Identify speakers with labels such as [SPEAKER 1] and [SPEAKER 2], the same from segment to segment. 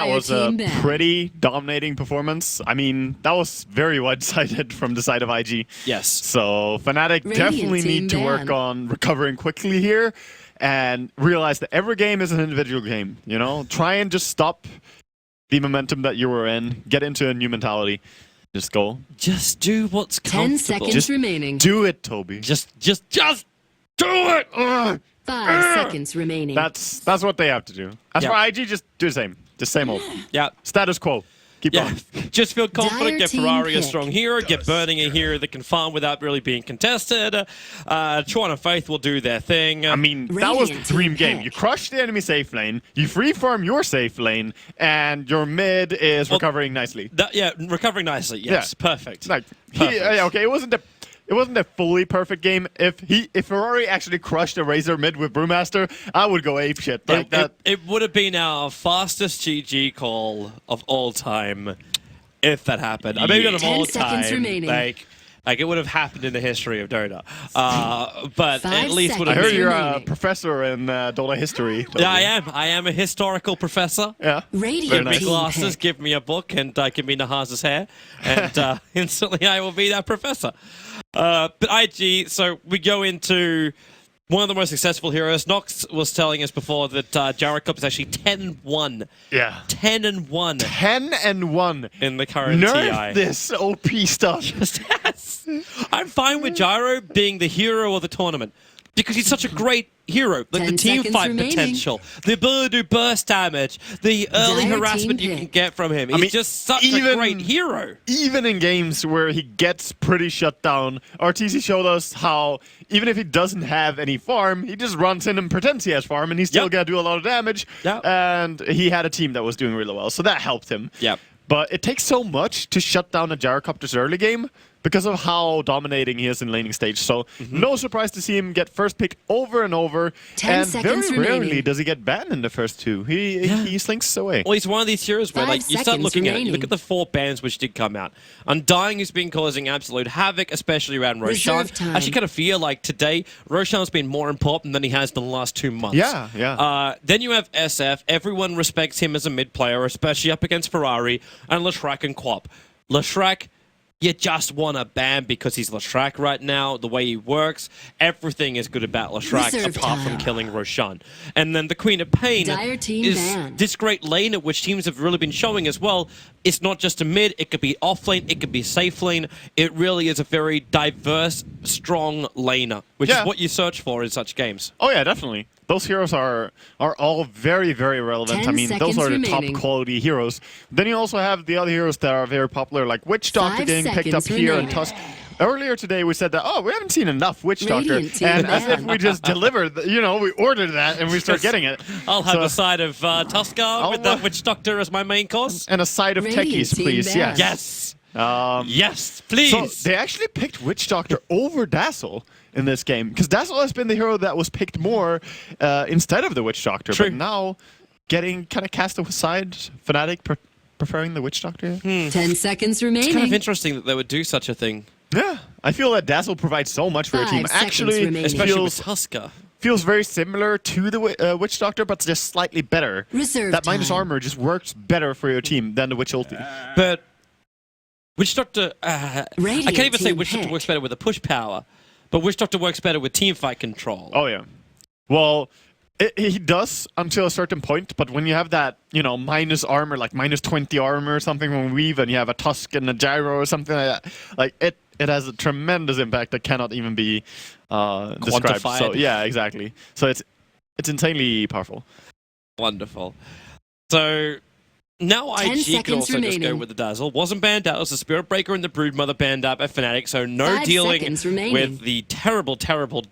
[SPEAKER 1] That was a pretty dominating performance. I mean, that was very one-sided from the side of IG.
[SPEAKER 2] Yes.
[SPEAKER 1] So Fnatic definitely need to work on recovering quickly here and realize that every game is an individual game, you know? Try and just stop the momentum that you were in, get into a new mentality. Just go.
[SPEAKER 2] Just do what's comfortable.
[SPEAKER 3] 10 seconds remaining.
[SPEAKER 1] Do it, Toby.
[SPEAKER 2] Just do it!
[SPEAKER 3] 5 seconds remaining.
[SPEAKER 1] That's what they have to do. As for IG, just do the same. The same old.
[SPEAKER 2] Yeah.
[SPEAKER 1] Status quo. Keep going.
[SPEAKER 2] Just feel confident, get Ferrari a strong
[SPEAKER 3] pick.
[SPEAKER 2] hero, get Burning a hero that can farm without really being contested. Tron and Faith will do their thing.
[SPEAKER 1] I mean, that was the dream game. You crush the enemy safe lane, you free farm your safe lane, and your mid is recovering nicely.
[SPEAKER 2] Recovering nicely. Yes,
[SPEAKER 1] Yeah.
[SPEAKER 2] perfect.
[SPEAKER 1] Like,
[SPEAKER 2] Perfect.
[SPEAKER 1] Okay, it wasn't a fully perfect game. If Ferrari actually crushed a Razor mid with Brewmaster, I would go apeshit. Like
[SPEAKER 2] it would have been our fastest GG call of all time if that happened. Maybe not of
[SPEAKER 3] 10
[SPEAKER 2] all
[SPEAKER 3] seconds
[SPEAKER 2] time.
[SPEAKER 3] remaining.
[SPEAKER 2] Like it would have happened in the history of Dota. But
[SPEAKER 3] 5
[SPEAKER 2] at least would
[SPEAKER 1] I
[SPEAKER 2] have
[SPEAKER 1] heard
[SPEAKER 2] been.
[SPEAKER 1] you're a
[SPEAKER 3] remaining.
[SPEAKER 1] professor in Dota history.
[SPEAKER 2] Yeah, I am a historical professor.
[SPEAKER 1] Yeah.
[SPEAKER 3] Radiant
[SPEAKER 2] Give me
[SPEAKER 3] team
[SPEAKER 2] glasses,
[SPEAKER 3] pick.
[SPEAKER 2] give me a book, and give me Nahaz's hair, and instantly I will be that professor. But IG, so we go into one of the most successful heroes. Nox was telling us before that Jared is actually 10-1.
[SPEAKER 1] Yeah.
[SPEAKER 2] 10-1
[SPEAKER 1] 10-1
[SPEAKER 2] in the current
[SPEAKER 1] Nerf
[SPEAKER 2] TI.
[SPEAKER 1] this OP stuff.
[SPEAKER 2] Yes. I'm fine with Gyro being the hero of the tournament because he's such a great hero. Like the
[SPEAKER 3] 10
[SPEAKER 2] team
[SPEAKER 3] seconds
[SPEAKER 2] fight
[SPEAKER 3] remaining.
[SPEAKER 2] potential, the ability to do burst damage, the early
[SPEAKER 3] Dire
[SPEAKER 2] harassment
[SPEAKER 3] team
[SPEAKER 2] you can
[SPEAKER 3] pick.
[SPEAKER 2] get from him. He's
[SPEAKER 1] mean,
[SPEAKER 2] just such a
[SPEAKER 1] even-
[SPEAKER 2] great hero.
[SPEAKER 1] Even in games where he gets pretty shut down, RTC showed us how even if he doesn't have any farm, he just runs in and pretends he has farm, and he's still gonna do a lot of damage.
[SPEAKER 2] Yep.
[SPEAKER 1] And he had a team that was doing really well, so that helped him.
[SPEAKER 2] Yep.
[SPEAKER 1] But it takes so much to shut down a Gyrocopter's early game because of how dominating he is in laning stage. So no surprise to see him get first pick over and over.
[SPEAKER 3] 10
[SPEAKER 1] and
[SPEAKER 3] seconds
[SPEAKER 1] very rarely
[SPEAKER 3] remaining.
[SPEAKER 1] does he get banned in the first two. He slinks away.
[SPEAKER 2] Well, he's one of these heroes where
[SPEAKER 3] 5
[SPEAKER 2] like you start
[SPEAKER 3] seconds
[SPEAKER 2] looking at it, you look
[SPEAKER 3] remaining.
[SPEAKER 2] at the 4 bans which did come out. Undying has been causing absolute havoc, especially around Roshan.
[SPEAKER 3] Reserve time.
[SPEAKER 2] I actually kind of feel like today Roshan's been more important than he has been the last 2 months.
[SPEAKER 1] Yeah.
[SPEAKER 2] Then you have SF. Everyone respects him as a mid player, especially up against Ferrari and Leshrac and Quap. Leshrac, you just want to ban because he's Leshrac right now, the way he works. Everything is good about Leshrac
[SPEAKER 3] Reserve
[SPEAKER 2] apart from
[SPEAKER 3] time.
[SPEAKER 2] killing Roshan. And then the Queen of Pain
[SPEAKER 3] Dire team
[SPEAKER 2] is
[SPEAKER 3] ban.
[SPEAKER 2] this great lane at which teams have really been showing as well. It's not just a mid, it could be off lane, it could be safe lane. It really is a very diverse, strong laner, which is what you search for in such games.
[SPEAKER 1] Oh yeah, definitely. Those heroes are all very, very relevant.
[SPEAKER 3] 10
[SPEAKER 1] I mean, those
[SPEAKER 3] seconds
[SPEAKER 1] are the
[SPEAKER 3] remaining.
[SPEAKER 1] top quality heroes. Then you also have the other heroes that are very popular, like Witch Doctor
[SPEAKER 3] 5
[SPEAKER 1] getting picked up
[SPEAKER 3] seconds
[SPEAKER 1] here and
[SPEAKER 3] remaining.
[SPEAKER 1] Tusk. Earlier today, we said that, oh, we haven't seen enough Witch Doctor.
[SPEAKER 3] Radiant team
[SPEAKER 1] And as if
[SPEAKER 3] ban.
[SPEAKER 1] we just delivered, we ordered that and we start getting it.
[SPEAKER 2] I'll have
[SPEAKER 1] So-
[SPEAKER 2] a side of Tuskar with that Witch Doctor as my main course.
[SPEAKER 1] And a side of
[SPEAKER 3] Radiant
[SPEAKER 1] techies,
[SPEAKER 3] team
[SPEAKER 1] please.
[SPEAKER 3] ban.
[SPEAKER 1] Yes.
[SPEAKER 2] Yes. Yes, please.
[SPEAKER 1] So they actually picked Witch Doctor over Dazzle in this game, because Dazzle has been the hero that was picked more instead of the Witch Doctor.
[SPEAKER 2] True.
[SPEAKER 1] But now, getting kind of cast aside, Fnatic preferring the Witch Doctor.
[SPEAKER 3] 10 seconds remaining.
[SPEAKER 2] It's kind of interesting that they would do such a thing,
[SPEAKER 1] Yeah, I feel that Dazzle provides so much for your
[SPEAKER 3] 5
[SPEAKER 1] team.
[SPEAKER 3] seconds
[SPEAKER 1] Actually,
[SPEAKER 3] remaining.
[SPEAKER 2] especially with
[SPEAKER 1] feels,
[SPEAKER 2] Tuskar.
[SPEAKER 1] feels very similar to the Witch Doctor, but just slightly better.
[SPEAKER 3] Reserve
[SPEAKER 1] That minus
[SPEAKER 3] time.
[SPEAKER 1] armor just works better for your team than the Witch ulti.
[SPEAKER 2] But Witch Doctor, I
[SPEAKER 3] Radiant
[SPEAKER 2] can't even say
[SPEAKER 3] team
[SPEAKER 2] Witch Doctor
[SPEAKER 3] pick.
[SPEAKER 2] works better with a push power, but Witch Doctor works better with team fight control.
[SPEAKER 1] Oh yeah. Well, he does until a certain point, but when you have that, minus armor, like minus 20 armor or something when weave, and you have a Tusk and a Gyro or something like that, like it has a tremendous impact that cannot even be described.
[SPEAKER 2] Quantified.
[SPEAKER 1] So yeah, exactly. So it's insanely powerful.
[SPEAKER 2] Wonderful. So now
[SPEAKER 3] 10
[SPEAKER 2] IG can
[SPEAKER 3] seconds
[SPEAKER 2] also just go
[SPEAKER 3] remaining.
[SPEAKER 2] with the Dazzle. Wasn't banned out. It was the Spirit Breaker and the Broodmother banned up at Fnatic, so no
[SPEAKER 3] 5
[SPEAKER 2] dealing
[SPEAKER 3] seconds remaining.
[SPEAKER 2] with the terrible, terrible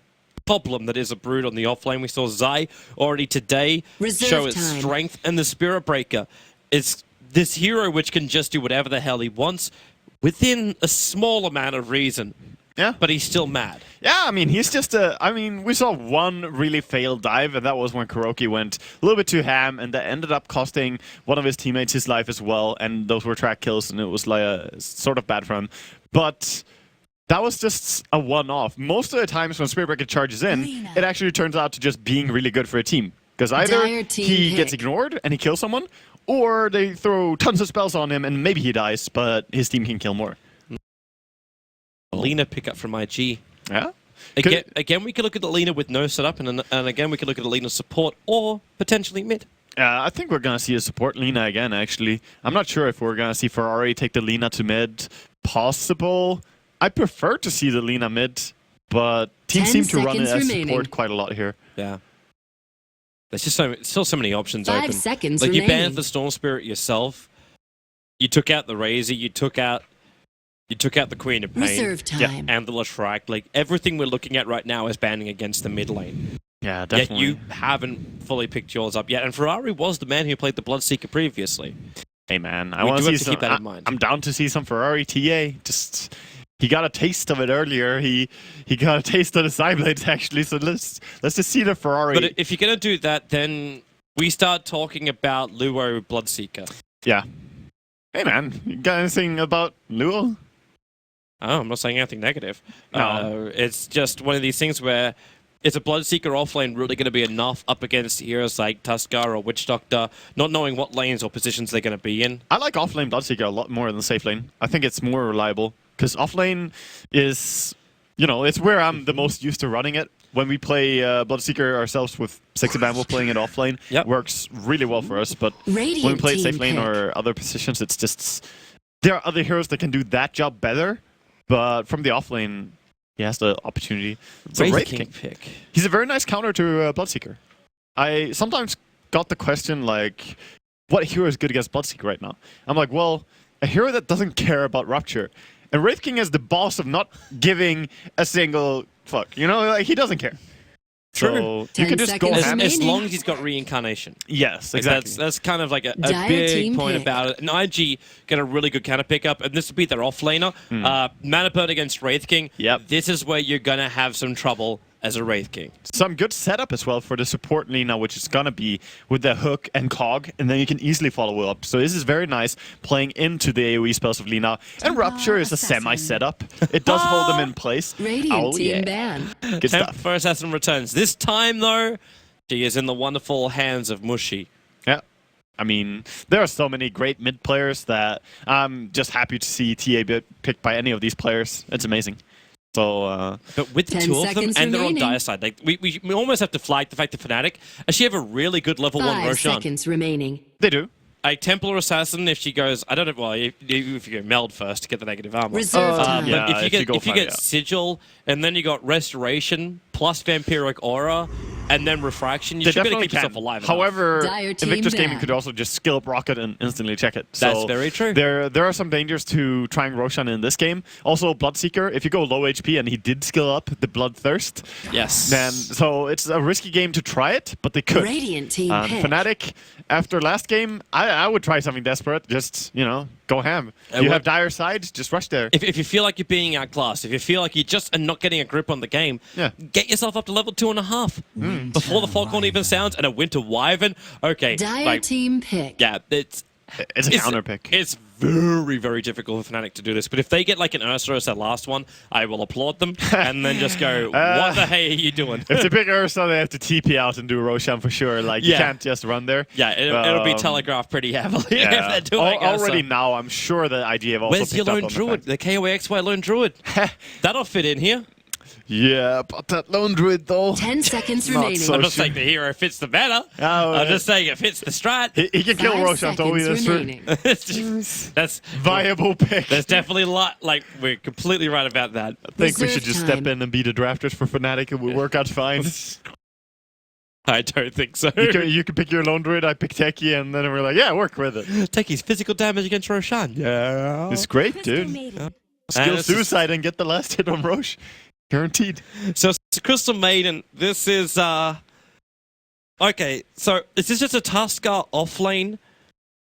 [SPEAKER 2] problem that is a Brood on the offlane. We saw Zai already today
[SPEAKER 3] Reserve
[SPEAKER 2] show its
[SPEAKER 3] time.
[SPEAKER 2] strength, and the Spirit Breaker is this hero which can just do whatever the hell he wants within a small amount of reason.
[SPEAKER 1] Yeah.
[SPEAKER 2] But he's still mad.
[SPEAKER 1] Yeah, I mean, he's just we saw one really failed dive, and that was when Kuroki went a little bit too ham, and that ended up costing one of his teammates his life as well, and those were track kills, and it was like a sort of bad for him. But that was just a one-off. Most of the times when Spirit Breaker charges in, it actually turns out to just being really good for a team. Because either
[SPEAKER 3] Dire team
[SPEAKER 1] he gets
[SPEAKER 3] pick.
[SPEAKER 1] ignored and he kills someone, or they throw tons of spells on him and maybe he dies, but his team can kill more.
[SPEAKER 2] Lina pickup from IG.
[SPEAKER 1] Yeah.
[SPEAKER 2] Again, we could look at the Lina with no setup, and again, we could look at the Lina support or potentially mid.
[SPEAKER 1] I think we're going to see a support Lina again, actually. I'm not sure if we're going to see Ferrari take the Lina to mid. Possible. I prefer to see the Lina mid, but teams seem to run it as support quite a lot here.
[SPEAKER 2] Yeah. There's just still so many options
[SPEAKER 3] 5
[SPEAKER 2] open.
[SPEAKER 3] seconds
[SPEAKER 2] Like, you
[SPEAKER 3] remaining.
[SPEAKER 2] banned the Storm Spirit yourself. You took out the Razor. You took out the Queen of Pain.
[SPEAKER 3] Reserve time.
[SPEAKER 2] And the Latrak. Like, everything we're looking at right now is banning against the mid lane.
[SPEAKER 1] Yeah, definitely.
[SPEAKER 2] Yet you haven't fully picked yours up yet. And Ferrari was the man who played the Bloodseeker previously.
[SPEAKER 1] Hey man,
[SPEAKER 2] We do have to keep that in mind.
[SPEAKER 1] I'm down to see some Ferrari TA. Just he got a taste of it earlier. He got a taste of the Cyblades actually. So let's just see the Ferrari.
[SPEAKER 2] But if you're gonna do that, then we start talking about Luo Bloodseeker.
[SPEAKER 1] Yeah. Hey man, you got anything about Luo?
[SPEAKER 2] Oh, I'm not saying anything negative.
[SPEAKER 1] No.
[SPEAKER 2] It's just one of these things where is a Bloodseeker offlane really going to be enough up against heroes like Tuskar or Witch Doctor, not knowing what lanes or positions they're going to be in?
[SPEAKER 1] I like offlane Bloodseeker a lot more than safe lane. I think it's more reliable because offlane is, it's where I'm the most used to running it. When we play Bloodseeker ourselves with Sexy Bamble playing it offlane, works really well for us. But when we play safe lane or other positions, it's just there are other heroes that can do that job better. But from the offlane, he has the opportunity. So
[SPEAKER 2] Wraith King pick.
[SPEAKER 1] He's a very nice counter to Bloodseeker. I sometimes got the question like, what hero is good against Bloodseeker right now? I'm like, well, a hero that doesn't care about Rupture. And Wraith King is the boss of not giving a single fuck. Like he doesn't care. So you can just go ham.
[SPEAKER 2] As long as he's got reincarnation.
[SPEAKER 1] Yes,
[SPEAKER 2] like
[SPEAKER 1] exactly.
[SPEAKER 2] That's kind of like a big point about it. And IG get a really good counter pickup, and this would be their offlaner. Mana burn against Wraith King.
[SPEAKER 1] Yep.
[SPEAKER 2] This is where you're gonna have some trouble as a Wraith King.
[SPEAKER 1] Some good setup as well for the support Lina, which is gonna be with the hook and cog, and then you can easily follow up. So this is very nice playing into the AoE spells of Lina. And Rupture is a semi-setup. It does hold them in place.
[SPEAKER 3] Radiant team ban.
[SPEAKER 1] Good stuff.
[SPEAKER 2] For Assassin returns. This time though, she is in the wonderful hands of Mushy.
[SPEAKER 1] Yeah. I mean, there are so many great mid players that I'm just happy to see TA picked by any of these players. It's amazing. So,
[SPEAKER 2] but with the
[SPEAKER 3] 10
[SPEAKER 2] two of them,
[SPEAKER 3] seconds
[SPEAKER 2] and they're on
[SPEAKER 3] remaining.
[SPEAKER 2] dire side, like we almost have to flag the fact that Fnatic actually have a really good level 1
[SPEAKER 3] 5
[SPEAKER 2] Roshan.
[SPEAKER 3] seconds remaining.
[SPEAKER 1] they do.
[SPEAKER 2] A Templar Assassin, if she goes, I don't know, well, if you go Meld first to get the negative armor.
[SPEAKER 3] Reserve time.
[SPEAKER 1] yeah.
[SPEAKER 2] But if you get
[SPEAKER 1] yeah.
[SPEAKER 2] Sigil, and then you got Restoration, plus Vampiric Aura, and then Refraction, you
[SPEAKER 1] They
[SPEAKER 2] should be able
[SPEAKER 1] definitely
[SPEAKER 2] to keep yourself
[SPEAKER 1] can.
[SPEAKER 2] alive.
[SPEAKER 1] However,
[SPEAKER 3] Dire team
[SPEAKER 1] Invictus Gaming
[SPEAKER 3] ban.
[SPEAKER 1] could also just skill up Rocket and instantly check it. So
[SPEAKER 2] That's very true.
[SPEAKER 1] There are some dangers to trying Roshan in this game. Also, Bloodseeker, if you go low HP and he did skill up the Bloodthirst,
[SPEAKER 2] Yes.
[SPEAKER 1] then so it's a risky game to try it, but they could.
[SPEAKER 3] Radiant team pick.
[SPEAKER 1] Fnatic, after last game, I would try something desperate. Just, go ham. You
[SPEAKER 2] would.
[SPEAKER 1] have dire sides, just rush there.
[SPEAKER 2] If you feel like you're being outclassed, if you feel like you just are not getting a grip on the game, get yourself up to level 2.5 before the foghorn even sounds, and a Winter Wyvern. Okay,
[SPEAKER 3] Dire team pick.
[SPEAKER 2] yeah,
[SPEAKER 1] It's a counter pick.
[SPEAKER 2] It's very, very difficult for Fnatic to do this. But if they get like an Ursa as their last one, I will applaud them and then just go, what the hey are you doing?
[SPEAKER 1] If they pick Ursa, they have to TP out and do Roshan for sure. Like, you can't just run there.
[SPEAKER 2] Yeah, it'll be telegraphed pretty heavily if they're doing
[SPEAKER 1] already
[SPEAKER 2] Ursa.
[SPEAKER 1] now, I'm sure that IG have also
[SPEAKER 2] Where's your
[SPEAKER 1] picked up
[SPEAKER 2] Lone
[SPEAKER 1] on
[SPEAKER 2] Druid?
[SPEAKER 1] the fact.
[SPEAKER 2] The KOXY Lone Druid. That'll fit in here.
[SPEAKER 1] Yeah, but that Lone Druid, though.
[SPEAKER 3] 10 seconds
[SPEAKER 1] Not
[SPEAKER 3] remaining.
[SPEAKER 1] so
[SPEAKER 2] I'm not
[SPEAKER 1] sure.
[SPEAKER 2] saying the hero fits the meta.
[SPEAKER 1] Oh,
[SPEAKER 2] I'm just saying it fits the strat.
[SPEAKER 1] He can kill
[SPEAKER 3] 5
[SPEAKER 1] Roshan, so
[SPEAKER 3] seconds
[SPEAKER 1] that's
[SPEAKER 3] remaining.
[SPEAKER 2] That's
[SPEAKER 1] viable pick.
[SPEAKER 2] There's definitely a lot. Like, we're completely right about that.
[SPEAKER 1] I think we
[SPEAKER 3] Reserve
[SPEAKER 1] should just
[SPEAKER 3] time.
[SPEAKER 1] step in and be the drafters for Fnatic. It will work out fine.
[SPEAKER 2] I don't think so.
[SPEAKER 1] you can pick your Lone Druid, I pick Techie, and then we're like, yeah, work with it.
[SPEAKER 2] Take his physical damage against Roshan. Yeah.
[SPEAKER 1] It's great, dude. Skill
[SPEAKER 2] this is-
[SPEAKER 1] suicide and get the last hit on Roche. Guaranteed.
[SPEAKER 2] So, Crystal Maiden, this is, okay, so is this just a Tuskar offlane?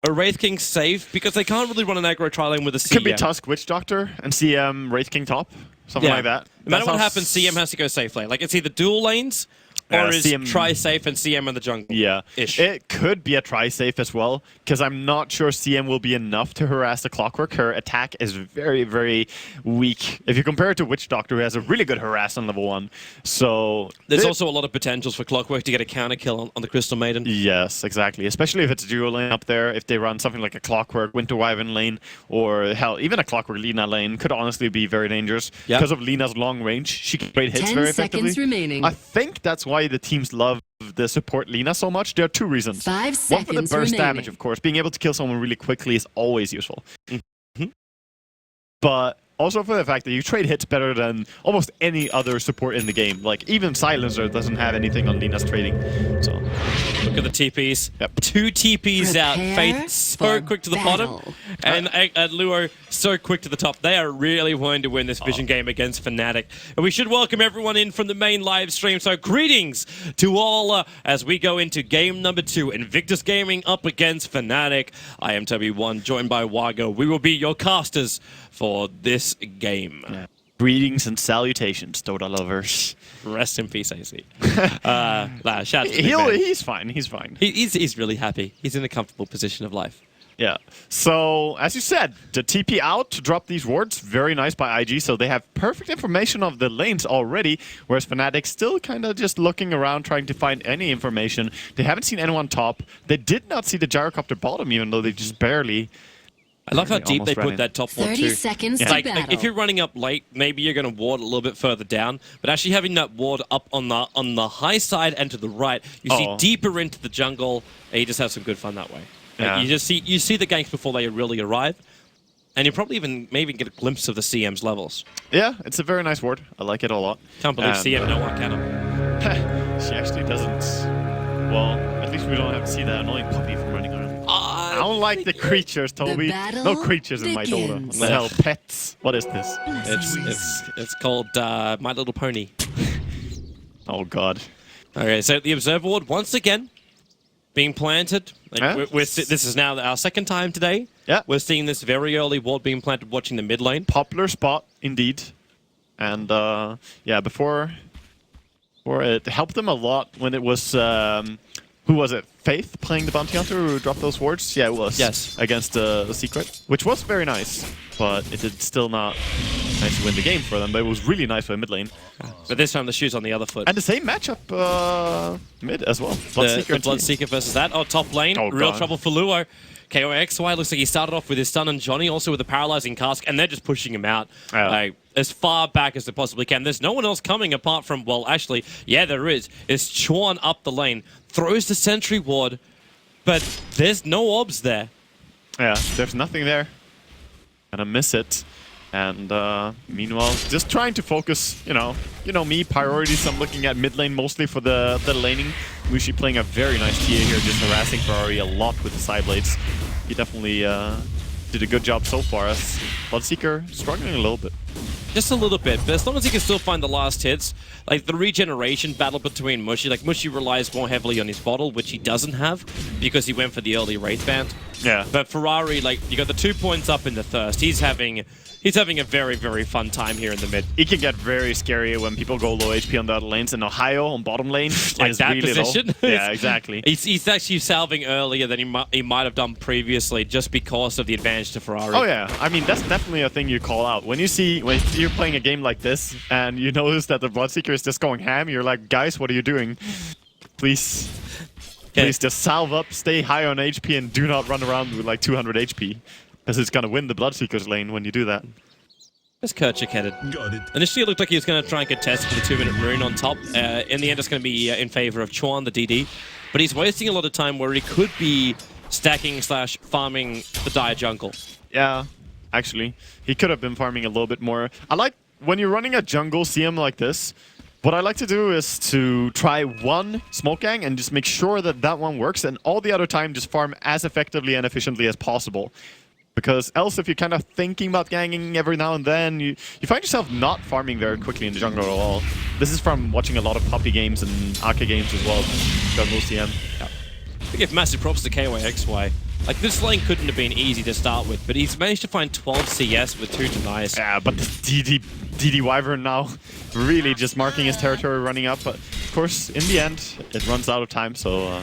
[SPEAKER 2] A Wraith King safe? Because they can't really run an aggro tri-lane with a CM.
[SPEAKER 1] Could be Tusk Witch Doctor and CM Wraith King top. Something like that.
[SPEAKER 2] No matter
[SPEAKER 1] That
[SPEAKER 2] what
[SPEAKER 1] sounds-
[SPEAKER 2] happens, CM has to go safe lane. Like, it's either dual lanes Or is try safe and CM in the jungle?
[SPEAKER 1] Yeah,
[SPEAKER 2] Ish.
[SPEAKER 1] It could be a try safe as well, because I'm not sure CM will be enough to harass the Clockwork. Her attack is very, very weak. If you compare it to Witch Doctor, who has a really good harass on level 1. So
[SPEAKER 2] there's also a lot of potentials for Clockwork to get a counter kill on the Crystal Maiden.
[SPEAKER 1] Yes, exactly. Especially if it's a duo lane up there. If they run something like a Clockwork Winter Wyvern lane, or hell, even a Clockwork Lina lane, could honestly be very dangerous.
[SPEAKER 2] Yep.
[SPEAKER 1] Because of Lina's long range, she can trade hits
[SPEAKER 3] 10
[SPEAKER 1] very effectively.
[SPEAKER 3] seconds remaining.
[SPEAKER 1] I think that's why the teams love the support Lina so much. There are 2 reasons.
[SPEAKER 3] 5
[SPEAKER 1] One
[SPEAKER 3] seconds
[SPEAKER 1] for the burst
[SPEAKER 3] remaining.
[SPEAKER 1] damage, of course. Being able to kill someone really quickly is always useful. But also for the fact that you trade hits better than almost any other support in the game. Like, even Silencer doesn't have anything on Lina's trading. So
[SPEAKER 2] look at the TPs.
[SPEAKER 1] Yep.
[SPEAKER 2] 2 TPs out.
[SPEAKER 3] Prepare
[SPEAKER 2] Faith so
[SPEAKER 3] for
[SPEAKER 2] quick to the
[SPEAKER 3] battle.
[SPEAKER 2] bottom. And Luo so quick to the top. They are really wanting to win this Vision game against Fnatic. And we should welcome everyone in from the main live stream. So greetings to all as we go into game number 2. Invictus Gaming up against Fnatic. I am Toby1, joined by Wago. We will be your casters for this game.
[SPEAKER 1] yeah. Greetings and salutations, Dota lovers.
[SPEAKER 2] Rest in peace, AC. Shout out to the big man.
[SPEAKER 1] He's fine. He's fine.
[SPEAKER 2] He's really happy. He's in a comfortable position of life.
[SPEAKER 1] Yeah. So, as you said, the TP out to drop these wards, very nice by IG. So they have perfect information of the lanes already, whereas Fnatic still kind of just looking around, trying to find any information. They haven't seen anyone top. They did not see the gyrocopter bottom, even though they just barely...
[SPEAKER 2] I love how deep they
[SPEAKER 1] almost ran
[SPEAKER 2] put
[SPEAKER 1] in.
[SPEAKER 2] that top ward
[SPEAKER 3] 30
[SPEAKER 2] too.
[SPEAKER 3] seconds
[SPEAKER 2] It's
[SPEAKER 3] to
[SPEAKER 2] like
[SPEAKER 3] battle.
[SPEAKER 2] if you're running up late, maybe you're going to ward a little bit further down. But actually having that ward up on the high side and to the right, you see deeper into the jungle, and you just have some good fun that way. Like,
[SPEAKER 1] Yeah.
[SPEAKER 2] you see the ganks before they really arrive, and you probably maybe get a glimpse of the CM's levels.
[SPEAKER 1] Yeah, it's a very nice ward. I like it a lot.
[SPEAKER 2] Can't believe CM no Arcana.
[SPEAKER 1] She actually doesn't... Well, at least we don't have to see that annoying puppy from running around. I don't like the creatures, Toby.
[SPEAKER 3] battle
[SPEAKER 1] No creatures in my Dota.
[SPEAKER 3] begins.
[SPEAKER 1] What the hell, pets? What is this?
[SPEAKER 2] It's called My Little Pony.
[SPEAKER 1] Oh, God.
[SPEAKER 2] Okay, so the Observer Ward, once again, being planted. Like,
[SPEAKER 1] Yeah.
[SPEAKER 2] this is now our second time today.
[SPEAKER 1] Yeah.
[SPEAKER 2] We're seeing this very early ward being planted, watching the mid lane.
[SPEAKER 1] Popular spot, indeed. And, yeah, before it helped them a lot when it was... who was it? Faith playing the Bounty Hunter who dropped those wards? Yeah, it was.
[SPEAKER 2] Yes.
[SPEAKER 1] Against the Secret, which was very nice, but it did still not nice to win the game for them, but it was really nice for mid lane.
[SPEAKER 2] But this time the shoe's on the other foot.
[SPEAKER 1] And the same matchup mid as well.
[SPEAKER 2] The Bloodseeker versus that. Oh, top lane.
[SPEAKER 1] Oh,
[SPEAKER 2] Real
[SPEAKER 1] God.
[SPEAKER 2] trouble for Luo. KOXY looks like he started off with his stun and Johnny, also with a paralyzing cask, and they're just pushing him out.
[SPEAKER 1] Yeah.
[SPEAKER 2] Like, as far back as they possibly can. There's no one else coming apart from, well, actually, yeah, there is. It's Chorn up the lane, throws the sentry ward, but there's no orbs there.
[SPEAKER 1] Yeah, there's nothing there. Gonna miss it. And meanwhile, just trying to focus, you know me, priorities. I'm looking at mid lane mostly for the laning. Mushi playing a very nice TA here, just harassing Ferrari a lot with the side blades. He definitely did a good job so far. As Bloodseeker struggling a little bit.
[SPEAKER 2] Just a little bit, but as long as he can still find the last hits, like the regeneration battle between Mushi, like Mushi relies more heavily on his bottle, which he doesn't have because he went for the early rate band.
[SPEAKER 1] Yeah.
[SPEAKER 2] But Ferrari, like, you got the 2 points up in the thirst. He's having a very, very fun time here in the mid.
[SPEAKER 1] It can get very scary when people go low HP on the other lanes, and Ohio on bottom lane
[SPEAKER 2] Like
[SPEAKER 1] is
[SPEAKER 2] that
[SPEAKER 1] really
[SPEAKER 2] position?
[SPEAKER 1] low. Yeah, exactly.
[SPEAKER 2] He's actually salving earlier than he might have done previously just because of the advantage to Ferrari.
[SPEAKER 1] Oh yeah, I mean that's definitely a thing you call out when you're playing a game like this and you notice that the Bloodseeker is just going ham. You're like, guys, what are you doing? Please just salve up, stay high on HP, and do not run around with like 200 HP, because it's gonna win the Bloodseeker's lane when you do that.
[SPEAKER 2] Where's Kerchak headed?
[SPEAKER 4] Got it.
[SPEAKER 2] Initially, it looked like he was going to try and contest for the 2-minute rune on top. In the end, it's going to be in favor of Chorn, the DD. But he's wasting a lot of time where he could be stacking/farming the Dire jungle.
[SPEAKER 1] Yeah, actually, he could have been farming a little bit more. I like when you're running a jungle CM like this. What I like to do is to try one smoke gang and just make sure that that one works, and all the other time just farm as effectively and efficiently as possible. Because else, if you're kind of thinking about ganging every now and then, you find yourself not farming very quickly in the jungle at all. This is from watching a lot of Puppy games and Ake games as well, jungle CM.
[SPEAKER 2] Yeah. I give massive props to KYXY. Like, this lane couldn't have been easy to start with, but he's managed to find 12 CS with 2 denies.
[SPEAKER 1] Yeah, but the DD Wyvern now really just marking his territory, running up. But of course, in the end, it runs out of time. So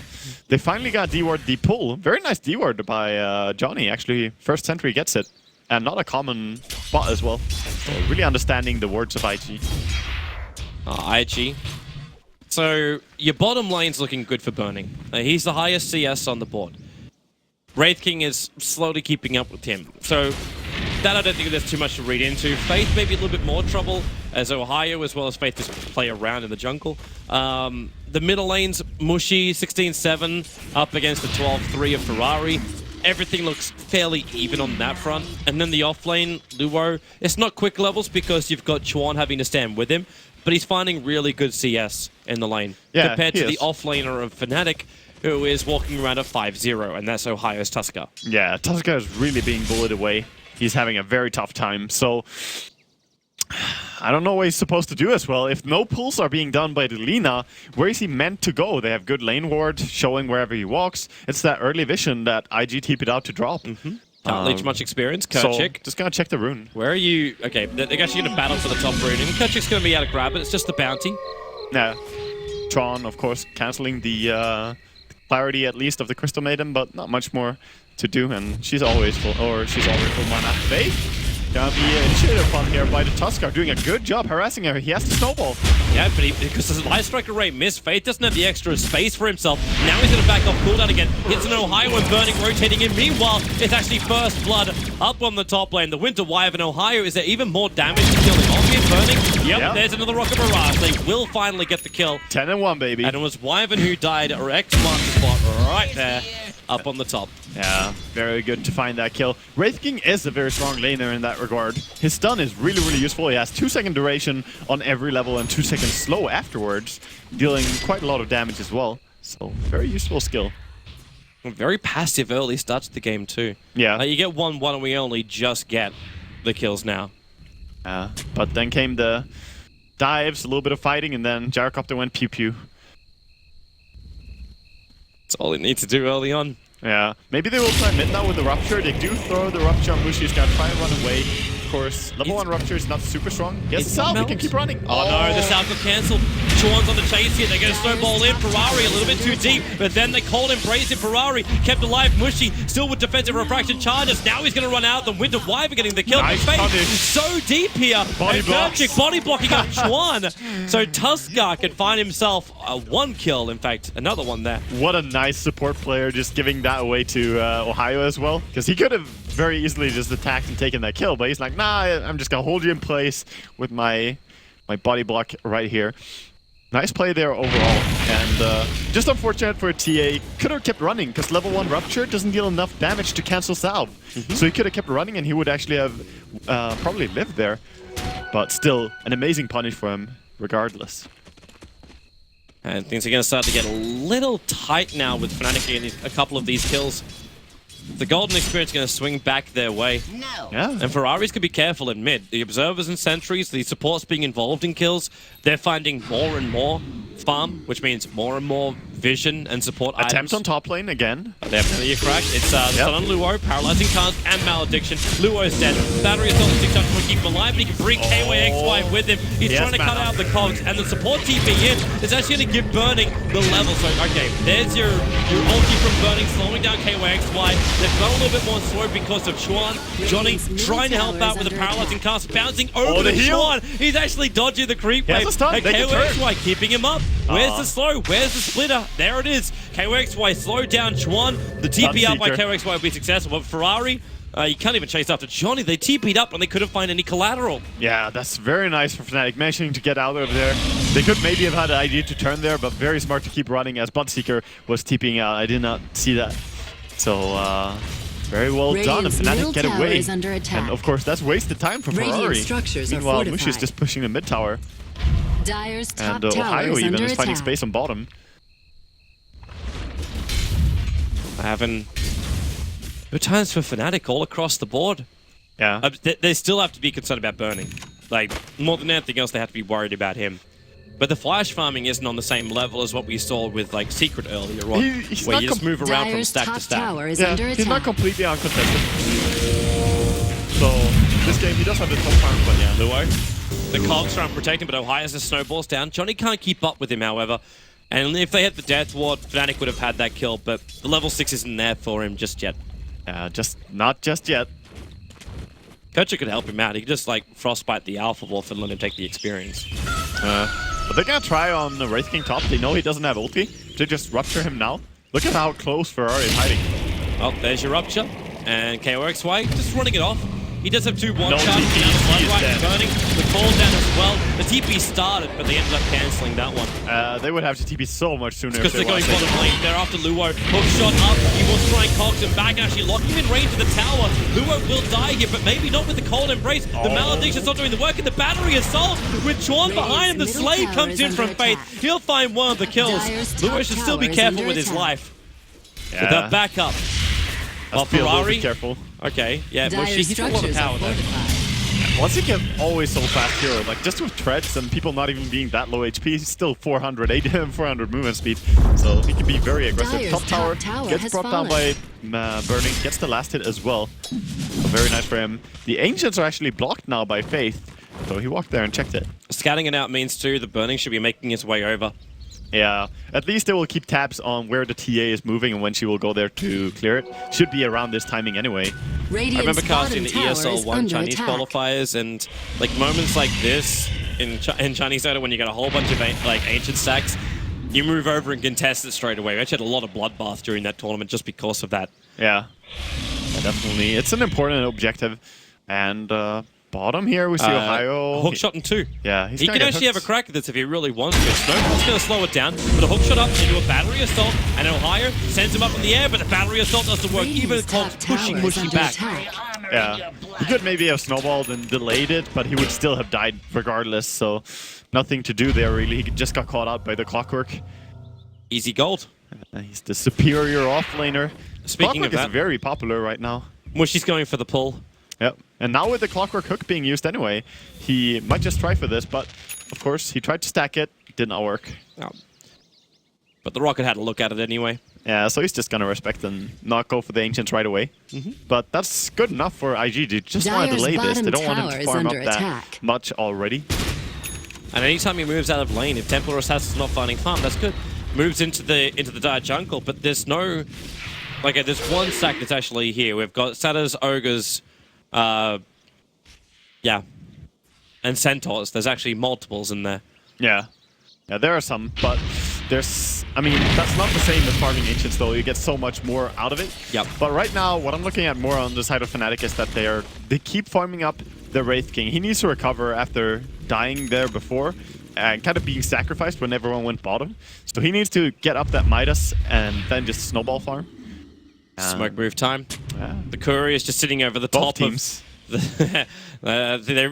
[SPEAKER 1] they finally got D-ward the pull. Very nice D-ward by Johnny. Actually, first sentry gets it. And not a common spot as well. So really understanding the words of IG.
[SPEAKER 2] IG. So your bottom lane's looking good for Burning. He's the highest CS on the board. Wraith King is slowly keeping up with him. So that I don't think there's too much to read into. Faith maybe a little bit more trouble as Ohio, as well as Faith just play around in the jungle. The middle lane's mushy, 16-7 up against the 12-3 of Ferrari. Everything looks fairly even on that front. And then the off lane, Luo, it's not quick levels because you've got Chuan having to stand with him, but he's finding really good CS in the lane compared to the off laner of Fnatic, who is walking around at 5-0, and that's Ohio's Tusker.
[SPEAKER 1] Yeah, Tusker is really being bullied away. He's having a very tough time. So I don't know what he's supposed to do as well. If no pulls are being done by Delina, where is he meant to go? They have good lane ward showing wherever he walks. It's that early vision that IG TP'd out to drop.
[SPEAKER 2] Can't leech much experience.
[SPEAKER 1] So
[SPEAKER 2] Kerchik.
[SPEAKER 1] just gonna check the rune.
[SPEAKER 2] Where are you? Okay, they're actually going to battle for the top rune, and Kerchik's going to be able to grab it. It's just the bounty.
[SPEAKER 1] Yeah. Tron, of course, canceling the clarity at least of the Crystal Maiden, but not much more to do, and she's always full, she's already full mana. Faith gonna be initiated upon here by the Tusker, doing a good job harassing her. He has to snowball.
[SPEAKER 2] Yeah, but because the Light Striker Ray missed, Faith doesn't have the extra space for himself. Now he's going to back off cooldown again. Hits an Ohio and Burning rotating in. Meanwhile, it's actually First Blood up on the top lane. The Winter Wyvern Ohio, is there even more damage to killing off here? Burning? Yep, there's another Rocket Barrage. They will finally get the kill.
[SPEAKER 1] 10-1, baby.
[SPEAKER 2] And it was Wyvern who died, or X marked the spot right there, up on the top.
[SPEAKER 1] Yeah, very good to find that kill. Wraith King is a very strong laner in that regard. His stun is really, really useful. He has 2-second duration on every level and 2 seconds slow afterwards, dealing quite a lot of damage as well. So, very useful skill.
[SPEAKER 2] Very passive early start to the game too.
[SPEAKER 1] Yeah.
[SPEAKER 2] You get 1-1 and we only just get the kills now.
[SPEAKER 1] But then came the dives, a little bit of fighting, and then Gyrocopter went pew-pew.
[SPEAKER 2] That's all they need to do early on.
[SPEAKER 1] Yeah, maybe they will try mid now with the Rupture. They do throw the Rupture on Mushi. He's gonna try and run away. Of course, level 1 Rupture is not super strong. Yes, the Salve, he can keep running.
[SPEAKER 2] Oh no, the Salve got cancelled. Chuan's on the chase here. They're going to snowball in. Ferrari a little bit too deep, but then they called Embrace in. Ferrari kept alive. Mushy still with defensive refraction charges. Now he's going to run out. The Winter Wyvern getting the kill.
[SPEAKER 1] Nice
[SPEAKER 2] Faith so deep here.
[SPEAKER 1] Body blocks.
[SPEAKER 2] Body blocking up Chuan. So Tusker can find himself a 1 kill. In fact, another one there.
[SPEAKER 1] What a nice support player, just giving that away to Ohio as well. Because he could have very easily just attacked and taken that kill, but he's like, nah, I'm just going to hold you in place with my body block right here. Nice play there overall, and just unfortunate for TA. Could have kept running, because level 1 Rupture doesn't deal enough damage to cancel Salve. So he could have kept running, and he would actually have probably lived there. But still, an amazing punish for him, regardless.
[SPEAKER 2] And things are going to start to get a little tight now with Fnatic getting a couple of these kills. The Golden Experience is going to swing back their way.
[SPEAKER 1] Yeah.
[SPEAKER 2] And Ferraris could be careful in mid. The Observers and Sentries, the supports being involved in kills, they're finding more and more farm, which means more and more vision and support
[SPEAKER 1] Attempt
[SPEAKER 2] items.
[SPEAKER 1] on top lane again.
[SPEAKER 2] They have plenty of crack. It's Stun on Luo, Paralyzing Cask, and Malediction. Luo's dead. Battery Assault 6 touch will keep him alive, but he can bring KYXY with him. He's trying to cut out the cogs, and the support TP in is actually going to give Burning the level. So, okay, there's your ulti from Burning, slowing down KYXY. They've gone a little bit more slow because of Chuan. Johnny trying to help out with the Paralyzing Cask, bouncing over to Chuan. He's actually dodging the creep wave. And KYXY keeping him up. Where's the slow? Where's the splitter? There it is. KYXY slowed down Chuan. The TP out by KYXY will be successful, but Ferrari, you can't even chase after Johnny. They TP'd up and they couldn't find any collateral.
[SPEAKER 1] Yeah, that's very nice for Fnatic, managing to get out of there. They could maybe have had an idea to turn there, but very smart to keep running as Bloodseeker was TPing out. I did not see that. So, very well done. And Fnatic get away. And of course, that's wasted time for Ferrari. Meanwhile, Mushi's just pushing the mid tower. And Ohio even is finding space on bottom.
[SPEAKER 2] Having good times for Fnatic all across the board.
[SPEAKER 1] Yeah.
[SPEAKER 2] They still have to be concerned about Burning. Like, more than anything else, they have to be worried about him. But the flash farming isn't on the same level as what we saw with, like, Secret earlier on, where you just move around from stack to stack.
[SPEAKER 1] Yeah, he's not completely uncontested. So, this game, he does have the top farm, but yeah.
[SPEAKER 2] Luo? The cogs trying to protect him, but Ohio's the snowballs down. Johnny can't keep up with him, however. And if they hit the death ward, Fnatic would have had that kill, but the level 6 isn't there for him just yet.
[SPEAKER 1] Not just yet.
[SPEAKER 2] Kocha could help him out. He could just like frostbite the Alpha Wolf and let him take the experience.
[SPEAKER 1] But they're gonna try on the Wraith King top. They know he doesn't have ulti. They just rupture him now. Look at how close Ferrari is hiding.
[SPEAKER 2] Oh, there's your rupture. And KOXY just running it off. He does have two one-shots.
[SPEAKER 1] TP, he is dead.
[SPEAKER 2] Burning. The fall down as well. The TP started, but they ended up cancelling that one.
[SPEAKER 1] They would have to TP so much sooner.
[SPEAKER 2] Because they're going bottom lane. They're after Luo. Hook shot up. He will try and cogs him back and actually lock him in range of the tower. Luo will die here, but maybe not with the cold embrace. The malediction's not doing the work, and the battery assault with Chorn behind him. The Slade comes in from Faith. He'll find one of the kills. Luo should still be careful with his life.
[SPEAKER 1] Yeah.
[SPEAKER 2] With that backup.
[SPEAKER 1] Ferrari, be careful.
[SPEAKER 2] Okay, yeah, Mushy, he's got a lot of power there.
[SPEAKER 1] Once he can always so fast hero, like just with treads and people not even being that low HP, he's still 400 movement speed, so he can be very aggressive. Top tower gets brought down by Burning, gets the last hit as well. So very nice for him. The Ancients are actually blocked now by Faith, so he walked there and checked it.
[SPEAKER 2] Scouting it out means too, the Burning should be making its way over.
[SPEAKER 1] Yeah, at least they will keep tabs on where the TA is moving and when she will go there to clear it. Should be around this timing anyway.
[SPEAKER 2] I remember casting the ESL 1 Chinese qualifiers, and like moments like this in Chinese Dota when you get a whole bunch of like ancient stacks, you move over and contest it straight away. We actually had a lot of bloodbath during that tournament just because of that.
[SPEAKER 1] Yeah, definitely. It's an important objective. And bottom here, we see Ohio.
[SPEAKER 2] Hook shot in 2.
[SPEAKER 1] Yeah,
[SPEAKER 2] he can actually have a crack at this if he really wants to. Snowball's going to slow it down, but a hook shot up into a battery assault, and Ohio sends him up in the air, but the battery assault doesn't work. Even Cogs pushing Mushy back.
[SPEAKER 1] Yeah, he could maybe have snowballed and delayed it, but he would still have died regardless, so nothing to do there really. He just got caught out by the Clockwork.
[SPEAKER 2] Easy gold.
[SPEAKER 1] He's the superior offlaner.
[SPEAKER 2] Speaking of that,
[SPEAKER 1] is very popular right now.
[SPEAKER 2] Mushy's going for the pull.
[SPEAKER 1] Yep, and now with the Clockwork Hook being used anyway, he might just try for this, but of course he tried to stack it, did not work.
[SPEAKER 2] Oh. But the Rocket had a look at it anyway.
[SPEAKER 1] Yeah, so he's just gonna respect and not go for the Ancients right away. But that's good enough for IG. They just want to delay this. They don't want him to farm up that much already.
[SPEAKER 2] And anytime he moves out of lane, if Templar Assassin's not finding farm, that's good. Moves into the dire jungle, but there's no... Like, there's one stack that's actually here. We've got Satyrs, Ogres, yeah, and Centaurs. There's actually multiples in there.
[SPEAKER 1] Yeah, there are some, but there's... I mean, that's not the same as farming Ancients, though. You get so much more out of it.
[SPEAKER 2] Yep.
[SPEAKER 1] But right now, what I'm looking at more on the side of Fnatic is that they keep farming up the Wraith King. He needs to recover after dying there before and kind of being sacrificed when everyone went bottom. So he needs to get up that Midas and then just snowball farm.
[SPEAKER 2] Smoke move time.
[SPEAKER 1] Yeah.
[SPEAKER 2] The Courier is just sitting over the
[SPEAKER 1] Both
[SPEAKER 2] top
[SPEAKER 1] teams.
[SPEAKER 2] They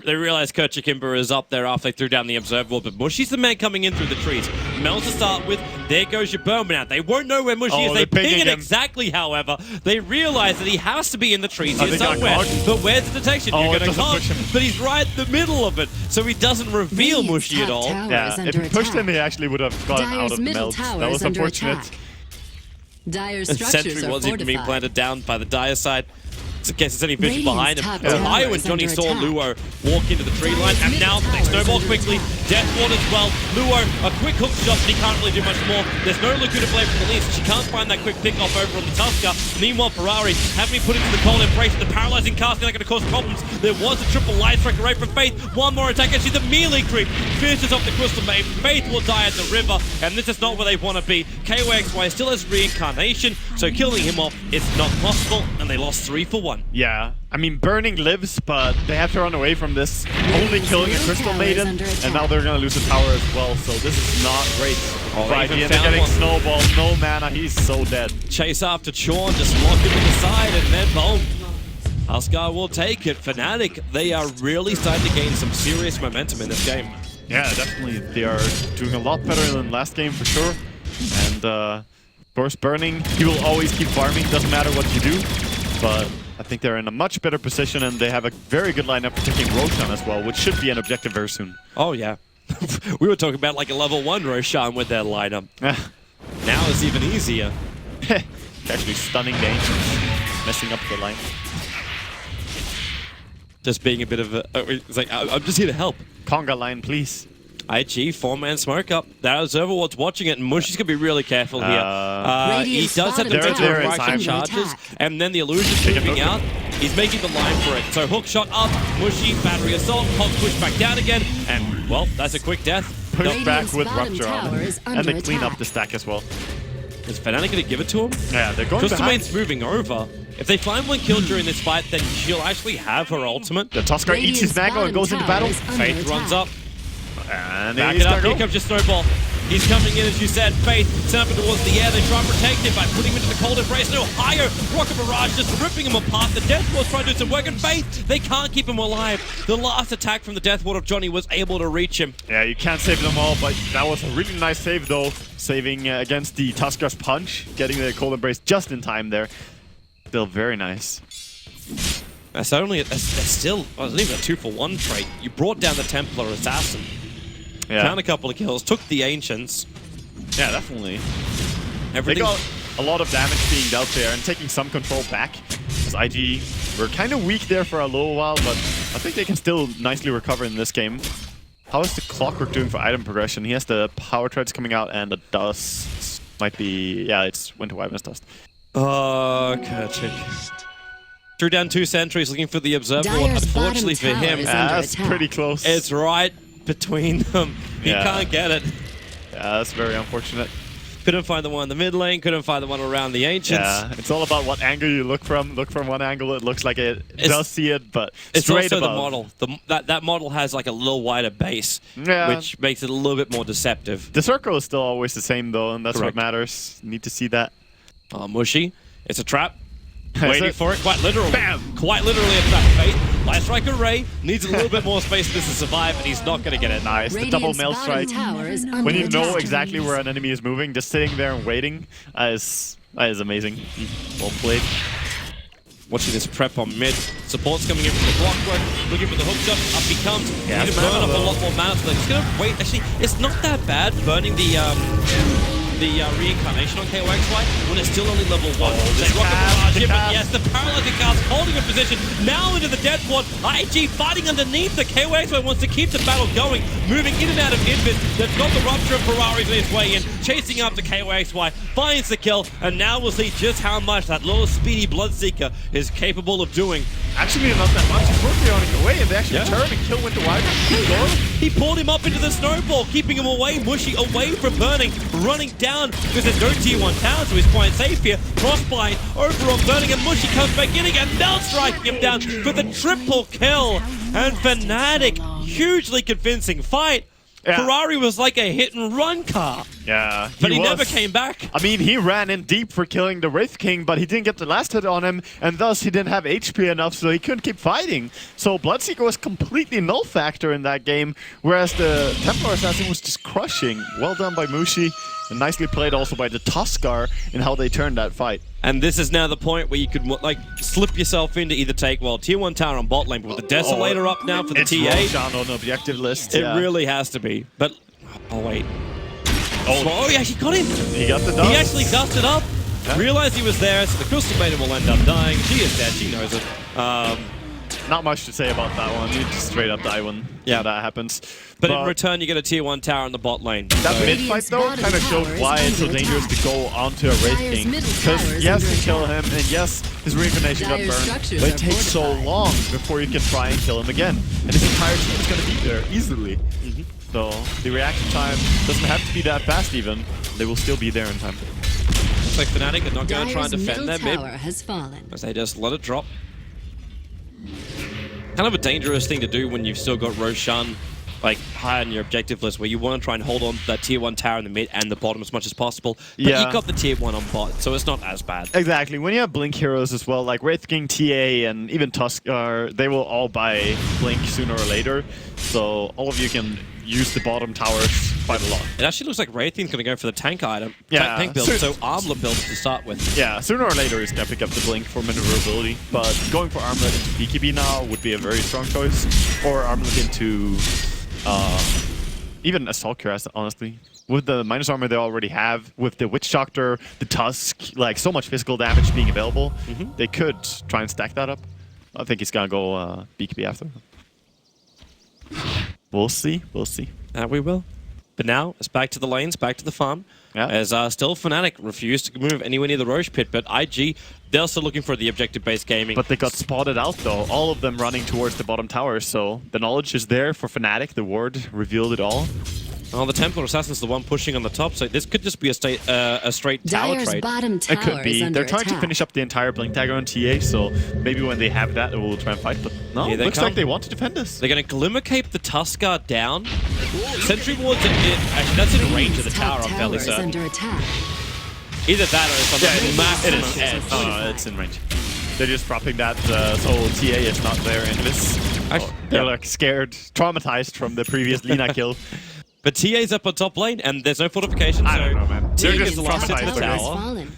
[SPEAKER 2] realize Kocha Kimber is up there after they threw down the observable, but Mushy's the man coming in through the trees. Mel's to start with. There goes your Bowman out. They won't know where Mushy is. They ping it exactly, however. They realize that he has to be in the trees here somewhere. But where's the detection? You're going to come, but he's right in the middle of it, so he doesn't reveal Mushy at all.
[SPEAKER 1] Yeah, if he pushed him, he actually would have gotten out of the melt. That was unfortunate.
[SPEAKER 3] Dire's
[SPEAKER 2] Sentry was even being planted down by the Dire side. In case there's any vision behind him. Ohio and Johnny saw Luo walk into the tree line, and now they snowball quickly. Death Ward as well. Luo, a quick hook shot, but he can't really do much more. There's no Laguna Blade from the lead, so she can't find that quick pick-off over on the Tusker. Meanwhile, Ferrari having me put into the cold embrace. The paralyzing casting not going to cause problems. There was a triple light strike right from Faith. One more attack, and she's a melee creep. Finishes off the Crystal Maiden. Faith will die at the river, and this is not where they want to be. KOXY still has reincarnation, so killing him off is not possible, and they lost 3 for 1.
[SPEAKER 1] Yeah, I mean, Burning lives, but they have to run away from this, only killing a Crystal Maiden, and now they're gonna lose a tower as well, so this is not great. And they're getting snowballed, no mana, he's so dead.
[SPEAKER 2] Chase after Chorn, just lock him to the side, and then boom. Huskar will take it. Fnatic, they are really starting to gain some serious momentum in this game.
[SPEAKER 1] Yeah, definitely. They are doing a lot better than last game for sure. And of course, Burning, he will always keep farming, doesn't matter what you do, but I think they're in a much better position, and they have a very good lineup protecting Roshan as well, which should be an objective very soon.
[SPEAKER 2] Oh, yeah. We were talking about like a level 1 Roshan with their lineup. Now it's even easier.
[SPEAKER 1] Actually stunning the Ancients, messing up the line.
[SPEAKER 2] just being a bit of a... It's like, I'm just here to help.
[SPEAKER 1] Conga line, please.
[SPEAKER 2] IG, 4-man smoke up. That Observer Ward's watching it, and Mushi's going to be really careful here. He does have the fraction charges, and then the illusion's moving out. He's making the line for it. So hook shot up, Mushi, battery assault, Hog push back down again, and, well, that's a quick death.
[SPEAKER 1] Push back with Rupture on it. And they clean up the stack as well.
[SPEAKER 2] Is Fnatic going to give it to him?
[SPEAKER 1] Yeah, they're going
[SPEAKER 2] Crystal
[SPEAKER 1] behind.
[SPEAKER 2] Main's moving over. If they find one kill during this fight, then she'll actually have her ultimate.
[SPEAKER 1] The Tusker eats his Mango and goes into battle.
[SPEAKER 2] Faith runs up.
[SPEAKER 1] And
[SPEAKER 2] Back
[SPEAKER 1] he's
[SPEAKER 2] it up,
[SPEAKER 1] gonna
[SPEAKER 2] here comes your snowball. He's coming in, as you said. Faith sent up towards the air. They try and protect him by putting him into the cold embrace. No higher. Rocket Barrage just ripping him apart. The Death Ward's trying to do some work, and Faith, they can't keep him alive. The last attack from the Death Ward of Johnny was able to reach him.
[SPEAKER 1] Yeah, you can't save them all, but that was a really nice save, though. Saving against the Tusker's punch. Getting the cold embrace just in time there. Still very nice.
[SPEAKER 2] That's only, that's still, well, it's even a 2-for-1 trait. You brought down the Templar Assassin.
[SPEAKER 1] Yeah.
[SPEAKER 2] Found a couple of kills, took the Ancients.
[SPEAKER 1] Yeah, definitely.
[SPEAKER 2] Everything.
[SPEAKER 1] They got a lot of damage being dealt there and taking some control back. As IG were kind of weak there for a little while, but I think they can still nicely recover in this game. How is the Clockwork doing for item progression? He has the Power Treads coming out and the Dust might be... Yeah, it's Winter Wyvern's Dust.
[SPEAKER 2] Oh, Kerchik. Threw down 2 sentries looking for the Observer.
[SPEAKER 3] Dyer's
[SPEAKER 2] Unfortunately for
[SPEAKER 3] bottom
[SPEAKER 2] him,
[SPEAKER 3] tower is under
[SPEAKER 1] That's
[SPEAKER 3] attack.
[SPEAKER 1] pretty close.
[SPEAKER 2] it's right between them. He
[SPEAKER 1] Yeah.
[SPEAKER 2] can't get it.
[SPEAKER 1] Yeah, that's very unfortunate.
[SPEAKER 2] Couldn't find the one in the mid lane, couldn't find the one around the Ancients.
[SPEAKER 1] Yeah, it's all about what angle you look from. Look from one angle, it looks like it does see it, but
[SPEAKER 2] It's
[SPEAKER 1] straight
[SPEAKER 2] also
[SPEAKER 1] above.
[SPEAKER 2] the model. That model has like a little wider base,
[SPEAKER 1] Yeah.
[SPEAKER 2] which makes it a little bit more deceptive.
[SPEAKER 1] The circle is still always the same, though, and that's
[SPEAKER 2] Correct.
[SPEAKER 1] what matters. Need to see that.
[SPEAKER 2] Mushy, it's a trap.
[SPEAKER 1] Is
[SPEAKER 2] Waiting
[SPEAKER 1] it?
[SPEAKER 2] for it, quite literally.
[SPEAKER 1] Bam!
[SPEAKER 2] Quite literally a trap. Faith, Light Striker Ray needs a little bit more space for this to survive, and he's not going to get it.
[SPEAKER 1] Nice, the double
[SPEAKER 3] Radiant's
[SPEAKER 1] mail
[SPEAKER 3] bottom
[SPEAKER 1] strike.
[SPEAKER 3] tower is under
[SPEAKER 1] When you know
[SPEAKER 3] attack.
[SPEAKER 1] exactly where an enemy is moving, just sitting there and waiting is amazing. Well played.
[SPEAKER 2] Watching this prep on mid. Support's coming in from the Clockwork, looking for the hook shot. Up he comes.
[SPEAKER 1] Yeah,
[SPEAKER 2] Need to
[SPEAKER 1] it's
[SPEAKER 2] burn
[SPEAKER 1] mana,
[SPEAKER 2] up a
[SPEAKER 1] though.
[SPEAKER 2] lot more mana. So he's going to wait. Actually, it's not that bad burning the reincarnation on KOXY when it's still only level 1. They
[SPEAKER 1] this
[SPEAKER 2] rocket
[SPEAKER 1] cast,
[SPEAKER 2] barrage
[SPEAKER 1] the
[SPEAKER 2] here, but
[SPEAKER 1] cast.
[SPEAKER 2] yes, the paralytic cast holding a position now into the Death Ward. IG fighting underneath the KOXY wants to keep the battle going, moving in and out of Invictus. They've got the Rupture of Ferrari's on his way in, chasing up the KOXY, finds the kill, and now we'll see just how much that little speedy Bloodseeker is capable of doing.
[SPEAKER 1] Actually, not that much. He's working on it away, and they actually
[SPEAKER 2] Yeah.
[SPEAKER 1] turn and kill Winter Wyvern.
[SPEAKER 2] He pulled him up into the snowball, keeping him away, Mushy away from burning, running down because there's no tier 1 tower, so he's quite safe here. Frostbite over on burning, and Mushy comes back in again, now striking him down for the triple kill. And Fnatic, hugely convincing fight.
[SPEAKER 1] Yeah.
[SPEAKER 2] Ferrari was like a hit and run car,
[SPEAKER 1] Yeah,
[SPEAKER 2] but he
[SPEAKER 1] was.
[SPEAKER 2] never came back.
[SPEAKER 1] I mean, he ran in deep for killing the Wraith King, but he didn't get the last hit on him, and thus he didn't have HP enough, so he couldn't keep fighting. So Bloodseeker was completely null factor in that game, whereas the Templar Assassin was just crushing. Well done by Mushi, and nicely played also by the Tusker in how they turned that fight.
[SPEAKER 2] And this is now the point where you could like slip yourself into either take, well, tier 1 tower on bot lane, but with the Desolator up now for the
[SPEAKER 1] It's
[SPEAKER 2] TA.
[SPEAKER 1] Roshan on the objective list.
[SPEAKER 2] It
[SPEAKER 1] yeah.
[SPEAKER 2] really has to be. But, oh wait.
[SPEAKER 1] Oh,
[SPEAKER 2] Oh, he actually got him.
[SPEAKER 1] he got the dust.
[SPEAKER 2] He actually dusted up.
[SPEAKER 1] Yeah.
[SPEAKER 2] Realized he was there, so the Crystal Maiden will end up dying. She is dead, she knows it.
[SPEAKER 1] Not much to say about that one. You just straight up die when that happens.
[SPEAKER 2] But in return, you get a tier 1 tower in the bot lane.
[SPEAKER 1] That
[SPEAKER 2] So-
[SPEAKER 1] mid fight though kind of showed why it's so dangerous to go onto a Wraith
[SPEAKER 3] Dyer's
[SPEAKER 1] King.
[SPEAKER 3] middle
[SPEAKER 1] Because
[SPEAKER 3] tower is
[SPEAKER 1] yes,
[SPEAKER 3] under
[SPEAKER 1] you kill
[SPEAKER 3] attack.
[SPEAKER 1] him, and yes, his reincarnation got
[SPEAKER 3] Dyer's
[SPEAKER 1] burned,
[SPEAKER 3] structures
[SPEAKER 1] but
[SPEAKER 3] are
[SPEAKER 1] it takes so
[SPEAKER 3] fortified.
[SPEAKER 1] long before you can try and kill him again. And his entire team is going to be there easily. So the reaction time doesn't have to be that fast even. They will still be there in time.
[SPEAKER 2] Looks like Fnatic are not going to try and
[SPEAKER 3] Dyer's
[SPEAKER 2] defend
[SPEAKER 3] middle
[SPEAKER 2] their
[SPEAKER 3] tower
[SPEAKER 2] mid,
[SPEAKER 3] has fallen.
[SPEAKER 2] as they just let it drop. Kind of a dangerous thing to do when you've still got Roshan like high on your objective list, where you want to try and hold on to that tier 1 tower in the mid and the bottom as much as possible. But
[SPEAKER 1] Yeah.
[SPEAKER 2] you got the tier 1 on bot, so it's not as bad.
[SPEAKER 1] Exactly. When you have Blink heroes as well, like Wraith King, TA, and even Tusker, they will all buy Blink sooner or later. So all of you can use the bottom towers quite a lot.
[SPEAKER 2] It actually looks like Wraithian's going to go for the tank item,
[SPEAKER 1] Yeah.
[SPEAKER 2] tank build, so armlet builds to start with.
[SPEAKER 1] Yeah, sooner or later he's gonna pick up the Blink for maneuverability, but going for Armlet into BKB now would be a very strong choice. Or Armlet into even Assault Cuirass, honestly. With the minus armor they already have, with the Witch Doctor, the Tusk, like so much physical damage being available, they could try and stack that up. I think he's gonna go BKB after. We'll see. We'll see.
[SPEAKER 2] We will. But now it's back to the lanes, back to the farm.
[SPEAKER 1] Yeah.
[SPEAKER 2] As still Fnatic refused to move anywhere near the Roche pit, but IG, they're still looking for the objective-based gaming.
[SPEAKER 1] But they got spotted out though, all of them running towards the bottom tower, so the knowledge is there for Fnatic, the ward revealed it all.
[SPEAKER 2] Oh, the Templar Assassin's the one pushing on the top, so this could just be a straight tower
[SPEAKER 3] Dyer's
[SPEAKER 2] trade.
[SPEAKER 3] bottom tower
[SPEAKER 1] It could be.
[SPEAKER 3] is under
[SPEAKER 1] They're trying
[SPEAKER 3] attack.
[SPEAKER 1] to finish up the entire Blink Dagger on TA, so maybe when they have that, we'll try and fight. But no,
[SPEAKER 2] Here they
[SPEAKER 1] looks
[SPEAKER 2] come.
[SPEAKER 1] like they want to defend this.
[SPEAKER 2] They're going to Glimmer Cape the Tuskar down. Sentry Ward's actually, that's in range of the tower, I'm fairly
[SPEAKER 3] Tower is
[SPEAKER 2] certain.
[SPEAKER 3] under attack.
[SPEAKER 2] Either that or it's on the maximum edge.
[SPEAKER 1] No, it's in range. They're just dropping that, so TA is not there in this.
[SPEAKER 2] Actually,
[SPEAKER 1] They're
[SPEAKER 2] yeah.
[SPEAKER 1] like scared, traumatized from the previous Lina kill.
[SPEAKER 2] But TA's up on top lane, and there's no fortification, so
[SPEAKER 1] I don't know, man.
[SPEAKER 2] TA
[SPEAKER 1] They're
[SPEAKER 2] gets
[SPEAKER 1] just
[SPEAKER 2] lost into
[SPEAKER 1] traumatized
[SPEAKER 2] the
[SPEAKER 1] by
[SPEAKER 3] Tower
[SPEAKER 1] this.
[SPEAKER 3] has
[SPEAKER 2] tower.
[SPEAKER 3] fallen.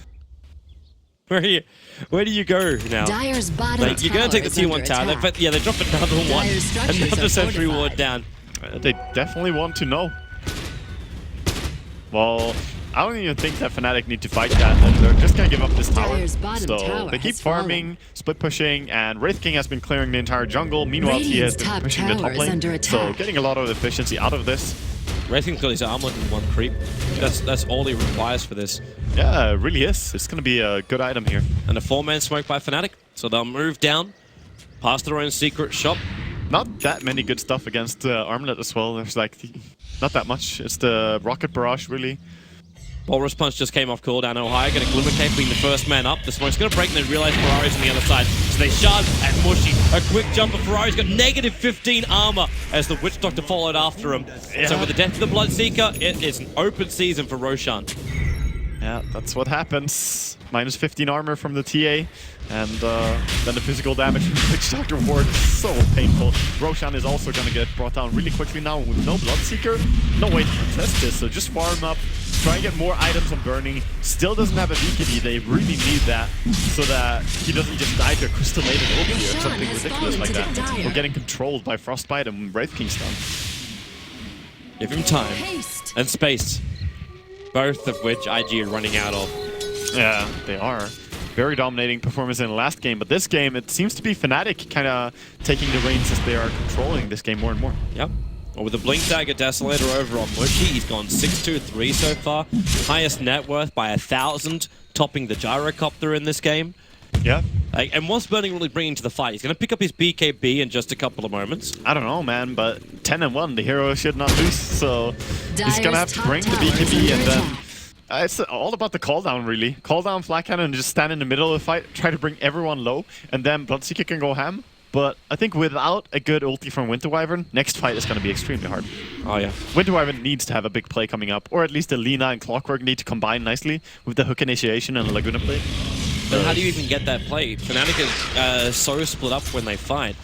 [SPEAKER 2] Where do you go now?
[SPEAKER 3] Dyer's bottom
[SPEAKER 2] Like, you're going to take the
[SPEAKER 3] is
[SPEAKER 2] tier
[SPEAKER 3] under
[SPEAKER 2] 1 tower.
[SPEAKER 3] attack.
[SPEAKER 2] They drop another one.
[SPEAKER 3] Dyer's structures
[SPEAKER 2] Another
[SPEAKER 3] are
[SPEAKER 2] Sentry Ward
[SPEAKER 3] fortified.
[SPEAKER 2] down.
[SPEAKER 1] They definitely want to know. Well, I don't even think that Fnatic need to fight that, and they're just gonna give up this tower.
[SPEAKER 3] Dyer's bottom
[SPEAKER 1] So
[SPEAKER 3] tower
[SPEAKER 1] they keep
[SPEAKER 3] has
[SPEAKER 1] farming, split pushing, and Wraith King has been clearing the entire jungle. Meanwhile, he has
[SPEAKER 3] Radiant's
[SPEAKER 1] been
[SPEAKER 3] top
[SPEAKER 1] pushing the
[SPEAKER 3] tower
[SPEAKER 1] top
[SPEAKER 3] is
[SPEAKER 1] lane.
[SPEAKER 3] under
[SPEAKER 1] So
[SPEAKER 3] attack.
[SPEAKER 1] getting a lot of efficiency out of this.
[SPEAKER 2] Racing's got his armor in one creep. That's all he requires for this.
[SPEAKER 1] Yeah, it really is. It's gonna be a good item here.
[SPEAKER 2] And a 4-man smoke by Fnatic. So they'll move down, past their own secret shop.
[SPEAKER 1] Not that many good stuff against Armlet as well. There's like not that much. It's the Rocket Barrage really.
[SPEAKER 2] Walrus Punch just came off cooldown. Ohio going to Glimmer Cape being the first man up. The smoke's going to break and they realize Ferrari's on the other side. So they shard and Mushy. A quick jump of Ferrari's got negative 15 armor as the Witch Doctor followed after him.
[SPEAKER 1] Yeah.
[SPEAKER 2] So with the death of the Bloodseeker, it is an open season for Roshan.
[SPEAKER 1] Yeah, that's what happens. Minus 15 armor from the TA, and then the physical damage from the Witch Doctor Ward is so painful. Roshan is also going to get brought down really quickly now with no Bloodseeker. No way to contest this, so just farm up, try and get more items on Burning. Still doesn't have a BKB, they really need that, so that he doesn't just die to a Crystal Maiden ulti or
[SPEAKER 3] Roshan
[SPEAKER 1] something
[SPEAKER 3] has
[SPEAKER 1] ridiculous
[SPEAKER 3] fallen
[SPEAKER 1] like
[SPEAKER 3] to
[SPEAKER 1] that.
[SPEAKER 3] the Dire.
[SPEAKER 1] Or getting controlled by Frostbite and Wraith King's done.
[SPEAKER 2] Give him time
[SPEAKER 3] Haste.
[SPEAKER 2] and space. Both of which IG are running out of.
[SPEAKER 1] Yeah, they are. Very dominating performance in the last game, but this game, it seems to be Fnatic kind of taking the reins as they are controlling this game more and more.
[SPEAKER 2] Yep. Well, with the Blink Dagger Desolator over on Mushy, he's gone 6-2-3 so far. Highest net worth by 1,000, topping the Gyrocopter in this game.
[SPEAKER 1] Yeah.
[SPEAKER 2] Like, and what's Burning really bringing to the fight? He's going to pick up his BKB in just a couple of moments.
[SPEAKER 1] I don't know, man, but 10-1, the hero should not lose, so he's gonna have to
[SPEAKER 3] Dyer's
[SPEAKER 1] bring the
[SPEAKER 3] top tower is
[SPEAKER 1] BKB,
[SPEAKER 3] under
[SPEAKER 1] and then
[SPEAKER 3] attack.
[SPEAKER 1] it's all about the call down, really. Call down Flat Cannon and just stand in the middle of the fight, try to bring everyone low, and then Bloodseeker can go ham. But I think without a good ulti from Winter Wyvern, next fight is gonna be extremely hard.
[SPEAKER 2] Oh, yeah.
[SPEAKER 1] Winter Wyvern needs to have a big play coming up, or at least the Lina and Clockwork need to combine nicely with the Hook Initiation and the Laguna play.
[SPEAKER 2] But how do you even get that play? Fnatic is so split up when they fight.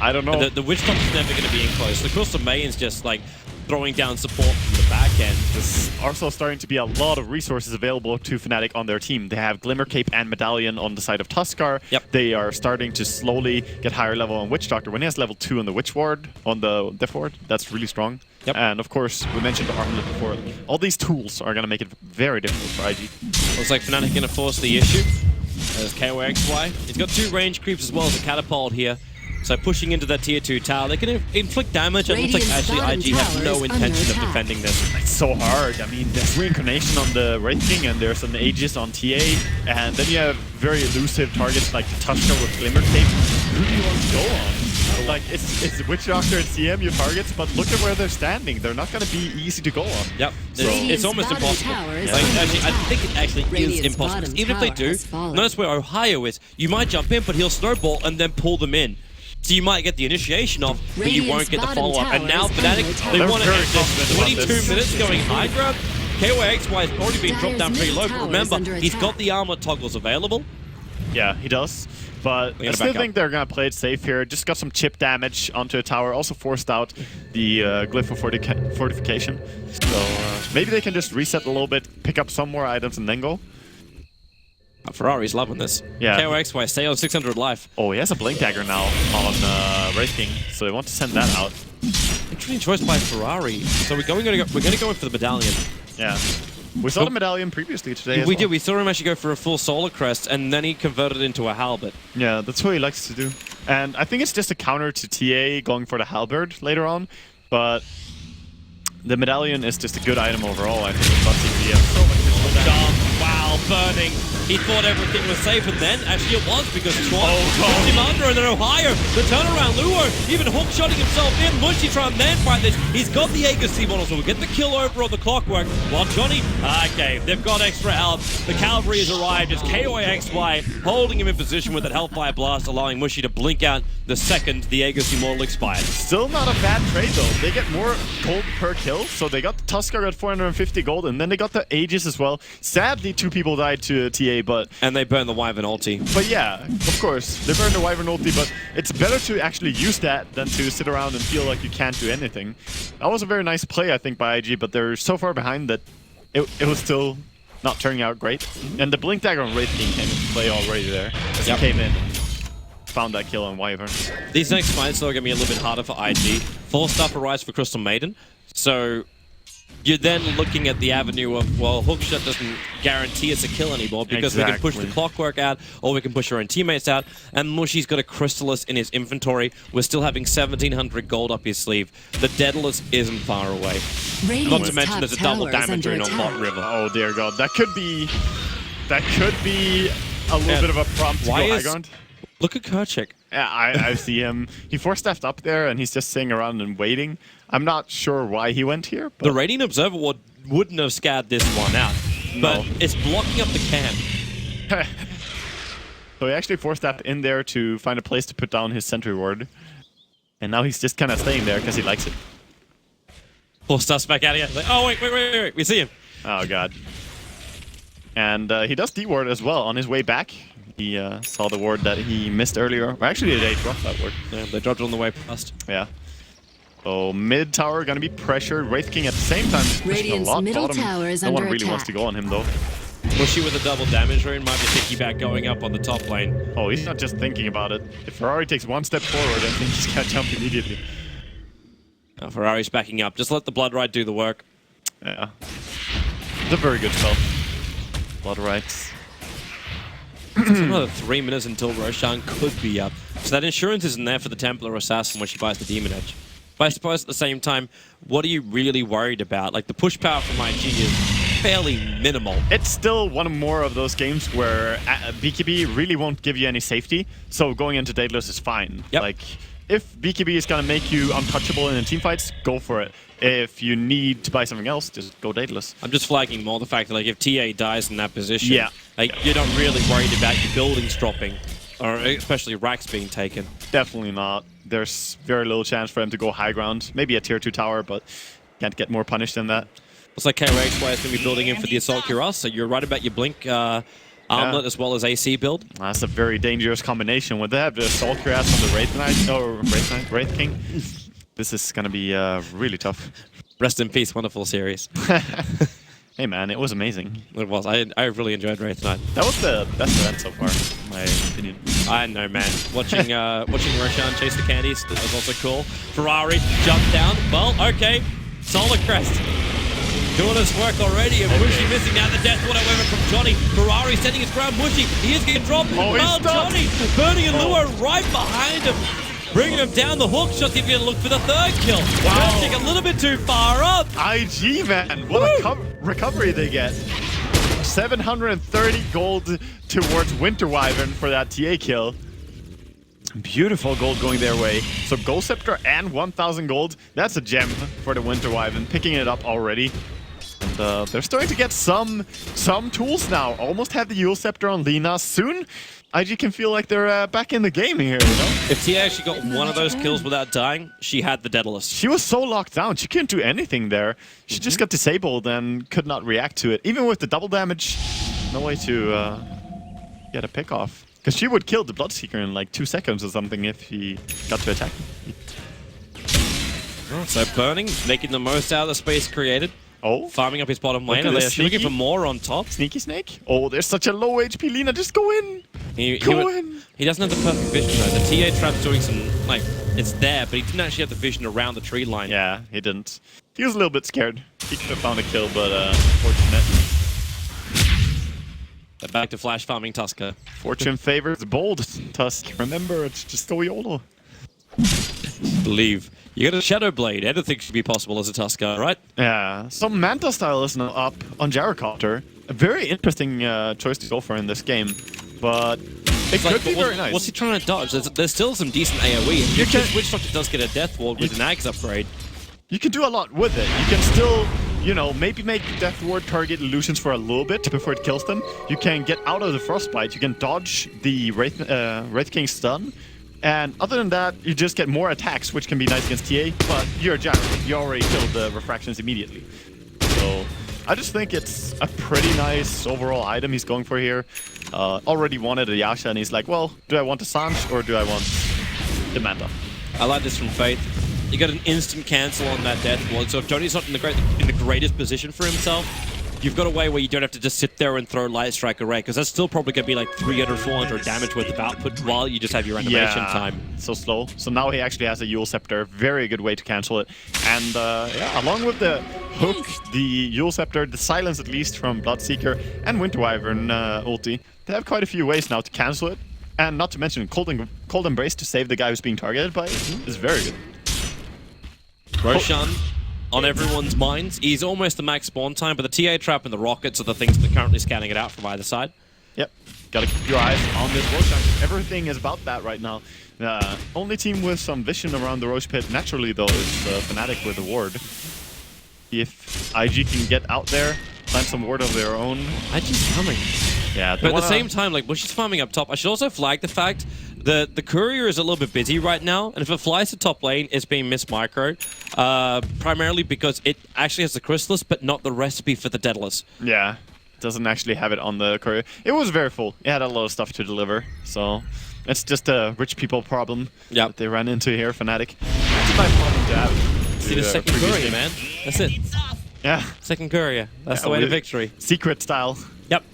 [SPEAKER 1] I don't know.
[SPEAKER 2] The Witch Doctor's never going to be in close. The Crystal Maiden's just like throwing down support from the back end.
[SPEAKER 1] There's also starting to be a lot of resources available to Fnatic on their team. They have Glimmer Cape and Medallion on the side of Tuskar.
[SPEAKER 2] Yep.
[SPEAKER 1] They are starting to slowly get higher level on Witch Doctor. When he has level 2 on the Witch Ward, on the Death Ward, that's really strong.
[SPEAKER 2] Yep.
[SPEAKER 1] And of course, we mentioned the Armlet before. All these tools are going to make it very difficult for IG.
[SPEAKER 2] Looks like Fnatic going to force the issue. There's KOXY. He's got 2 range creeps as well as a catapult here. So pushing into that tier 2 tower, they can inflict damage, and it looks like
[SPEAKER 3] Radiant's
[SPEAKER 2] actually
[SPEAKER 3] bottom
[SPEAKER 2] IG have
[SPEAKER 3] tower
[SPEAKER 2] no
[SPEAKER 3] is under
[SPEAKER 2] intention of
[SPEAKER 3] attack.
[SPEAKER 2] defending this.
[SPEAKER 1] It's so hard. I mean, there's Reincarnation on the Wraith King, and there's an Aegis on TA, and then you have very elusive targets like Tushka with Glimmer Cape. Who do you want to go on? Like, it's Witch Doctor and CM your targets, but look at where they're standing. They're not going to be easy to go on.
[SPEAKER 2] Yep, it's
[SPEAKER 3] Radiant's
[SPEAKER 2] almost
[SPEAKER 3] bottom
[SPEAKER 2] impossible.
[SPEAKER 3] tower is
[SPEAKER 2] Like,
[SPEAKER 3] under
[SPEAKER 2] actually, I
[SPEAKER 3] attack.
[SPEAKER 2] think it actually is
[SPEAKER 3] Radiant's
[SPEAKER 2] impossible.
[SPEAKER 3] bottom
[SPEAKER 2] Even if they
[SPEAKER 3] tower
[SPEAKER 2] do,
[SPEAKER 3] has fallen.
[SPEAKER 2] notice where Ohio is. You might jump in, but he'll snowball and then pull them in. So you might get the initiation off, but you won't
[SPEAKER 3] Radiant's
[SPEAKER 2] get the
[SPEAKER 3] bottom
[SPEAKER 2] follow-up. And
[SPEAKER 3] tower
[SPEAKER 2] now
[SPEAKER 3] is
[SPEAKER 2] Fnatic,
[SPEAKER 3] under attack.
[SPEAKER 2] they
[SPEAKER 1] They're
[SPEAKER 2] want to
[SPEAKER 1] very
[SPEAKER 2] end this.
[SPEAKER 1] confident about
[SPEAKER 2] 22
[SPEAKER 1] this.
[SPEAKER 2] minutes going high grab. KOXY has already been dropped down pretty low, but
[SPEAKER 3] Dyer's middle tower is
[SPEAKER 2] remember,
[SPEAKER 3] under
[SPEAKER 2] he's
[SPEAKER 3] attack.
[SPEAKER 2] got the armor toggles available.
[SPEAKER 1] Yeah, he does. But I
[SPEAKER 2] gotta
[SPEAKER 1] still
[SPEAKER 2] back up.
[SPEAKER 1] think they're going to play it safe here. Just got some chip damage onto a tower. Also forced out the Glyph of Fortification. So maybe they can just reset a little bit, pick up some more items, and then go.
[SPEAKER 2] Ferrari's loving this.
[SPEAKER 1] Yeah.
[SPEAKER 2] KOXY, stay on 600 life.
[SPEAKER 1] Oh, he has a Blink Dagger now on Wraith King, so they want to send that out.
[SPEAKER 2] Interesting choice by Ferrari. So we're going to go in for the medallion.
[SPEAKER 1] Yeah. We saw the medallion previously today.
[SPEAKER 2] We did. We saw him actually go for a full solar crest, and then he converted it into a halberd.
[SPEAKER 1] Yeah, that's what he likes to do. And I think it's just a counter to TA going for the halberd later on, but the medallion is just a good item overall. I think it's plus CPM. So much physical damage.
[SPEAKER 2] Wow, burning. He thought everything was safe, and then actually it was because Tron
[SPEAKER 1] God.
[SPEAKER 2] pushed him under and then Ohio. The turnaround, Luo even hook-shotting himself in. Mushy trying to man fight this. He's got the Aegis model, so we'll get the kill over on the clockwork. While Johnny, okay, they've got extra help. The cavalry has arrived. It's KOXY holding him in position with that Hellfire Blast, allowing Mushy to blink out the second the Aegis model expired.
[SPEAKER 1] Still not a bad trade though. They get more gold per kill, so they got the Tuskar at 450 gold, and then they got the Aegis as well. Sadly, 2 people died to TA, but...
[SPEAKER 2] And they burned the Wyvern ulti.
[SPEAKER 1] But yeah, of course, they burned the Wyvern ulti, but it's better to actually use that than to sit around and feel like you can't do anything. That was a very nice play, I think, by IG, but they're so far behind that it was still not turning out great. And the Blink Dagger on Wraith King came into play already there, as he came in and found that kill on Wyvern.
[SPEAKER 2] These next fights, though, are going to be a little bit harder for IG. 4-star arrives for Crystal Maiden, so you're then looking at the avenue of, well, hookshot doesn't guarantee us a kill anymore because we can push the clockwork out or we can push our own teammates out, and Mushy's got a Crystallis in his inventory. We're still having 1,700 gold up his sleeve. The Daedalus isn't far away. Not to mention there's a double damage rune on Bot River.
[SPEAKER 1] Oh dear god, that could be a little bit of a prompt to go high ground.
[SPEAKER 2] Look at Kerchik.
[SPEAKER 1] Yeah, I see him. He 4-stepped up there and he's just sitting around and waiting. I'm not sure why he went here. But
[SPEAKER 2] the Radiant Observer wouldn't have scoured this one out, but it's blocking up the camp.
[SPEAKER 1] So he actually 4-stepped in there to find a place to put down his sentry ward. And now he's just kind of staying there because he likes it.
[SPEAKER 2] 4-star back out again. Like, oh, wait. We see him.
[SPEAKER 1] Oh, God. And he does D-ward as well on his way back. He saw the ward that he missed earlier. Or actually, they dropped that ward.
[SPEAKER 2] Yeah, they dropped it on the way past.
[SPEAKER 1] Yeah. So mid tower gonna be pressured. Wraith King at the same time is pushing a lot.
[SPEAKER 3] Middle
[SPEAKER 1] Bottom,
[SPEAKER 3] tower is
[SPEAKER 1] no one
[SPEAKER 3] under
[SPEAKER 1] really wants
[SPEAKER 3] attack.
[SPEAKER 1] to go on him though.
[SPEAKER 2] Mushy with a double damage rune might be piggyback going up on the top lane.
[SPEAKER 1] Oh, he's not just thinking about it. If Ferrari takes 1 step forward, I think he's gonna jump immediately.
[SPEAKER 2] Ferrari's backing up. Just let the Blood Rite do the work.
[SPEAKER 1] Yeah. It's a very good spell. Blood Rites.
[SPEAKER 2] It's another 3 minutes until Roshan could be up. So that insurance isn't there for the Templar Assassin when she buys the Demon Edge. But I suppose at the same time, what are you really worried about? Like, the push power from IG is fairly minimal.
[SPEAKER 1] It's still one more of those games where BKB really won't give you any safety, so going into Daedalus is fine.
[SPEAKER 2] Yep.
[SPEAKER 1] Like, if BKB is gonna make you untouchable in team fights, go for it. If you need to buy something else, just go Daedalus.
[SPEAKER 2] I'm just flagging more the fact that, like, if TA dies in that position,
[SPEAKER 1] yeah,
[SPEAKER 2] you're not really worried about your buildings dropping, or especially racks being taken.
[SPEAKER 1] Definitely not. There's very little chance for him to go high ground. Maybe a tier 2 tower, but can't get more punished than that.
[SPEAKER 2] Looks like KOXY is going to be building in for the Assault Cuirass, so you're right about your Blink armlet as well as AC build.
[SPEAKER 1] That's a very dangerous combination. When they have the Assault Cuirass on the Wraith King, this is going to be really tough.
[SPEAKER 2] Rest in peace, wonderful series.
[SPEAKER 1] Hey man, it was amazing.
[SPEAKER 2] It was. I really enjoyed Wraith tonight.
[SPEAKER 1] That was the best event so far, in my opinion.
[SPEAKER 2] I know, man. Watching Roshan chase the candies, that was also cool. Ferrari jumped down. Well, okay. Solar Crest. Doing his work already, and Mushy missing out the death. What however from Johnny. Ferrari setting his ground. Mushy, he is getting dropped.
[SPEAKER 1] Oh,
[SPEAKER 2] well, Johnny burning and Luo right behind him. Bringing him down the hook shot. He's going to look for the 3rd kill.
[SPEAKER 1] Wow.
[SPEAKER 2] Take a little bit too far up.
[SPEAKER 1] IG, man. What a recovery they get. 730 gold towards Winter Wyvern for that TA kill. Beautiful gold going their way. So Gold Scepter and 1,000 gold. That's a gem for the Winter Wyvern. Picking it up already. And they're starting to get some tools now. Almost have the Yule Scepter on Lina. Soon, IG can feel like they're back in the game here, you know?
[SPEAKER 2] If Tia actually got one of those kills without dying, she had the Daedalus.
[SPEAKER 1] She was so locked down. She couldn't do anything there. She just got disabled and could not react to it. Even with the double damage, no way to get a pick off. Because she would kill the Bloodseeker in like 2 seconds or something if he got to attack.
[SPEAKER 2] So Burning, making the most out of the space created.
[SPEAKER 1] Oh.
[SPEAKER 2] Farming up his bottom lane, and they're looking for more on top.
[SPEAKER 1] Sneaky Snake. Oh, there's such a low HP Lina. Just go in. Go in.
[SPEAKER 2] He doesn't have the perfect vision though. The TA trap's doing some, like, it's there, but he didn't actually have the vision around the tree line.
[SPEAKER 1] Yeah, he didn't. He was a little bit scared. He could have found a kill, but unfortunate.
[SPEAKER 2] Back to flash farming Tusker.
[SPEAKER 1] Fortune favors bold Tusk. Remember, it's just go YOLO.
[SPEAKER 2] Believe. You got a Shadow Blade. Anything should be possible as a Tusker, right?
[SPEAKER 1] Yeah, so Manta style is now up on Gyrocopter. A very interesting choice to go for in this game, but it could be very nice.
[SPEAKER 2] What's he trying to dodge? There's still some decent AoE.
[SPEAKER 1] You can,
[SPEAKER 2] Witch Doctor does get a Death Ward with an Axe upgrade.
[SPEAKER 1] You can do a lot with it. You can still, you know, maybe make Death Ward target illusions for a little bit before it kills them. You can get out of the Frostbite. You can dodge the Wraith King's stun. And other than that, you just get more attacks, which can be nice against TA, but you're Gyro. You already killed the refractions immediately. So I just think it's a pretty nice overall item he's going for here. Already wanted a Yasha, and he's like, well, do I want a Sanj or do I want the Manta?
[SPEAKER 2] I like this from Faith. You got an instant cancel on that Death Ward, so if Tony's not in the greatest position for himself, you've got a way where you don't have to just sit there and throw Light Strike array, because that's still probably going to be like 300, 400 damage worth of output while you just have your animation time.
[SPEAKER 1] So slow. So now he actually has a Yule Scepter. Very good way to cancel it. And yeah, along with the hook, the Yule Scepter, the silence at least from Bloodseeker and Winter Wyvern ulti, they have quite a few ways now to cancel it. And not to mention Cold Embrace to save the guy who's being targeted by it is very good.
[SPEAKER 2] Roshan on everyone's minds. He's almost the max spawn time, but the TA trap and the rockets are the things that are currently scanning it out from either side.
[SPEAKER 1] Yep. Gotta keep your eyes on this Roshan. Everything is about that right now. Only team with some vision around the Roche Pit, naturally though, is Fnatic with the ward. If IG can get out there, plant some ward of their own.
[SPEAKER 2] IG's coming.
[SPEAKER 1] Yeah,
[SPEAKER 2] but at the same time, like, Bush is farming up top. I should also flag the fact that the courier is a little bit busy right now, and if it flies to top lane, it's being mismicroed, primarily because it actually has the Chrysalis, but not the recipe for the Daedalus.
[SPEAKER 1] Yeah, it doesn't actually have it on the courier. It was very full. It had a lot of stuff to deliver, so it's just a rich people problem that they ran into here, Fnatic. It's a nice problem to have.
[SPEAKER 2] See the second courier, man. That's it.
[SPEAKER 1] Yeah.
[SPEAKER 2] Second courier. That's the way to victory.
[SPEAKER 1] Secret style.
[SPEAKER 2] Yep.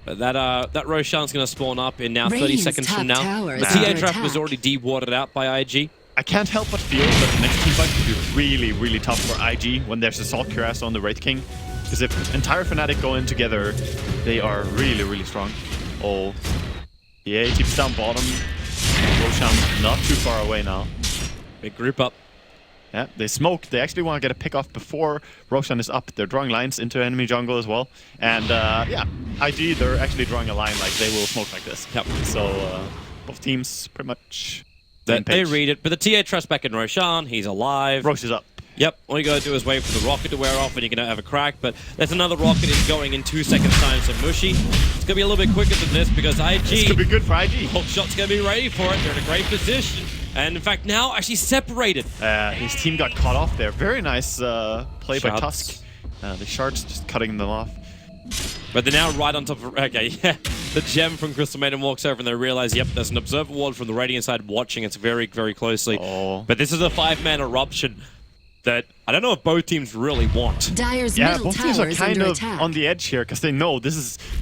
[SPEAKER 2] But that Roshan's going to spawn up in now 30 seconds from now. The TA trap was already de-warded out by IG.
[SPEAKER 1] I can't help but feel that the next team fight could be really, really tough for IG when there's Assault Cuirass on the Wraith King. Because if entire Fnatic go in together, they are really, really strong. Oh, yeah, keeps down bottom. Roshan not too far away now.
[SPEAKER 2] Big group up.
[SPEAKER 1] Yeah, they smoke. They actually want to get a pick off before Roshan is up. They're drawing lines into enemy jungle as well. And yeah, IG, they're actually drawing a line like they will smoke like this.
[SPEAKER 2] Yep.
[SPEAKER 1] So both teams pretty much...
[SPEAKER 2] They read it, but the TA trust back in Roshan. He's alive.
[SPEAKER 1] Rosh is up.
[SPEAKER 2] Yep, all you gotta do is wait for the rocket to wear off and you're gonna have a crack, but there's another rocket going in 2 seconds time, so Mushi. It's gonna be a little bit quicker than this because IG...
[SPEAKER 1] This could be good for IG.
[SPEAKER 2] Hookshot's gonna be ready for it. They're in a great position. And in fact, now actually separated.
[SPEAKER 1] His team got caught off there. Very nice play by Tusk. The shards just cutting them off.
[SPEAKER 2] But they're now right on top of... Okay, yeah. The gem from Crystal Maiden walks over and they realize, yep, there's an observer ward from the Radiant side watching it very, very closely.
[SPEAKER 1] Oh.
[SPEAKER 2] But this is a 5-man eruption that I don't know if both teams really want.
[SPEAKER 3] Dyer's
[SPEAKER 1] yeah,
[SPEAKER 3] middle
[SPEAKER 1] both teams are kind of
[SPEAKER 3] attack.
[SPEAKER 1] on the edge here because they know this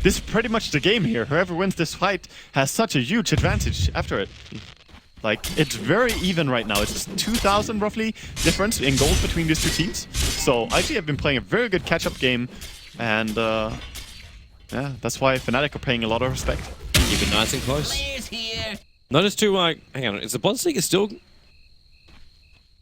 [SPEAKER 1] is pretty much the game here. Whoever wins this fight has such a huge advantage after it. Like, it's very even right now. It's just 2,000 roughly difference in gold between these two teams. So IG have been playing a very good catch-up game, and yeah, that's why Fnatic are paying a lot of respect.
[SPEAKER 2] Keep it nice and close. Notice too, hang on, is the Bloodseeker still...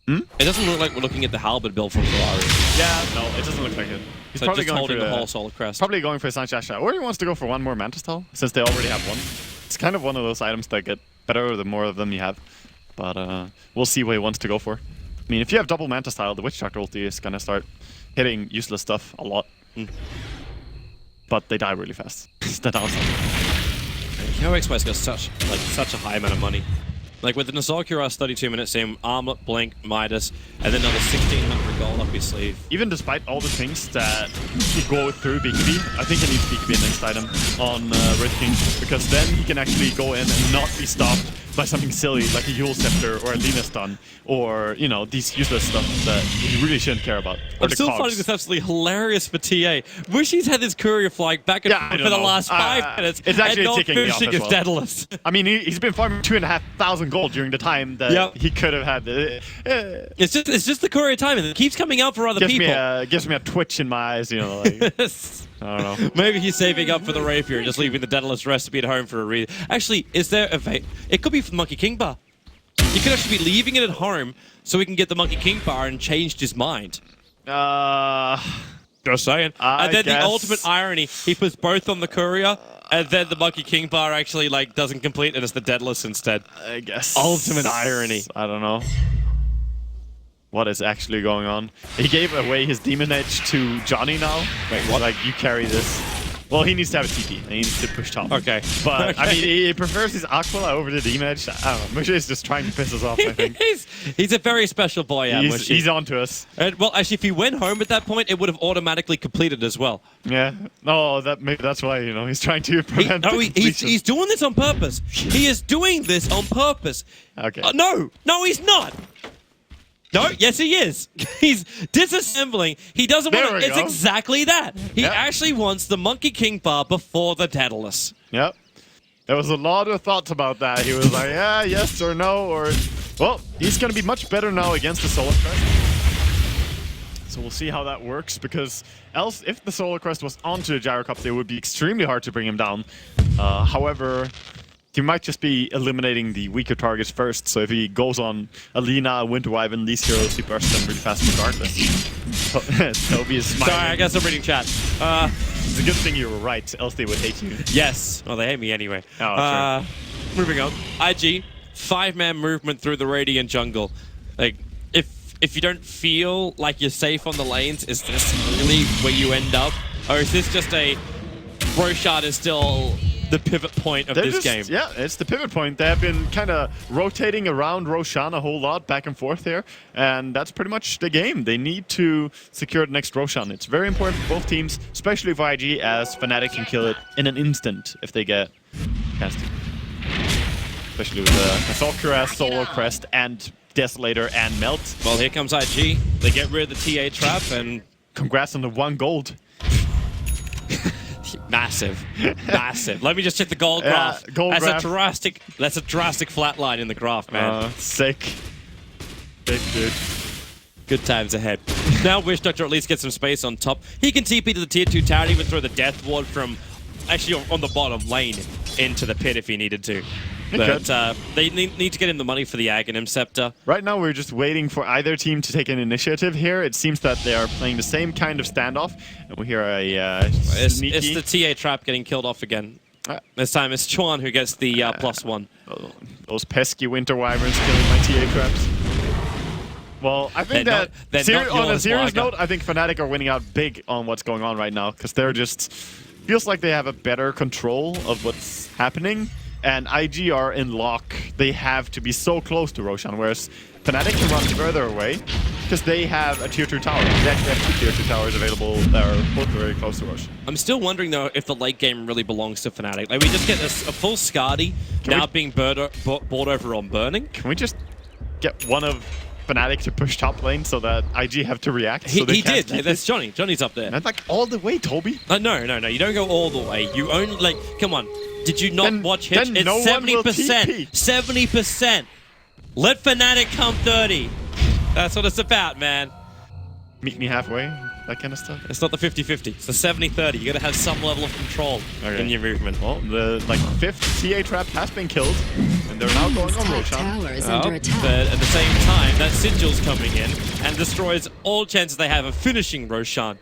[SPEAKER 2] It doesn't look like we're looking at the Halberd build from Ferrari.
[SPEAKER 1] Yeah, no, it doesn't look like it. He's
[SPEAKER 2] so
[SPEAKER 1] probably
[SPEAKER 2] just
[SPEAKER 1] going
[SPEAKER 2] holding
[SPEAKER 1] for
[SPEAKER 2] the whole Solar Crest.
[SPEAKER 1] Probably going for a Sanshasha, or he wants to go for one more Mantis Towel, since they already have one. It's kind of one of those items that get better the more of them you have. But we'll see what he wants to go for. I mean, if you have double Mantis Tile, the Witch Doctor ulti is gonna start hitting useless stuff a lot. But they die really fast. That's awesome.
[SPEAKER 2] KOXY's got such a high amount of money. Like with the Assault Cuirass 32 minutes in, Armlet, Blink, Midas, and then another 1,600 gold up your sleeve.
[SPEAKER 1] Even despite all the things that you go through BKB, I think he needs BKB next item on Red King, because then he can actually go in and not be stopped by something silly like a Yule Scepter or a Lina Stun or, you know, these useless stuff that you really shouldn't care about. Or
[SPEAKER 2] I'm
[SPEAKER 1] the
[SPEAKER 2] still
[SPEAKER 1] cogs.
[SPEAKER 2] finding this absolutely hilarious for TA. Wish he's had this courier flying back and
[SPEAKER 1] Yeah, I
[SPEAKER 2] forth
[SPEAKER 1] don't
[SPEAKER 2] for the
[SPEAKER 1] know.
[SPEAKER 2] last 5 minutes
[SPEAKER 1] it's actually
[SPEAKER 2] and not
[SPEAKER 1] ticking me off
[SPEAKER 2] finishing
[SPEAKER 1] as
[SPEAKER 2] his
[SPEAKER 1] well.
[SPEAKER 2] Daedalus.
[SPEAKER 1] I mean, he's been farming 2,500 gold during the time that
[SPEAKER 2] Yep.
[SPEAKER 1] he could have had.
[SPEAKER 2] It's just the courier timing. It keeps coming out for other
[SPEAKER 1] Gives
[SPEAKER 2] people.
[SPEAKER 1] gives me a twitch in my eyes, you know. Like, I don't know.
[SPEAKER 2] Maybe he's saving up for the rapier and just leaving the Daedalus recipe at home for a reason. Actually, is there a it could be for the Monkey King bar. You could actually be leaving it at home so we can get the Monkey King bar and changed his mind. Just saying. And then the ultimate irony, he puts both on the courier, and then the Monkey King bar actually like doesn't complete, and it's the Daedalus instead.
[SPEAKER 1] I guess.
[SPEAKER 2] Ultimate irony.
[SPEAKER 1] I don't know. What is actually going on? He gave away his Demon Edge to Johnny now.
[SPEAKER 2] Wait, what?
[SPEAKER 1] Like, you carry this. Well, he needs to have a TP. And he needs to push top.
[SPEAKER 2] Okay.
[SPEAKER 1] But, I mean, he prefers his Aquila over the Demon Edge. I don't know. Musha is just trying to piss us off, I think.
[SPEAKER 2] he's a very special boy,
[SPEAKER 1] He's on to us.
[SPEAKER 2] And, well, actually, if he went home at that point, it would have automatically completed as well.
[SPEAKER 1] Yeah. No, maybe that's why, you know, he's trying to prevent
[SPEAKER 2] He's doing this on purpose. He is doing this on purpose.
[SPEAKER 1] Okay.
[SPEAKER 2] No, he's not. No, yes he is. He's disassembling. He doesn't
[SPEAKER 1] There
[SPEAKER 2] want
[SPEAKER 1] we
[SPEAKER 2] to. It's
[SPEAKER 1] go.
[SPEAKER 2] exactly that. He
[SPEAKER 1] Yep.
[SPEAKER 2] actually wants the Monkey King bar before the Daedalus.
[SPEAKER 1] Yep. There was a lot of thoughts about that. He was like, yeah, yes or no, or... Well, he's going to be much better now against the Solar Crest. So we'll see how that works, because else, if the Solar Crest was onto the Gyrocops, it would be extremely hard to bring him down. However, he might just be eliminating the weaker targets first, so if he goes on Alina, Winter Wyvern, these heroes, he bursts them really fast regardless. Toby is smiling.
[SPEAKER 2] Sorry, I guess I'm reading chat.
[SPEAKER 1] It's a good thing you were right, else they would hate you.
[SPEAKER 2] Yes. Well, they hate me anyway.
[SPEAKER 1] Oh,
[SPEAKER 2] Moving on. IG, 5-man movement through the Radiant jungle. Like, if you don't feel like you're safe on the lanes, is this really where you end up? Or is this just a... Roshan is still the pivot point of this game?
[SPEAKER 1] Yeah, it's the pivot point. They have been kind of rotating around Roshan a whole lot, back and forth here, and that's pretty much the game. They need to secure the next Roshan. It's very important for both teams, especially for IG, as Fnatic can kill it in an instant if they get casted. Especially with Assault Cuirass, Solar Crest, and Desolator, and Melt.
[SPEAKER 2] Well, here comes IG. They get rid of the TA trap, and
[SPEAKER 1] congrats on the 1 gold.
[SPEAKER 2] Massive. Massive. Let me just check the gold graph. That's a drastic flat line in the graph, man.
[SPEAKER 1] Sick. Sick, dude.
[SPEAKER 2] Good times ahead. Now Wish Doctor at least gets some space on top. He can TP to the tier 2 tower, even throw the Death Ward from actually on the bottom lane into the pit if he needed to. But they need to get him the money for the Aghanim Scepter.
[SPEAKER 1] Right now, we're just waiting for either team to take an initiative here. It seems that they are playing the same kind of standoff. And we hear a sneaky...
[SPEAKER 2] It's the TA trap getting killed off again. This time it's Chuan who gets the +1.
[SPEAKER 1] Those pesky Winter Wyverns killing my TA traps. Well, I think on a serious note, I think Fnatic are winning out big on what's going on right now. Because they're just... Feels like they have a better control of what's happening. And IG are in lock. They have to be so close to Roshan, whereas Fnatic can run further away because they have a tier 2 tower. They actually have 2 tier 2 towers available that are both very close to Roshan.
[SPEAKER 2] I'm still wondering, though, if the late game really belongs to Fnatic. Like, we just get a full Skadi now being bought over on Burning.
[SPEAKER 1] Can we just get one of Fnatic to push top lane so that IG have to react?
[SPEAKER 2] He did. That's Johnny. Johnny's up there.
[SPEAKER 1] That's like all the way, Toby.
[SPEAKER 2] No. You don't go all the way. You only, like, come on. Did you not watch Hitch? It's
[SPEAKER 1] no
[SPEAKER 2] 70%. 70%. Let Fnatic come 30. That's what it's about, man.
[SPEAKER 1] Meet me halfway, that kind of stuff.
[SPEAKER 2] It's not the 50-50. It's the 70-30. You got to have some level of control in your movement.
[SPEAKER 1] Well, the 5th TA trap has been killed, and they're now going on Roshan.
[SPEAKER 3] Tower is under attack.
[SPEAKER 2] But at the same time, that Sigil's coming in and destroys all chances they have of finishing Roshan.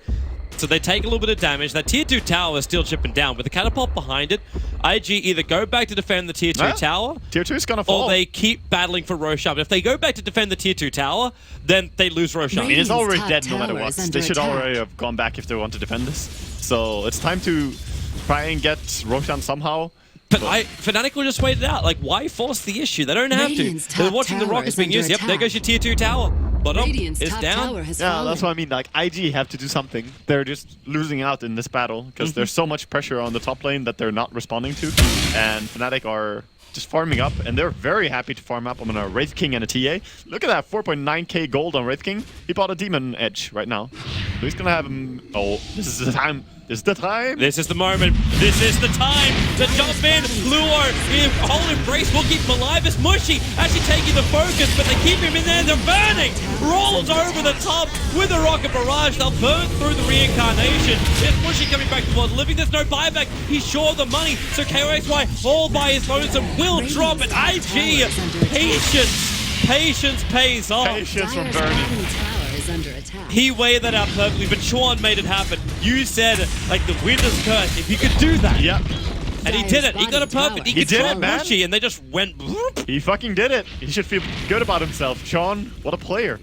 [SPEAKER 2] So they take a little bit of damage. That tier 2 tower is still chipping down. With the catapult behind it, IG either go back to defend the tier 2 tower,
[SPEAKER 1] tier 2 is gonna fall,
[SPEAKER 2] or they keep battling for Roshan. But if they go back to defend the tier 2 tower, then they lose Roshan.
[SPEAKER 1] I mean, it's already dead no matter what. They should already have gone back if they want to defend this. So it's time to try and get Roshan somehow.
[SPEAKER 2] But Fnatic will just wait it out. Like, why force the issue? They don't have to. They're watching the rockets being used. Yep, there goes your tier 2 tower. But it's down.
[SPEAKER 1] Yeah, that's what I mean. Like, IG have to do something. They're just losing out in this battle because there's so much pressure on the top lane that they're not responding to. And Fnatic are just farming up, and they're very happy to farm up on a Wraith King and a TA. Look at that, 4.9k gold on Wraith King. He bought a Demon Edge right now. So he's gonna have him. Oh, this is the time. This is the time.
[SPEAKER 2] This is the moment. This is the time to jump in. Luo, whole embrace will keep him alive. It's Mushy actually taking the focus, but they keep him in there. They're burning. Rolls over the top with a rocket barrage. They'll burn through the reincarnation. It's Mushy coming back towards living. There's no buyback. He's short of the money. So KOXY all by his lonesome will drop it. IG, patience pays off.
[SPEAKER 1] Patience from Burning.
[SPEAKER 2] He weighed that out perfectly, but Sean made it happen. You said, like, the Winter's Curse, if you could do that.
[SPEAKER 1] Yep.
[SPEAKER 2] And he did it. He got it perfect. He
[SPEAKER 1] did
[SPEAKER 2] controlled
[SPEAKER 1] it, man.
[SPEAKER 2] Mushy, and they just went... Whoop.
[SPEAKER 1] He fucking did it. He should feel good about himself. Sean, what a player.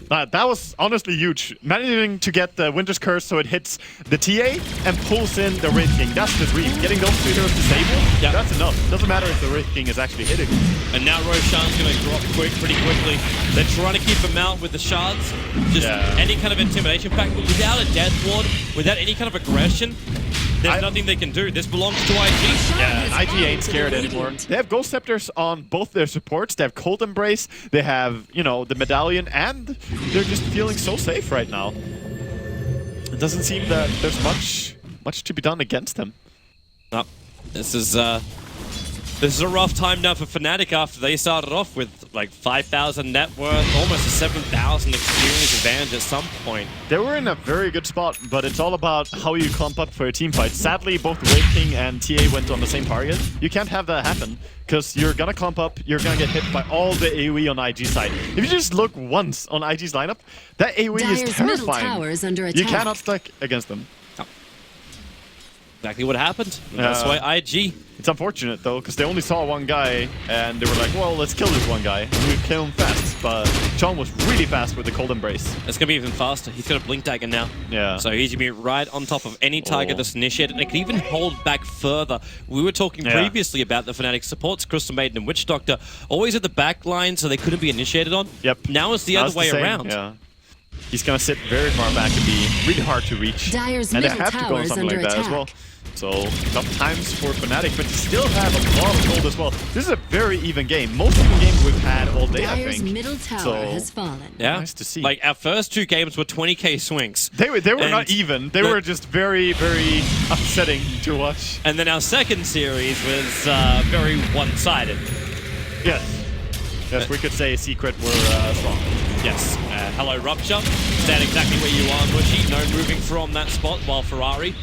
[SPEAKER 1] That was honestly huge. Managing to get the Winter's Curse so it hits the TA and pulls in the Wraith King. That's the dream. Getting those two heroes disabled, that's enough. Doesn't matter if the Wraith King is actually hitting.
[SPEAKER 2] And now Roshan's going to drop pretty quickly. They're trying to keep him out with the shards. Just any kind of intimidation factor. Without a Death Ward, without any kind of aggression, there's nothing they can do. This belongs to IG.
[SPEAKER 1] Yeah, and IG ain't scared anymore. They have Ghost Scepters on both their supports. They have Cold Embrace. They have, you know, the Medallion, and they're just feeling so safe right now. It doesn't seem that there's much to be done against them.
[SPEAKER 2] Oh, this is a rough time now for Fnatic after they started off with like 5,000 net worth, almost a 7,000 experience advantage at some point.
[SPEAKER 1] They were in a very good spot, but it's all about how you clump up for a team fight. Sadly, both Wraith King and TA went on the same target. You can't have that happen, because you're gonna clump up, you're gonna get hit by all the AoE on IG side. If you just look once on IG's lineup, that AoE is terrifying. You cannot stack against them.
[SPEAKER 2] Exactly what happened. That's why IG.
[SPEAKER 1] It's unfortunate though, because they only saw one guy, and they were like, well, let's kill this one guy. And we kill him fast, but Sean was really fast with the Cold Embrace.
[SPEAKER 2] It's going to be even faster. He's got a Blink Dagger now.
[SPEAKER 1] Yeah.
[SPEAKER 2] So he's going to be right on top of any target that's initiated, and it can even hold back further. We were talking previously about the Fnatic supports, Crystal Maiden and Witch Doctor, always at the back line so they couldn't be initiated on.
[SPEAKER 1] Yep.
[SPEAKER 2] Now it's the other way around.
[SPEAKER 1] Yeah. He's going to sit very far back and be really hard to reach.
[SPEAKER 3] Dire's
[SPEAKER 1] and they
[SPEAKER 3] middle
[SPEAKER 1] have to go on something like that as well. So, tough times for Fnatic, but still have a lot of gold as well. This is a very even game. Most even games we've had all day, I think.
[SPEAKER 3] Middle tower has fallen.
[SPEAKER 2] Yeah,
[SPEAKER 1] nice to see.
[SPEAKER 2] Like, our first two games were 20k swings.
[SPEAKER 1] They were not even. They were just very, very upsetting to watch.
[SPEAKER 2] And then our second series was very one-sided.
[SPEAKER 1] Yes, we could say Secret were strong.
[SPEAKER 2] Yes. Hello, Rupture. Stand exactly where you are, Mushy. No moving from that spot while Ferrari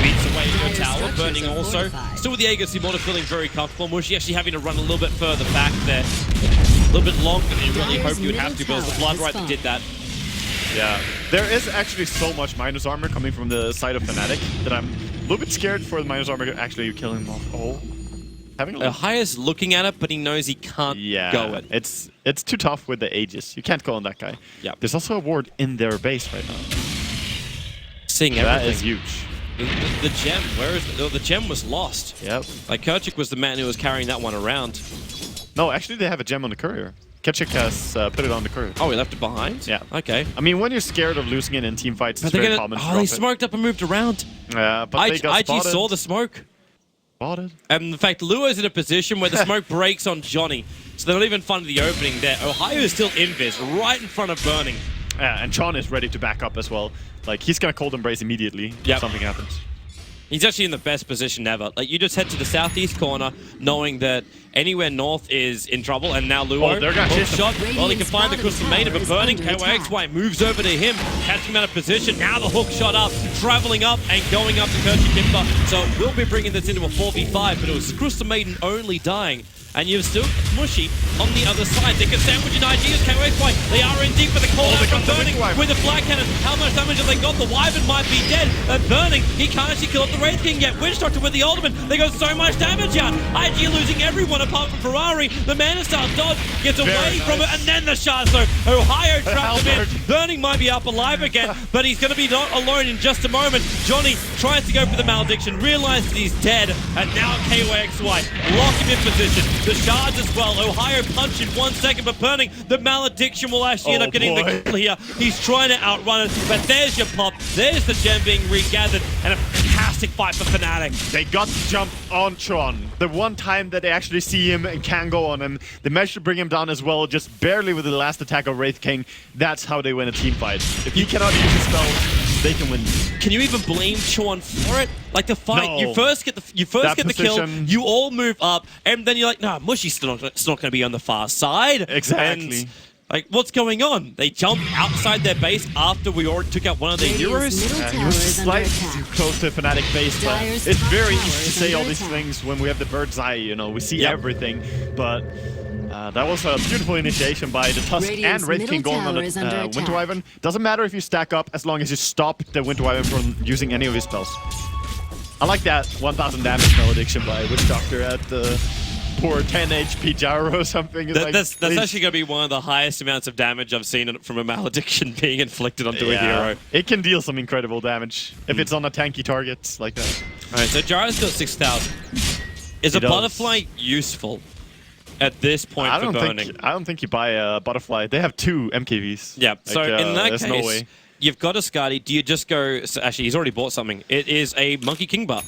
[SPEAKER 2] beats away your tower. Burning also. Still with the Aegis, Immortal feeling very comfortable. Mushy actually having to run a little bit further back there. A little bit longer than you really hoped you would have to, because the Blood Right that did that.
[SPEAKER 1] Yeah. There is actually so much minus armor coming from the side of Fnatic that I'm a little bit scared for the minus armor actually killing him off. Oh.
[SPEAKER 2] Highest looking at it, but he knows he can't go it.
[SPEAKER 1] It's too tough with the Aegis. You can't go on that guy.
[SPEAKER 2] Yep.
[SPEAKER 1] There's also a ward in their base right now.
[SPEAKER 2] Seeing everything.
[SPEAKER 1] That is huge.
[SPEAKER 2] The gem, where is the gem was lost.
[SPEAKER 1] Yep.
[SPEAKER 2] Like Kerchik was the man who was carrying that one around.
[SPEAKER 1] No, actually they have a gem on the courier. Kerchik has put it on the courier.
[SPEAKER 2] Oh, he left it behind?
[SPEAKER 1] Yeah.
[SPEAKER 2] Okay.
[SPEAKER 1] I mean, when you're scared of losing it in team fights, it's very common to
[SPEAKER 2] Oh, they smoked up and moved around.
[SPEAKER 1] Yeah, but they got spotted.
[SPEAKER 2] IG saw the smoke.
[SPEAKER 1] Spotted.
[SPEAKER 2] And in fact, Luo's in a position where the smoke breaks on Johnny. So they're not even finding the opening there. Ohio is still invis, right in front of Burning.
[SPEAKER 1] Yeah, and Sean is ready to back up as well. Like, he's gonna Cold Embrace immediately if something happens.
[SPEAKER 2] He's actually in the best position ever. Like, you just head to the southeast corner, knowing that anywhere north is in trouble, and now Luo,
[SPEAKER 1] they're gonna chase
[SPEAKER 2] shot. Well, he can find the Crystal Maiden, but Burning, KOXY moves over to him, catching him out of position. Now the hook shot up, traveling up and going up to Kerchik Kimber. So we'll be bringing this into a 4v5, but it was Crystal Maiden only dying. And you've still Mushy on the other side. They can sandwich an IG as KOXY. They are in deep for the call out from Burning with the flag cannon. How much damage have they got? The Wyvern might be dead. And Burning, he can't actually kill up the Wraith King yet. Witch Doctor with the ultimate. They got so much damage out. IG losing everyone apart from Ferrari. The Manastar dodge gets away from it, and then the shot. So Ohio trapped him in. Burning might be up alive again, but he's going to be not alone in just a moment. Johnny tries to go for the malediction, realizes he's dead, and now KOXY lock him in position. The shards as well. Ohio punch in 1 second, but Burning, the malediction will actually end up getting the kill here. He's trying to outrun it, but there's your pop. There's the gem being regathered, and a fantastic classic fight for Fnatic.
[SPEAKER 1] They got to jump on Tron. The one time that they actually see him and can go on him, they managed to bring him down as well, just barely with the last attack of Wraith King. That's how they win a team fight. If he cannot use his spell, they can win.
[SPEAKER 2] Can you even blame Chuan for it? Like the fight,
[SPEAKER 1] No.
[SPEAKER 2] you first get the kill,
[SPEAKER 1] position.
[SPEAKER 2] you all move up, and then you're like, nah, Mushi's still not going to be on the far side.
[SPEAKER 1] Exactly.
[SPEAKER 2] And, like, what's going on? They jump outside their base after we already took out one of their heroes.
[SPEAKER 1] He was slightly too close to Fnatic base, but it's very easy to say all these things when we have the bird's eye, you know, we see everything, but that was a beautiful initiation by the Tusk and Wraith King going on the Winter Wyvern. Doesn't matter if you stack up as long as you stop the Winter Wyvern from using any of his spells. I like that 1000 damage malediction by Witch Doctor at the poor 10 HP gyro or something.
[SPEAKER 2] That's actually going to be one of the highest amounts of damage I've seen from a malediction being inflicted onto a hero.
[SPEAKER 1] It can deal some incredible damage if it's on a tanky target like that.
[SPEAKER 2] Alright, so Gyro's got 6,000. Is a butterfly useful at this point for burning?
[SPEAKER 1] I don't think you buy a butterfly. They have 2 MKVs.
[SPEAKER 2] Yeah, so in that case,
[SPEAKER 1] no way.
[SPEAKER 2] You've got a Skadi. Do you just go... So actually, he's already bought something. It is a Monkey King bar.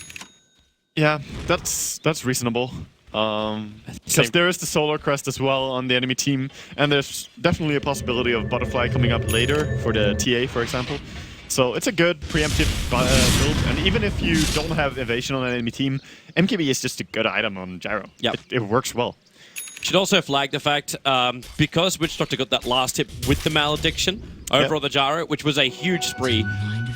[SPEAKER 1] Yeah, that's reasonable. Because there is the Solar Crest as well on the enemy team, and there's definitely a possibility of Butterfly coming up later for the TA, for example. So it's a good preemptive build, and even if you don't have Evasion on an enemy team, MKB is just a good item on Gyro.
[SPEAKER 2] Yep.
[SPEAKER 1] It works well.
[SPEAKER 2] Should also flag the fact, because Witch Doctor got that last hit with the Malediction over on the Gyro, which was a huge spree,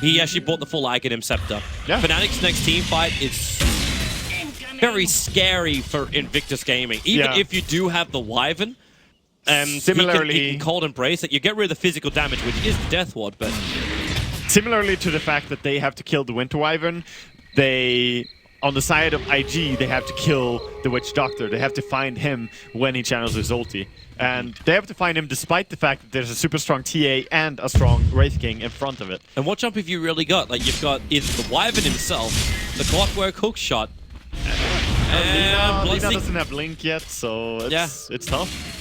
[SPEAKER 2] he actually bought the full Aghanim Scepter.
[SPEAKER 1] Yeah.
[SPEAKER 2] Fnatic's next team fight is very scary for Invictus Gaming. Even if you do have the Wyvern,
[SPEAKER 1] similarly,
[SPEAKER 2] he can Cold Embrace it. You get rid of the physical damage, which is the Death Ward, but...
[SPEAKER 1] Similarly to the fact that they have to kill the Winter Wyvern, on the side of IG, they have to kill the Witch Doctor. They have to find him when he channels his ulti. And they have to find him despite the fact that there's a super strong TA and a strong Wraith King in front of it.
[SPEAKER 2] And what jump have you really got? Like, you've got either the Wyvern himself, the Clockwork Hook Shot,
[SPEAKER 1] Lina doesn't have Blink yet, so it's tough.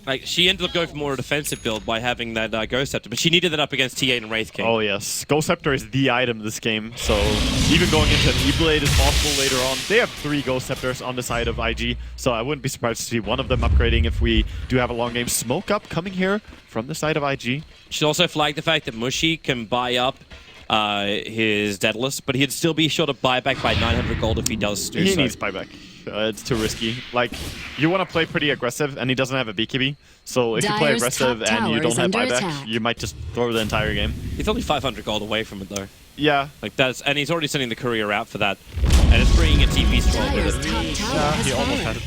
[SPEAKER 2] Like, she ended up going for more a defensive build by having that Ghost Scepter, but she needed that up against T8 and Wraith King.
[SPEAKER 1] Oh yes, Ghost Scepter is the item this game, so even going into an E-Blade is possible later on. They have 3 Ghost Scepters on the side of IG, so I wouldn't be surprised to see one of them upgrading if we do have a long game. Smoke Up coming here from the side of IG.
[SPEAKER 2] Should also flag the fact that Mushi can buy up his Daedalus, but he'd still be short of buyback by 900 gold if he does do so.
[SPEAKER 1] He needs buyback. It's too risky. Like, you want to play pretty aggressive, and he doesn't have a BKB. So if you play aggressive and you don't have buyback, you might just throw the entire game.
[SPEAKER 2] He's only 500 gold away from it, though.
[SPEAKER 1] Yeah.
[SPEAKER 2] Like and he's already sending the courier out for that, and it's bringing a TP strong with it.
[SPEAKER 1] Yeah, he almost had it.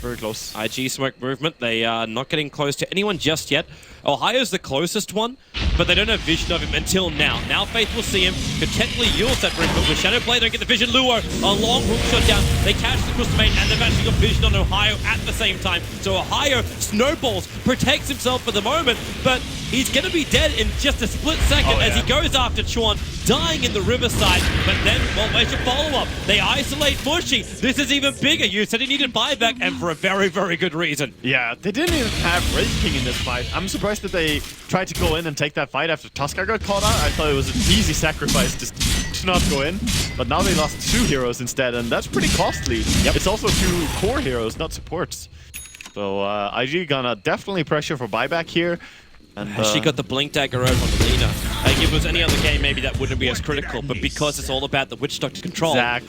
[SPEAKER 1] Very close.
[SPEAKER 2] IG smoke movement. They are not getting close to anyone just yet. Ohio's the closest one, but they don't have vision of him until now. Now Faith will see him, could technically use that ring, but with Shadowplay, don't get the vision. Luo, a long hook shot down. They catch the Crystal Maiden, and they've actually got vision on Ohio at the same time. So Ohio snowballs, protects himself for the moment, but he's going to be dead in just a split second as he goes after Chuan, dying in the riverside. But then, well, where's your follow-up? They isolate Mushi. This is even bigger. You said he needed buyback, and for a very, very good reason.
[SPEAKER 1] Yeah, they didn't even have Wraith King in this fight. I'm surprised that they tried to go in and take that fight after Tuskar got caught out. I thought it was an easy sacrifice just to not go in. But now they lost 2 heroes instead, and that's pretty costly. Yep. It's also 2 core heroes, not supports. So IG gonna definitely pressure for buyback here. And
[SPEAKER 2] she got the Blink Dagger over on Lina. Like, if it was any other game, maybe that wouldn't be as critical, but because it's all about the Witch Doctor control, that's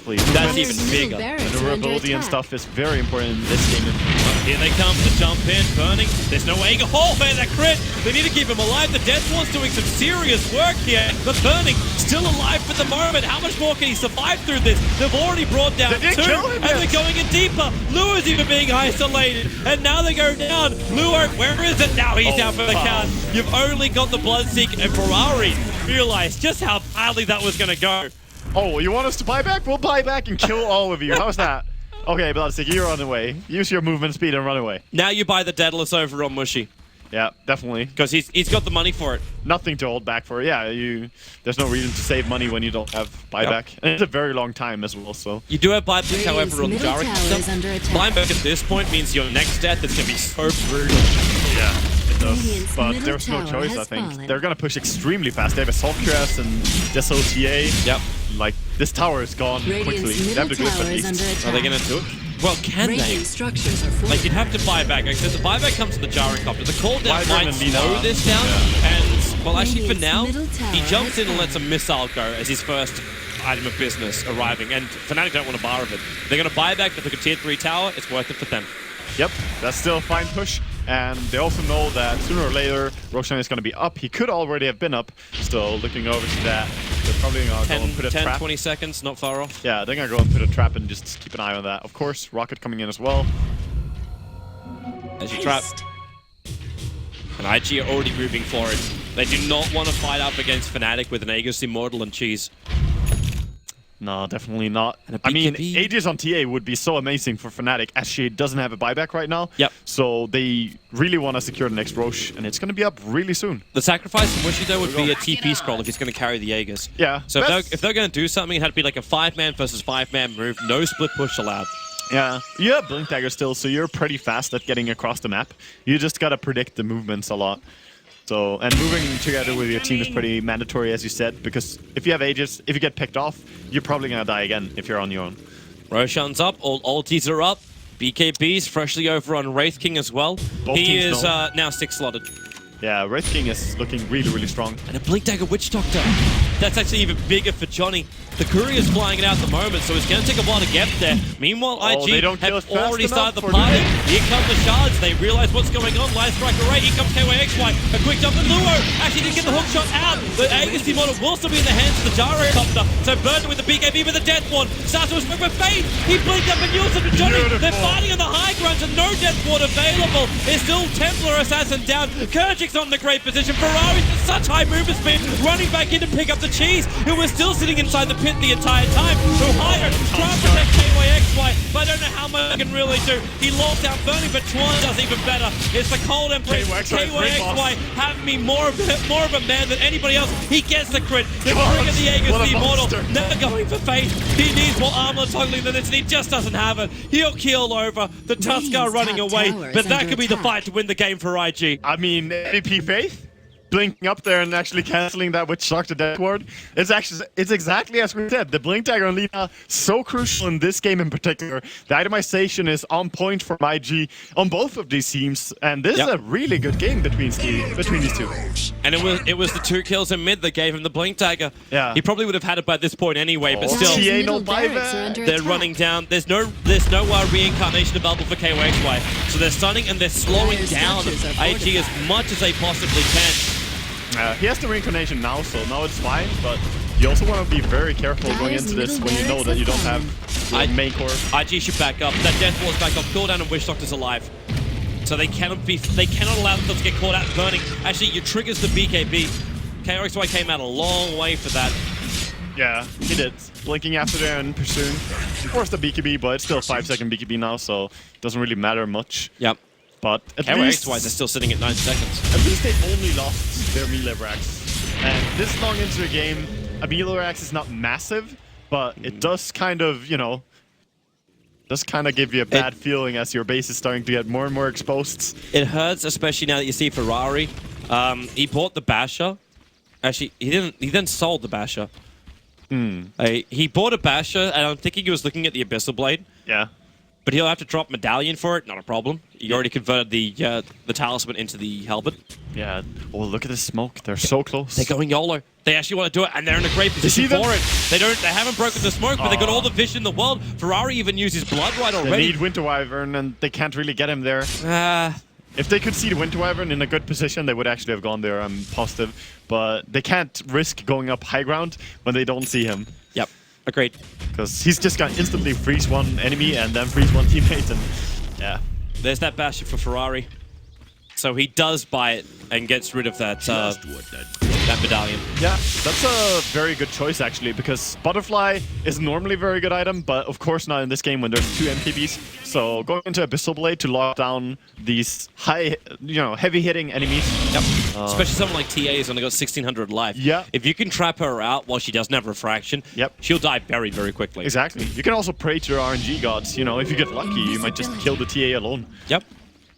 [SPEAKER 2] even bigger.
[SPEAKER 1] The durability and stuff is very important in this game.
[SPEAKER 2] Here they come to jump in, burning. There's no way. Oh man, that crit! They need to keep him alive. The Death Ward's doing some serious work here, but burning, still alive for the moment. How much more can he survive through this? They've already brought down 2, and they're going in deeper. Luo's even being isolated, and now they go down. Luo, where is it? Now he's down for the count. You've only got the Bloodseek, and Ferrari realized just how badly that was going to go.
[SPEAKER 1] Oh, you want us to buy back? We'll buy back and kill all of you. How's that? Okay, Bloodseek, you're on the way. Use your movement speed and run away.
[SPEAKER 2] Now you buy the Daedalus over on Mushi.
[SPEAKER 1] Yeah, definitely.
[SPEAKER 2] Because he's got the money for it.
[SPEAKER 1] Nothing to hold back for. Yeah, there's no reason to save money when you don't have buyback. And it's a very long time as well, so.
[SPEAKER 2] You do have buyback, however, on the Jarek stuff. Buyback at this point means your next death is going to be so brutal.
[SPEAKER 1] Yeah. But there's no choice, I think. They're gonna push extremely fast. They have a Assault Crest and Desota.
[SPEAKER 2] Yep.
[SPEAKER 1] Like, This tower is gone quickly.
[SPEAKER 3] Radiant's
[SPEAKER 1] They have
[SPEAKER 3] middle
[SPEAKER 1] to glyph
[SPEAKER 3] tower
[SPEAKER 1] at
[SPEAKER 3] is under
[SPEAKER 1] least.
[SPEAKER 3] attack.
[SPEAKER 2] Are they going to do it? Well, can they?
[SPEAKER 3] Radiant structures are
[SPEAKER 2] Like,
[SPEAKER 3] fortified.
[SPEAKER 2] you'd have to buy back. Like, so the buyback comes to the jarring copter. The cooldown
[SPEAKER 1] Wyvern
[SPEAKER 2] might
[SPEAKER 1] and
[SPEAKER 2] slow
[SPEAKER 1] Lina.
[SPEAKER 2] this down. And, well, actually, for
[SPEAKER 3] Radiant's
[SPEAKER 2] now,
[SPEAKER 3] middle tower
[SPEAKER 2] he jumps
[SPEAKER 3] has
[SPEAKER 2] in and lets a
[SPEAKER 3] fallen.
[SPEAKER 2] missile go as his first item of business arriving. And Fnatic don't want a bar of it. They're going to buy back, but if a tier 3 tower, it's worth it for them.
[SPEAKER 1] Yep, that's still a fine push. And they also know that sooner or later, Roshan is going to be up. He could already have been up. Still looking over to that. They're probably going to go and put a
[SPEAKER 2] 10,
[SPEAKER 1] trap.
[SPEAKER 2] 20 seconds, not far off.
[SPEAKER 1] Yeah, they're going to go and put a trap and just keep an eye on that. Of course, Rocket coming in as well.
[SPEAKER 2] As you trap. And IG are already moving for it. They do not want to fight up against Fnatic with an Aegis Immortal and Cheese.
[SPEAKER 1] No, definitely not.
[SPEAKER 2] And a
[SPEAKER 1] I mean,
[SPEAKER 2] BKB.
[SPEAKER 1] Aegis on TA would be so amazing for Fnatic as she doesn't have a buyback right now.
[SPEAKER 2] Yep.
[SPEAKER 1] So they really want to secure the next Roche, and it's going to be up really soon.
[SPEAKER 2] The sacrifice from Wishy, though, would be a TP scroll if he's going to carry the Aegis.
[SPEAKER 1] Yeah.
[SPEAKER 2] So
[SPEAKER 1] best-
[SPEAKER 2] if they're going to do something, it had to be like a 5-man versus 5-man move. No split push allowed.
[SPEAKER 1] Yeah, you have Blink Dagger still, so you're pretty fast at getting across the map. You just gotta predict the movements a lot. So, and moving together with your team is pretty mandatory, as you said, because if you have Aegis, if you get picked off, you're probably gonna die again if you're on your own.
[SPEAKER 2] Roshan's up, all ultis are up. BKB's freshly over on Wraith King as well.
[SPEAKER 1] Both
[SPEAKER 2] He
[SPEAKER 1] teams
[SPEAKER 2] is
[SPEAKER 1] know.
[SPEAKER 2] now 6 slotted.
[SPEAKER 1] Yeah, Wraith King is looking really, really strong.
[SPEAKER 2] And a Blink Dagger Witch Doctor. That's actually even bigger for Johnny. The courier's flying it out at the moment, so it's going to take a while to get there. Meanwhile,
[SPEAKER 1] Oh, they
[SPEAKER 2] IG
[SPEAKER 1] don't kill
[SPEAKER 2] have
[SPEAKER 1] it fast
[SPEAKER 2] already started the
[SPEAKER 1] enough, or do
[SPEAKER 2] party.
[SPEAKER 1] they?
[SPEAKER 2] Here come the shards. They realize what's going on. Light Strike Array. Here comes KYXY. A quick jump and Luo actually didn't get the hook shot out. The Aegis Immortal will still be in the hands of the Gyrocopter. So Burton with the BKB with the Death Ward. Starts to swing with Fate. He blinked up and used it to Johnny.
[SPEAKER 1] Beautiful.
[SPEAKER 2] They're fighting on the high ground and no Death Ward available. It's still Templar Assassin down. Kurgic's not in a great position. Ferrari's with such high movement speed. Running back in to pick up the cheese, who was still sitting inside the pit the entire time. So higher, trying to protect KYXY, but I don't know how much he can really do. He lost out Bernie, but Twan does even better. It's the cold embrace. KYXY having me more of a man than anybody else. He gets the crit. The bring of the Aegis,
[SPEAKER 1] What a
[SPEAKER 2] the Immortal.
[SPEAKER 1] monster.
[SPEAKER 2] Never going for fate. He needs more armor toggling than this, and he just doesn't have it. He'll keel over. The Tuskar
[SPEAKER 3] Radiant's
[SPEAKER 2] running
[SPEAKER 3] top
[SPEAKER 2] away,
[SPEAKER 3] tower is
[SPEAKER 2] but that
[SPEAKER 3] under
[SPEAKER 2] could be the
[SPEAKER 3] attack.
[SPEAKER 2] fight to win the game for IG.
[SPEAKER 1] I mean, MVP Faith blinking up there and actually canceling that with Shock to Death Ward. It's exactly as we said. The Blink Dagger and Lina so crucial in this game in particular. The itemization is on point for IG on both of these teams, and this is a really good game between these two.
[SPEAKER 2] And it was the 2 kills in mid that gave him the Blink Dagger.
[SPEAKER 1] Yeah.
[SPEAKER 2] He probably would have had it by this point anyway, but
[SPEAKER 1] Oh,
[SPEAKER 2] still.
[SPEAKER 1] TA
[SPEAKER 3] Dyer's
[SPEAKER 1] no
[SPEAKER 3] middle barracks are
[SPEAKER 1] buyback.
[SPEAKER 3] under
[SPEAKER 2] They're
[SPEAKER 3] attack.
[SPEAKER 2] running down. There's no reincarnation available for KYXY. So they're stunning and they're slowing
[SPEAKER 3] Dyer's
[SPEAKER 2] down
[SPEAKER 3] structures are
[SPEAKER 2] IG as
[SPEAKER 3] fortified.
[SPEAKER 2] much as they possibly can.
[SPEAKER 1] He has the reincarnation now, so now it's fine, but you also want to be very careful going
[SPEAKER 3] Dyer's
[SPEAKER 1] into this
[SPEAKER 3] middle
[SPEAKER 1] when you know
[SPEAKER 3] barracks
[SPEAKER 1] that you
[SPEAKER 3] are
[SPEAKER 1] don't have
[SPEAKER 2] I-
[SPEAKER 1] the main core.
[SPEAKER 2] IG should back up. That Death Wall's back up. Cooldown and Wish Doctor's alive. So they cannot allow themselves to get caught out burning. Actually, you triggers the BKB. KYXY came out a long way for that.
[SPEAKER 1] Yeah, he did. Blinking after there and pursuing. Of course the BKB, but it's still a 5-second BKB now, so it doesn't really matter much.
[SPEAKER 2] Yep.
[SPEAKER 1] But at least,
[SPEAKER 2] KYXY are still sitting at 9 seconds.
[SPEAKER 1] at least they only lost their melee racks. And this long into the game, a melee rax is not massive, but it does kind of, give you a bad feeling as your base is starting to get more and more exposed.
[SPEAKER 2] It hurts, especially now that you see Ferrari. He bought the Basher. Actually, he didn't. He then sold the Basher. He bought a Basher, and I'm thinking he was looking at the Abyssal Blade.
[SPEAKER 1] Yeah.
[SPEAKER 2] But he'll have to drop Medallion for it. Not a problem. He already converted the Talisman into the Halberd.
[SPEAKER 1] Yeah. Oh, look at the smoke. They're so close.
[SPEAKER 2] They're going YOLO. They actually want to do it, and they're in a great position
[SPEAKER 1] see them?
[SPEAKER 2] for it. They haven't broken the smoke, but they got all the vision in the world. Ferrari even uses Blood right
[SPEAKER 1] They
[SPEAKER 2] already.
[SPEAKER 1] need Winter Wyvern, and they can't really get him there. If they could see the Winter Wyvern in a good position, they would actually have gone there, I'm positive. But they can't risk going up high ground when they don't see him.
[SPEAKER 2] Yep. Agreed.
[SPEAKER 1] Because he's just gonna instantly freeze one enemy and then freeze one teammate, and yeah.
[SPEAKER 2] There's that Basher for Ferrari. So he does buy it and gets rid of that medallion.
[SPEAKER 1] Yeah, that's a very good choice actually, because Butterfly is normally a very good item, but of course not in this game when there's 2 MKBs. So going into Abyssal Blade to lock down these heavy-hitting enemies.
[SPEAKER 2] Yep. Especially someone like TA who's only got 1600 life.
[SPEAKER 1] Yeah.
[SPEAKER 2] If you can trap her out while she doesn't have refraction,
[SPEAKER 1] Yep.
[SPEAKER 2] she'll die very, very quickly.
[SPEAKER 1] Exactly. You can also pray to your RNG gods. If you get lucky, you might just kill the TA alone.
[SPEAKER 2] Yep.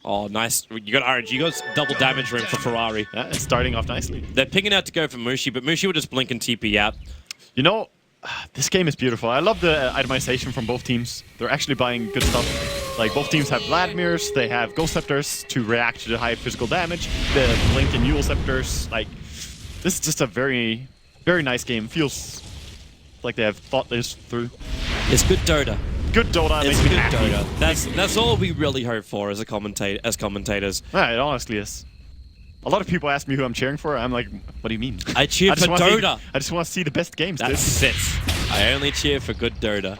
[SPEAKER 2] Oh, nice. You got RNG gods, double damage room for Ferrari.
[SPEAKER 1] Yeah, it's starting off nicely.
[SPEAKER 2] They're picking out to go for Mushi, but Mushi will just blink and TP out.
[SPEAKER 1] This game is beautiful. I love the itemization from both teams. They're actually buying good stuff. Like, both teams have Vladimirs, they have Ghost Scepters to react to the high physical damage, the Blink and Yule Scepters. Like, this is just a very, very nice game. Feels like they have thought this through.
[SPEAKER 2] It's good Dota.
[SPEAKER 1] Good Dota.
[SPEAKER 2] It's
[SPEAKER 1] makes me
[SPEAKER 2] good
[SPEAKER 1] happy.
[SPEAKER 2] Dota. That's all we really hope for as commentators.
[SPEAKER 1] Yeah, it honestly is. A lot of people ask me who I'm cheering for. I'm like, what do you mean?
[SPEAKER 2] I cheer for Dota.
[SPEAKER 1] I just want to see the best games.
[SPEAKER 2] That's it. I only cheer for good Dota.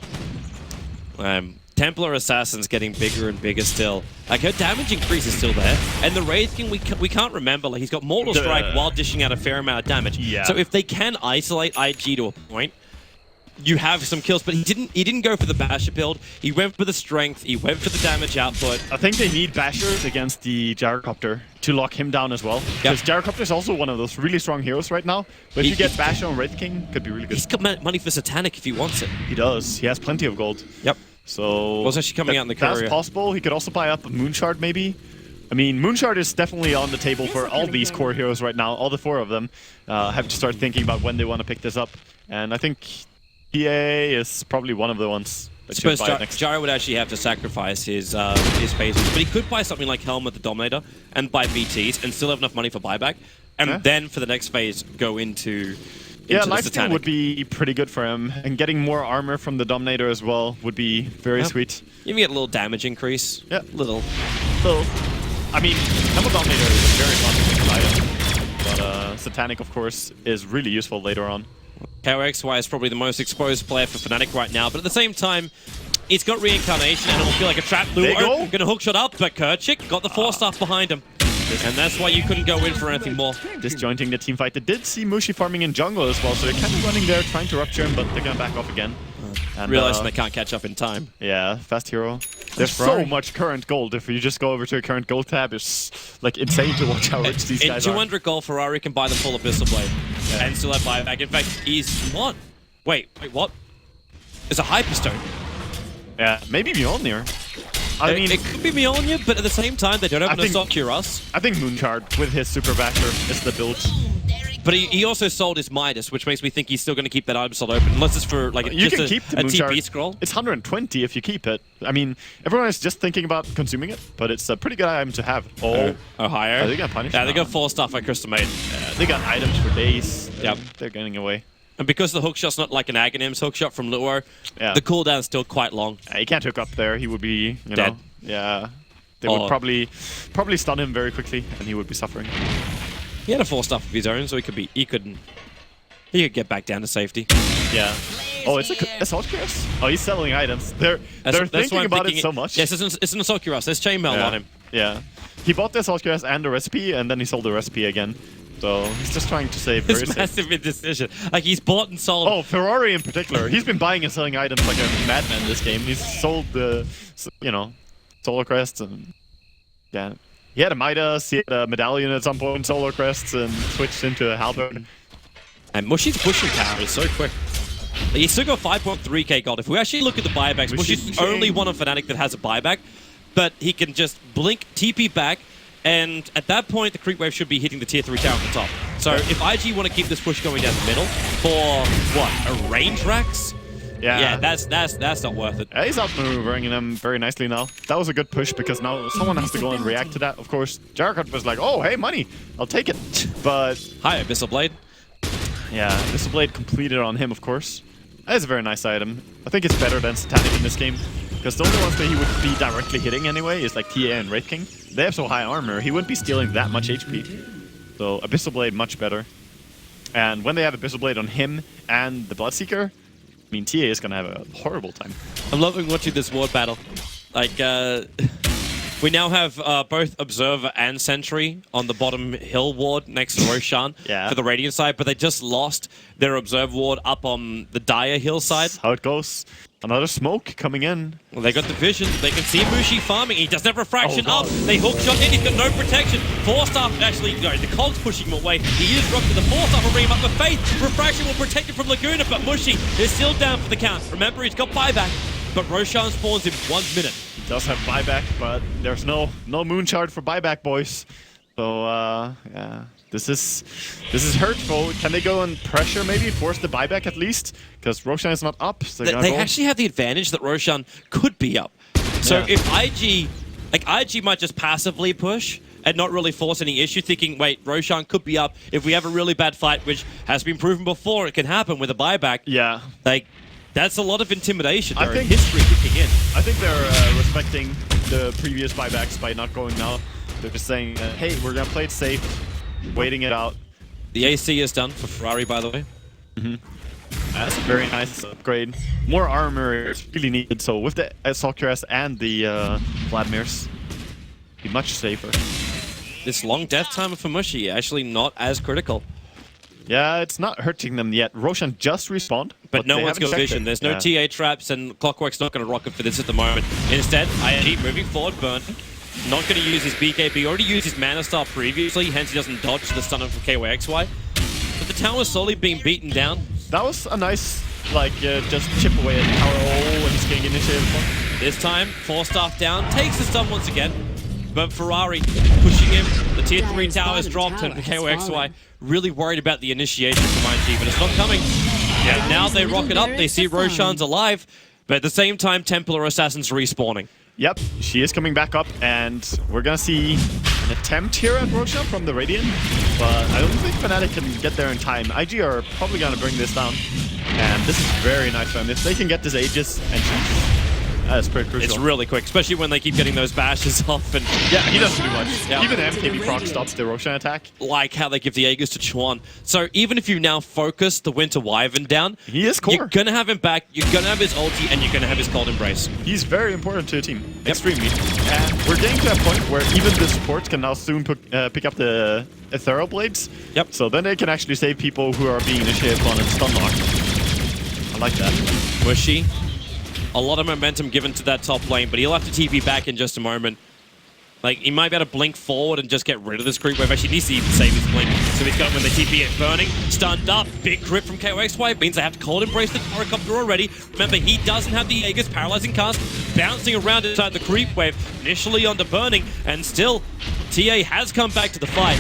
[SPEAKER 2] Templar Assassin's getting bigger and bigger still. Like, her damage increase is still there. And the Wraith King, we can't remember. Like, he's got Mortal Strike while dishing out a fair amount of damage.
[SPEAKER 1] Yeah.
[SPEAKER 2] So if they can isolate IG to a point, you have some kills, but he didn't go for the Basher build. He went for the strength. He went for the damage output.
[SPEAKER 1] I think they need Bashers against the Gyrocopter to lock him down as well. Because Gyrocopter is also one of those really strong heroes right now. But if you get Basher on Wraith King, could be really good.
[SPEAKER 2] He's got money for Satanic if he wants it.
[SPEAKER 1] He does. He has plenty of gold.
[SPEAKER 2] Yep.
[SPEAKER 1] So
[SPEAKER 2] What's actually coming out in the courier?
[SPEAKER 1] That's possible. He could also buy up a Moonshard maybe. I mean, Moonshard is definitely on the table for all these core heroes right now. All the 4 of them have to start thinking about when they want to pick this up. And I think PA is probably one of the ones that should buy it next.
[SPEAKER 2] Gyro would actually have to sacrifice his phases, but he could buy something like Helmet the Dominator and buy BTs and still have enough money for buyback, and then for the next phase go into
[SPEAKER 1] Life Steal would be pretty good for him, and getting more armor from the Dominator as well would be very sweet.
[SPEAKER 2] You can get a little damage increase.
[SPEAKER 1] Yeah,
[SPEAKER 2] little.
[SPEAKER 1] I mean, Helmet Dominator is a very fun item, but Satanic, of course, is really useful later on.
[SPEAKER 2] KOXY is probably the most exposed player for Fnatic right now, but at the same time, it's got Reincarnation and it'll feel like a trap. Luo gonna hookshot up, but Kerchik got the 4-staff behind him. And that's why you couldn't go in for anything more.
[SPEAKER 1] Disjointing the team fight. They did see Mushi farming in jungle as well, so they're kind of running there, trying to rupture him, but they're gonna back off again. And
[SPEAKER 2] realizing they can't catch up in time.
[SPEAKER 1] Yeah, fast hero. There's so much current gold. If you just go over to a current gold tab, it's like insane to watch how rich these guys are.
[SPEAKER 2] In 200 gold, Ferrari can buy the full Abyssal Blade and still have buyback. In fact, he's what? Wait, what? It's a Hyperstone.
[SPEAKER 1] Yeah, maybe Mjolnir. I mean,
[SPEAKER 2] it could be Mjolnir, but at the same time, they don't have an Assault Cuirass.
[SPEAKER 1] I think Moonshard with his Super Basher is the build.
[SPEAKER 2] But he also sold his Midas, which makes me think he's still going to keep that item slot open, unless it's for like
[SPEAKER 1] you
[SPEAKER 2] just
[SPEAKER 1] can keep the
[SPEAKER 2] a
[SPEAKER 1] Moonshard.
[SPEAKER 2] TP scroll.
[SPEAKER 1] It's 120 if you keep it. I mean, everyone is just thinking about consuming it, but it's a pretty good item to have.
[SPEAKER 2] Ohio.
[SPEAKER 1] Are they gonna punish?
[SPEAKER 2] Yeah, they got 4-staff by Crystal Maiden.
[SPEAKER 1] Yeah, they got items for days.
[SPEAKER 2] Yep.
[SPEAKER 1] They're getting away.
[SPEAKER 2] And because the hookshot's not like an Aghanim's hookshot from Luo, the cooldown's still quite long.
[SPEAKER 1] He can't hook up there. He would be, you
[SPEAKER 2] dead.
[SPEAKER 1] know, yeah. They would probably stun him very quickly, and he would be suffering.
[SPEAKER 2] He had a 4-staff of his own, so he could get back down to safety.
[SPEAKER 1] Yeah. Oh, it's a Assault Cuirass? Oh, he's selling items. They're thinking about it so much.
[SPEAKER 2] Yes, it's an Assault Cuirass. There's Chainmail on him.
[SPEAKER 1] Yeah. He bought the Assault Cuirass and the recipe, and then he sold the recipe again. So he's just trying to save.
[SPEAKER 2] It's a massive indecision. Like, he's bought and sold.
[SPEAKER 1] Oh, Ferrari in particular. He's been buying and selling items like a madman this game. He's sold the, Solar Crest and yeah. He had a Midas, he had a medallion at some point, Solar Crests, and switched into a halberd.
[SPEAKER 2] And Mushi's pushing power is so quick. He's still got 5.3k gold. If we actually look at the buybacks, Mushi's the only one on Fnatic that has a buyback, but he can just blink, TP back, and at that point, the creep wave should be hitting the tier 3 tower at the top. So if IG want to keep this push going down the middle for, what, a range Rax? Yeah, that's not worth it.
[SPEAKER 1] He's outmaneuvering them very nicely now. That was a good push because now someone has to go and react to that. Of course, Jarakat was like, oh, hey, money, I'll take it. But
[SPEAKER 2] hi, Abyssal Blade.
[SPEAKER 1] Yeah, Abyssal Blade completed on him, of course. That is a very nice item. I think it's better than Satanic in this game. Because the only ones that he would be directly hitting anyway is like TA and Wraith King. They have so high armor, he wouldn't be stealing that much HP. So Abyssal Blade, much better. And when they have Abyssal Blade on him and the Bloodseeker, I mean, TA is going to have a horrible time.
[SPEAKER 2] I'm loving watching this ward battle. Like, we now have both Observer and Sentry on the bottom hill ward next to Roshan for the Radiant side, but they just lost their Observer ward up on the Dire hill side.
[SPEAKER 1] That's how it goes. Another smoke coming in.
[SPEAKER 2] Well, they got the vision. They can see Mushi farming. He doesn't have refraction up. They hook shot in. He's got no protection. 4-staff actually, no, the Cog's pushing him away. He is rocked to the 4-staff will bring him up. But Faith, refraction will protect him from Laguna, but Mushi is still down for the count. Remember, he's got buyback, but Roshan spawns in 1 minute.
[SPEAKER 1] He does have buyback, but there's no Moonshard for buyback, boys. So yeah, this is hurtful. Can they go and pressure, maybe force the buyback at least? Because Roshan is not up. So
[SPEAKER 2] They actually have the advantage that Roshan could be up. So
[SPEAKER 1] Yeah.
[SPEAKER 2] if IG might just passively push and not really force any issue, thinking, wait, Roshan could be up. If we have a really bad fight, which has been proven before, it can happen with a buyback.
[SPEAKER 1] Yeah.
[SPEAKER 2] Like, that's a lot of intimidation.
[SPEAKER 1] I
[SPEAKER 2] Or
[SPEAKER 1] think-
[SPEAKER 2] history kicking in.
[SPEAKER 1] I think they're respecting the previous buybacks by not going now. They're just saying, hey, we're gonna play it safe, waiting it out.
[SPEAKER 2] The AC is done for Ferrari, by the way.
[SPEAKER 1] That's a very nice upgrade. More armor is really needed. So with the Assault and the Vladimirs, be much safer.
[SPEAKER 2] This long death timer for Mushy actually not as critical.
[SPEAKER 1] Yeah, it's not hurting them yet. Roshan just respawned,
[SPEAKER 2] But no
[SPEAKER 1] they
[SPEAKER 2] one's
[SPEAKER 1] haven't
[SPEAKER 2] got
[SPEAKER 1] checked
[SPEAKER 2] vision.
[SPEAKER 1] it.
[SPEAKER 2] There's no
[SPEAKER 1] Yeah.
[SPEAKER 2] TA traps, and Clockwork's not going to rocket for this at the moment. Instead, IG moving forward, Burn. Not going to use his BKB. Already used his Mana Star previously, hence he doesn't dodge the stun from KYXY. But the tower's slowly being beaten down.
[SPEAKER 1] That was a nice, like, just chip away at the tower. Oh, and he's getting initiative.
[SPEAKER 2] This time, 4-staff down, takes the stun once again. But Ferrari pushing him. The tier 3 tower is dropped, and KYXY really worried about the initiation from IG, but it's not coming. Yeah, now they rocket up, they see Roshan's alive, but at the same time, Templar Assassins respawning.
[SPEAKER 1] Yep, she is coming back up, and we're gonna see an attempt here at Roshan from the Radiant, but I don't think Fnatic can get there in time. IG are probably gonna bring this down, and this is very nice for them. If they can get this Aegis and that's pretty crucial.
[SPEAKER 2] It's really quick, especially when they keep getting those bashes off, and
[SPEAKER 1] Yeah, he doesn't do much.
[SPEAKER 2] Yeah.
[SPEAKER 1] Even the MKB proc stops the Roshan attack.
[SPEAKER 2] like how they give the Aegis to Chuan. So even if you now focus the Winter Wyvern down,
[SPEAKER 1] He is core.
[SPEAKER 2] you're gonna have him back, you're gonna have his ulti, and you're gonna have his Cold Embrace.
[SPEAKER 1] He's very important to the team, extremely. And we're getting to that point where even the supports can now soon pick up the Ethereal Blades.
[SPEAKER 2] Yep.
[SPEAKER 1] So then they can actually save people who are being initiated on and stun locked. I like that.
[SPEAKER 2] Mushy, a lot of momentum given to that top lane, but he'll have to TP back in just a moment. Like, he might be able to blink forward and just get rid of this creep wave. Actually, he needs to even save his blink. So he's got him when they TP it burning. Stunned up. Big crit from KOXY. Means they have to Cold Embrace the Toracopter already. Remember, he doesn't have the Aegis Paralyzing Cast. Bouncing around inside the creep wave. Initially onto burning. And still, TA has come back to the fight.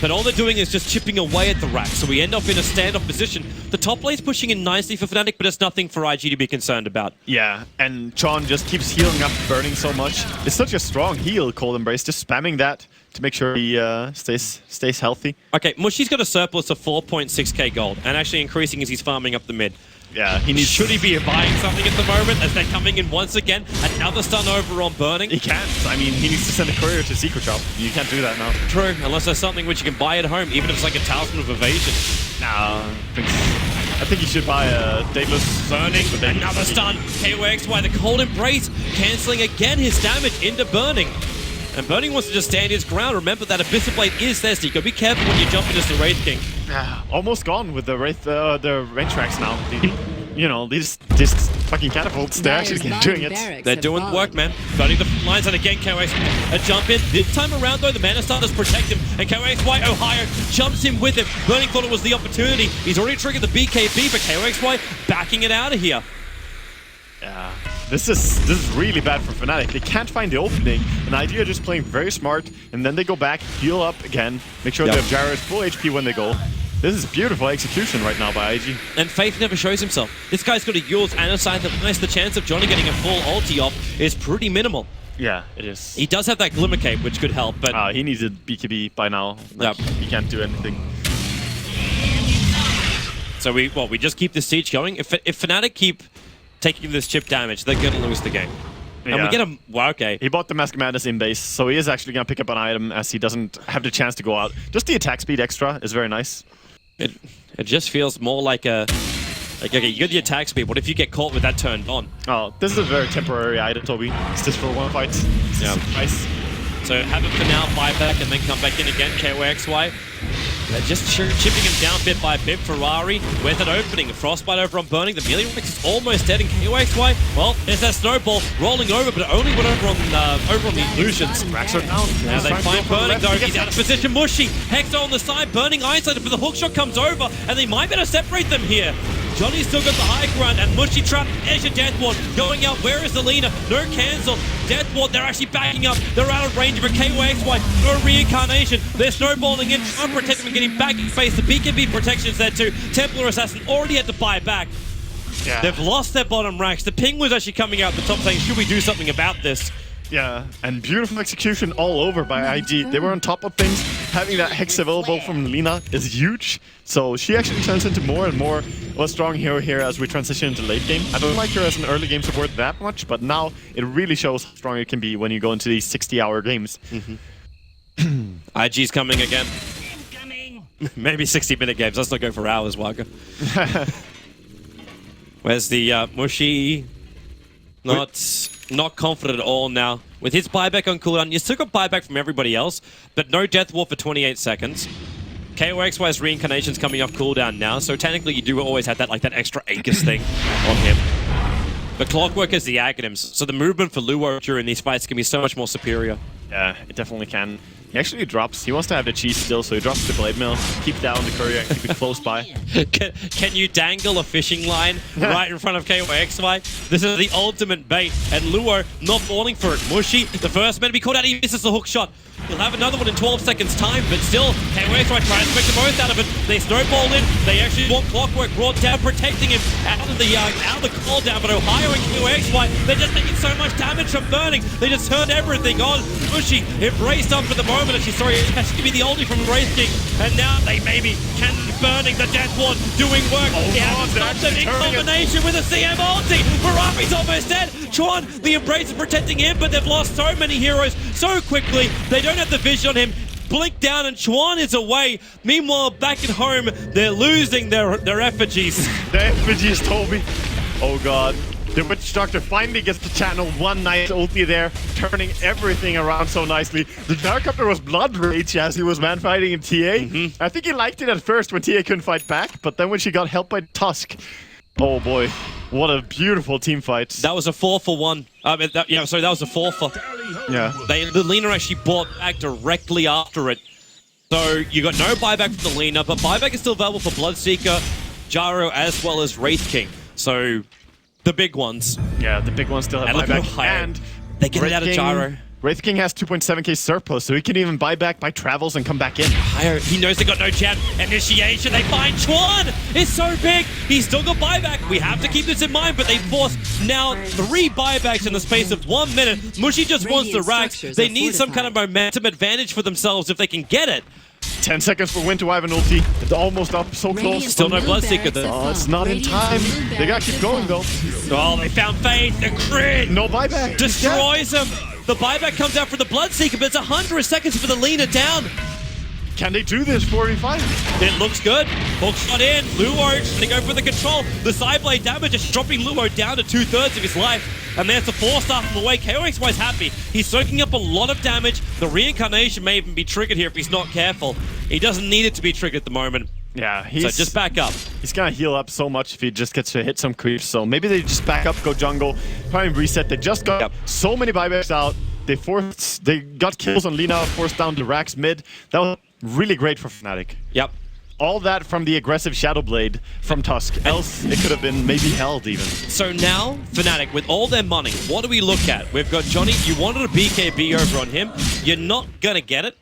[SPEAKER 2] But all they're doing is just chipping away at the rack. So we end up in a standoff position. The top lane's pushing in nicely for Fnatic, but it's nothing for IG to be concerned about.
[SPEAKER 1] Yeah, and Chon just keeps healing up, burning so much. It's such a strong heal, Cold Embrace, just spamming that to make sure he stays healthy.
[SPEAKER 2] Okay, Mushy's got a surplus of 4.6k gold, and actually increasing as he's farming up the mid.
[SPEAKER 1] Yeah, he needs.
[SPEAKER 2] Should he be buying something at the moment as they're coming in once again? Another stun over on burning.
[SPEAKER 1] He can't. I mean, he needs to send a courier to Secret Shop. You can't do that now.
[SPEAKER 2] True, unless there's something which you can buy at home, even if it's like a Talisman of Evasion.
[SPEAKER 1] Nah, I think he should buy a Daedalus.
[SPEAKER 2] Burning, another stun. KOXY, the Cold Embrace, cancelling again his damage into Burning. And Burning wants to just stand his ground. Remember that Abyssal Blade is there, so be careful when you jump into the Wraith King.
[SPEAKER 1] Almost gone with the Wraith, the range tracks now. You know, these fucking catapults, they're actually doing it.
[SPEAKER 2] They're doing work, man. Burning the lines, and again, KOXY a jump in. This time around, though, the Mana Star does protect him, and KOXY Ohio jumps in with him. Burning thought it was the opportunity. He's already triggered the BKB, but KOXY backing it out of here.
[SPEAKER 1] Yeah, this is really bad for Fnatic. They can't find the opening, and IG are just playing very smart, and then they go back, heal up again, make sure they have Gyro's full HP when they go. This is beautiful execution right now by IG.
[SPEAKER 2] And Faith never shows himself. This guy's got a Yule's and a Scythe of Ice. The chance of Johnny getting a full ulti off is pretty minimal.
[SPEAKER 1] Yeah, it is.
[SPEAKER 2] He does have that Glimmer Cape, which could help, but...
[SPEAKER 1] He needs a BKB by now. Like, he can't do anything.
[SPEAKER 2] So we just keep the siege going. If Fnatic keep taking this chip damage, they're going to lose the game. And we get him... Wow, okay.
[SPEAKER 1] He bought the Mask of Madness in base, so he is actually going to pick up an item as he doesn't have the chance to go out. Just the attack speed extra is very nice.
[SPEAKER 2] It just feels more like a... Like, okay, you get the attack speed. What if you get caught with that turned on?
[SPEAKER 1] Oh, this is a very temporary item, Toby. It's just for one fight. It's nice.
[SPEAKER 2] So have it for now, buy back, and then come back in again. KOXY. They're just chipping him down bit by bit. Ferrari with an opening. Frostbite over on Burning. The melee Rex is almost dead. And KOXY, well, there's that snowball rolling over, but it only went over on the illusions.
[SPEAKER 1] Racks are down.
[SPEAKER 2] Now they find Burning, though. He's out of position. Mushy. Hexo on the side. Burning isolated, but the hookshot comes over, and they might be able to separate them here. Johnny's still got the high ground, and Mushy Trap, there's your Death Ward. Going out, where is the Lina? No cancel. Death Ward, they're actually backing up. They're out of range of a KYXY. No reincarnation. They're snowballing in, trying to protect them and getting back in space. The BKB protection's there too. Templar Assassin already had to buy back.
[SPEAKER 1] Yeah.
[SPEAKER 2] They've lost their bottom racks. The ping was actually coming out the top saying, should we do something about this?
[SPEAKER 1] Yeah, and beautiful execution all over by IG. They were on top of things. Having that Hex available from Lina is huge. So she actually turns into more and more of a strong hero here as we transition into late game. I don't like her as an early game support that much, but now it really shows how strong it can be when you go into these 60-hour games.
[SPEAKER 2] IG's coming again. Maybe 60-minute games. Let's not go for hours, Waka. Where's the Mushy? Not confident at all now. With his buyback on cooldown, you still got buyback from everybody else, but no Death Ward for 28 seconds. KOXY's reincarnation's coming off cooldown now, so technically you do always have that that extra Aegis thing on him. But Clockwork is the Aghanims, so the movement for Luo during these fights can be so much more superior.
[SPEAKER 1] Yeah, it definitely can. He actually drops. He wants to have the cheese still, so he drops the blade mill, keep down the courier, and keep it close by.
[SPEAKER 2] Can you dangle a fishing line right in front of KOXY? This is the ultimate bait, and Luo not falling for it. Mushy, the first man to be caught out, he misses the hook shot. He'll have another one in 12 seconds time, but still, KOXY tries to make the most out of it. They snowball in, they actually want Clockwork brought down, protecting him out of the call down, but Ohio and KOXY, they're just taking so much damage from burning. They just turned everything on. Mushy embraced up for the moment, and she's sorry, it has to be the oldie from Wraith King, and now they maybe can be burning the Death Ward, doing work. He has to stop them in combination with a CM ulti. Marafi's almost dead. Chuan, the embrace is protecting him, but they've lost so many heroes so quickly. They don't have the vision on him. Blink down and Chuan is away. Meanwhile, back at home, they're losing their effigies.
[SPEAKER 1] The effigies, Toby. Oh god. The Witch Doctor finally gets to channel one nice ulti there, turning everything around so nicely. The Darkcopter was blood rage as he was man fighting in TA. I think he liked it at first when TA couldn't fight back, but then when she got helped by Tusk, oh boy, what a beautiful team fight.
[SPEAKER 2] That was a 4-for-1. That was a 4 for.
[SPEAKER 1] Yeah.
[SPEAKER 2] The Lina actually bought back directly after it. So you got no buyback from the Lina, but buyback is still available for Bloodseeker, Gyro, as well as Wraith King. So the big ones.
[SPEAKER 1] Yeah, the big ones still have buyback. And
[SPEAKER 2] they get it out of Gyro.
[SPEAKER 1] Wraith King has 2.7k surplus, so he can even buy back by travels and come back in.
[SPEAKER 2] He knows they got no jab. Initiation, they find Chuan! It's so big! He's still got buyback. We have to keep this in mind, but they force now 3 buybacks in the space of 1 minute. Mushy just wants the racks. They need some kind of momentum advantage for themselves if they can get it.
[SPEAKER 1] 10 seconds for Winter Wyvern ulti. It's almost up, so close.
[SPEAKER 2] Still no Bloodseeker though.
[SPEAKER 1] Oh, it's not in time. They gotta keep going though.
[SPEAKER 2] Oh, they found Faith. The crit!
[SPEAKER 1] No buyback.
[SPEAKER 2] Destroys him. The buyback comes out for the Bloodseeker, but it's 100 seconds for the Lina down.
[SPEAKER 1] Can they do this 4v5?
[SPEAKER 2] It looks good. Hook shot in. Luo, they go for the control. The Sideblade damage is dropping Luo down to 2/3 of his life. And there's the 4-star from the way. KOXY's happy. He's soaking up a lot of damage. The reincarnation may even be triggered here if he's not careful. He doesn't need it to be triggered at the moment.
[SPEAKER 1] Yeah,
[SPEAKER 2] so just back up.
[SPEAKER 1] He's gonna heal up so much if he just gets to hit some creeps. So maybe they just back up, go jungle, try and reset. They just got so many buybacks out. They got kills on Lina, forced down the racks mid. That was really great for Fnatic.
[SPEAKER 2] Yep.
[SPEAKER 1] All that from the aggressive Shadow Blade from Tusk. Else it could have been maybe held even.
[SPEAKER 2] So now, Fnatic, with all their money, what do we look at? We've got Johnny. You wanted a BKB over on him. You're not gonna get it.